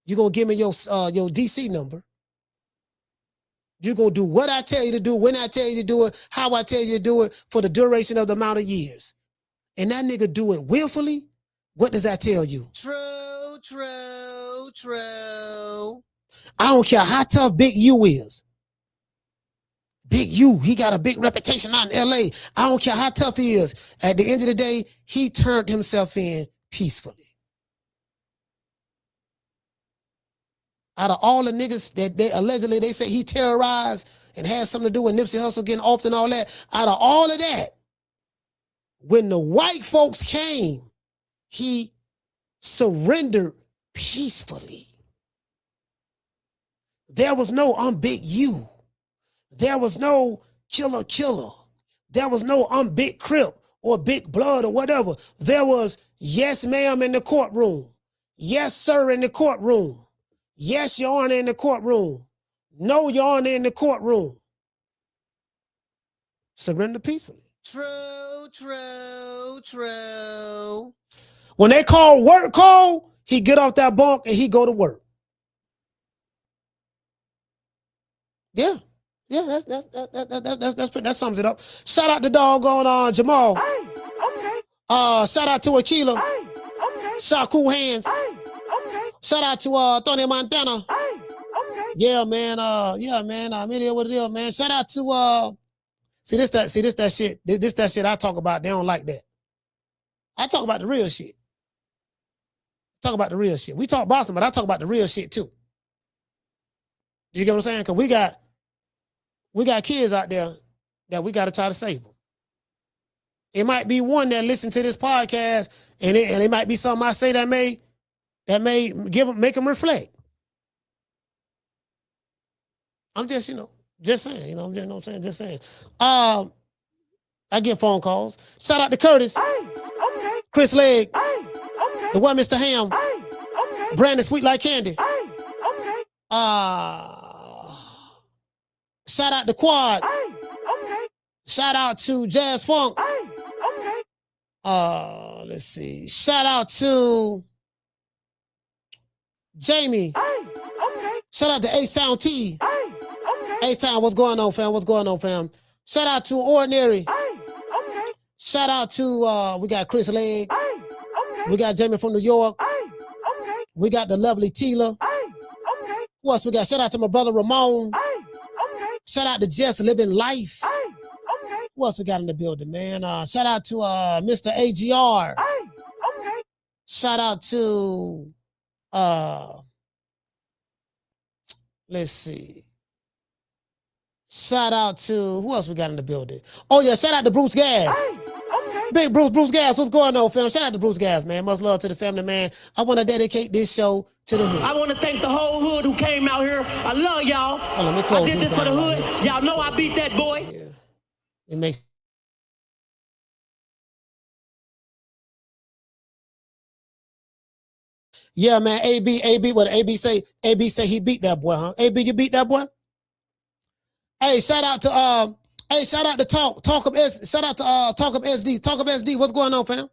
you gonna give me your DC number. You're going to do what I tell you to do, when I tell you to do it, how I tell you to do it for the duration of the amount of years. And that nigga do it willfully, what does that tell you? True. I don't care how tough Big U is. Big U, he got a big reputation out in LA. I don't care how tough he is. At the end of the day, he turned himself in peacefully. Out of all the niggas that they allegedly they say he terrorized and had something to do with Nipsey Hussle getting off and all that, out of all of that, when the white folks came, he surrendered peacefully. There was no I'm Big U. There was no killer. There was no I'm big Crip or big blood or whatever. There was yes, ma'am in the courtroom. Yes, sir in the courtroom. Yes, Your Honor in the courtroom. No, Your Honor in the courtroom. Surrender peacefully. True, true, true. When they call work call, he get off that bunk and he go to work. Yeah. Yeah, that sums it up. Shout out to doggone Jamal. Hey, okay. Shout out to Aquila. Hey, okay. Shout Cool Hands. Hey, okay. Shout out to Tony Montana. Hey, okay. Yeah, man. I mean, what it is, man. Shout out to see this that shit. This that shit I talk about. They don't like that. I talk about the real shit. Talk about the real shit. We talk Boston, but I talk about the real shit too. You get what I'm saying? Because we got kids out there that we got to try to save them. It might be one that listen to this podcast, and it might be something I say that may make them reflect. I'm just, just saying, just saying. I get phone calls. Shout out to Curtis. Hey, okay. Chris Legg. Hey, okay. The one, Mr. Ham. Hey, okay. Brandon Sweet Like Candy. Hey, okay. Shout out to Quad. Hey, okay. Shout out to Jazz Funk. Hey, okay. Let's see. Shout out to Jamie. Hey, okay. Shout out to A-Sound T. Hey, okay. A-Sound, what's going on, fam? What's going on, fam? Shout out to Ordinary. Hey, okay. Shout out to, we got Chris Legg. Hey, okay. We got Jamie from New York. Hey, okay. We got the lovely Tila. Hey, okay. Who else we got? Shout out to my brother Ramon. Hey, okay. Shout out to Just Living Life. Hey, okay. Who else we got in the building, man? Shout out to Mr. AGR. Hey, okay. Shout out to let's see. Shout out to who else we got in the building? Oh yeah, shout out to Bruce Gas. Hey, okay. Big Bruce Gas, what's going on, fam? Shout out to Bruce Gas, man. Much love to the family, man. I want to dedicate this show to the hood. I want to thank the whole hood who came out here. I love y'all. Hold on, let me close I did this for the down hood. Y'all know I beat that boy. Yeah. It makes yeah, man. AB, what AB say? AB say he beat that boy, huh? AB, you beat that boy? Hey, shout out to Talk Up SD. Shout out to Talk Up SD. Talk Up SD. What's going on, fam?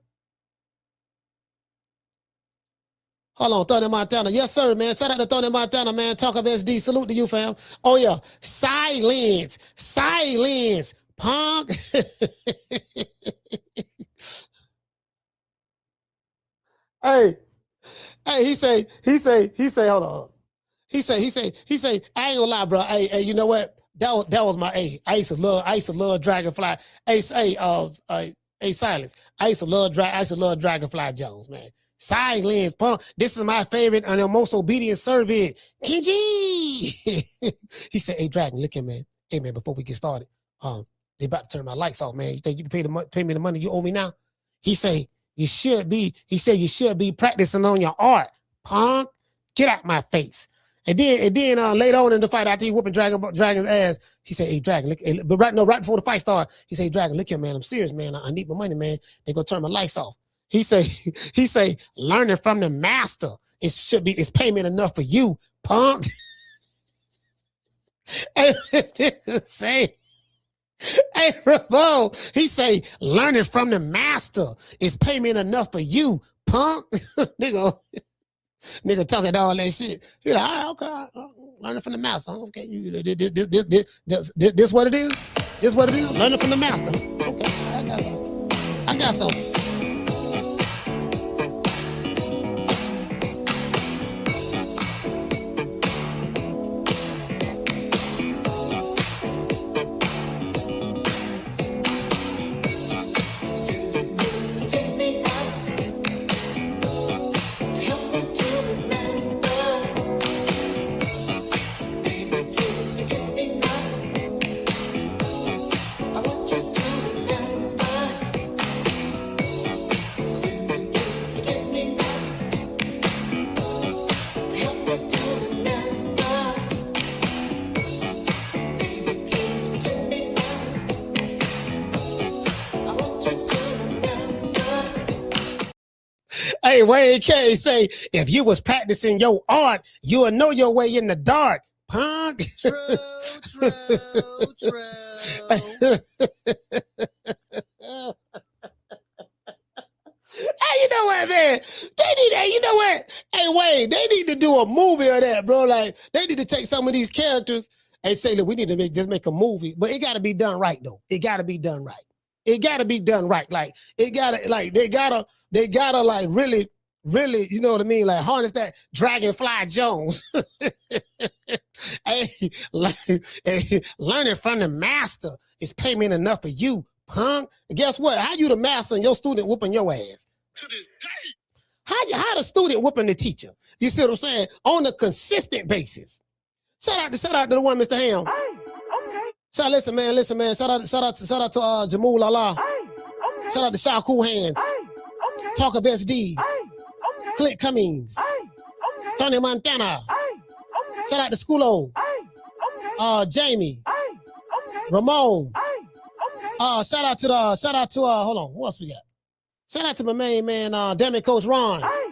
Hold on, Tony Montana. Yes, sir, man. Shout out to Tony Montana, man. Talk Up SD. Salute to you, fam. Oh yeah. Silence. Punk. Hey, he say, hold on. He say, I ain't gonna lie, bro. Hey, you know what? That was my A. I used to love Dragonfly. Hey, Silence. I used to love Dragonfly Jones, man. Silence, punk. This is my favorite and the most obedient servant. Kenji. He said, hey, Dragon, look here, man. Hey, man, before we get started, they about to turn my lights off, man. You think you can pay me the money you owe me now? He say, you should be practicing on your art, punk. Get out my face. And then later on in the fight, after he whooping Dragon's ass, he said, hey, Dragon, look, but right before the fight started, he said, Dragon, look here, man, I'm serious, man. I need my money, man. They gonna turn my lights off. He say, learning from the master. It's payment enough for you, punk. Hey, Ramon, he say, learning from the master is payment enough for you, punk. Nigga talking all that shit. He like, all right, okay, learning from the master. Okay, this what it is? This what it is? Learning from the master. Okay, I got something. Hey, Wayne K say, if you was practicing your art, you would know your way in the dark, punk. True. Hey, you know what, man? They need that. You know what? Hey, Wayne, they need to do a movie of that, bro. Like, they need to take some of these characters and say, look, we need to just make a movie. But it got to be done right, though. It got to be done right. It got to be done right. Like, it got to, like, they gotta, like, really, you know what I mean? Like, harness that Dragonfly Jones. Hey, learning from the master is payment enough for you, punk. And guess what? How you the master and your student whooping your ass? To this day. How the student whooping the teacher? You see what I'm saying? On a consistent basis. Shout out to the one, Mr. Ham. Hey, okay. Listen, man. Shout out to Jamul Allah. Hey, okay. Shout out to Shah Cool Hands. Hey, okay. Talk of SD. Hey, okay. Clint Cummings. Hey, okay. Tony Montana. Hey, okay. Shout out to Schoolo. Hey, okay. Jamie. Hey, okay. Ramon. Hey, okay. Shout out to hold on, who else we got? Shout out to my main man, Demi Coach Ron. Hey, okay.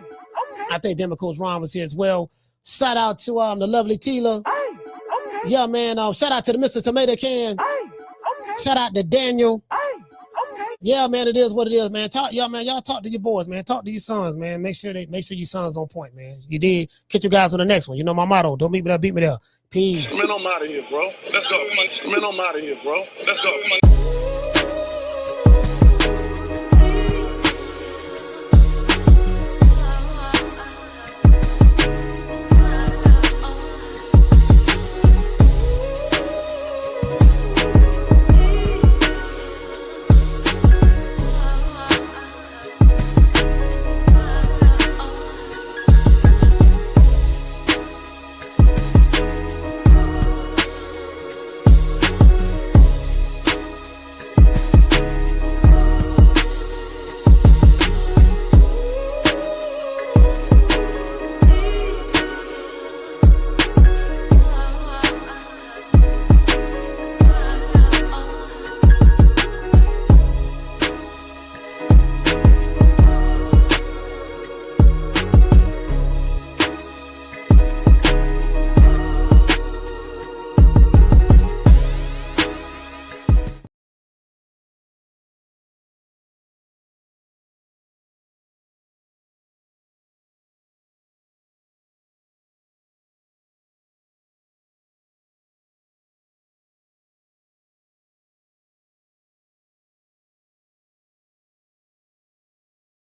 I think Demi Coach Ron was here as well. Shout out to the lovely Tila. Hey, okay. Yeah, man. Shout out to the Mr. Tomato Can. Hey, okay. Shout out to Daniel. Hey, okay. Yeah, man, it is what it is, man. Y'all talk to your boys, man. Talk to your sons, man. Make sure your sons on point, man. You did. Catch you guys on the next one. You know my motto. Don't beat me there, beat me there. Peace. Man, I'm out of here, bro. Let's go. Man, I'm out of here, bro. Let's go.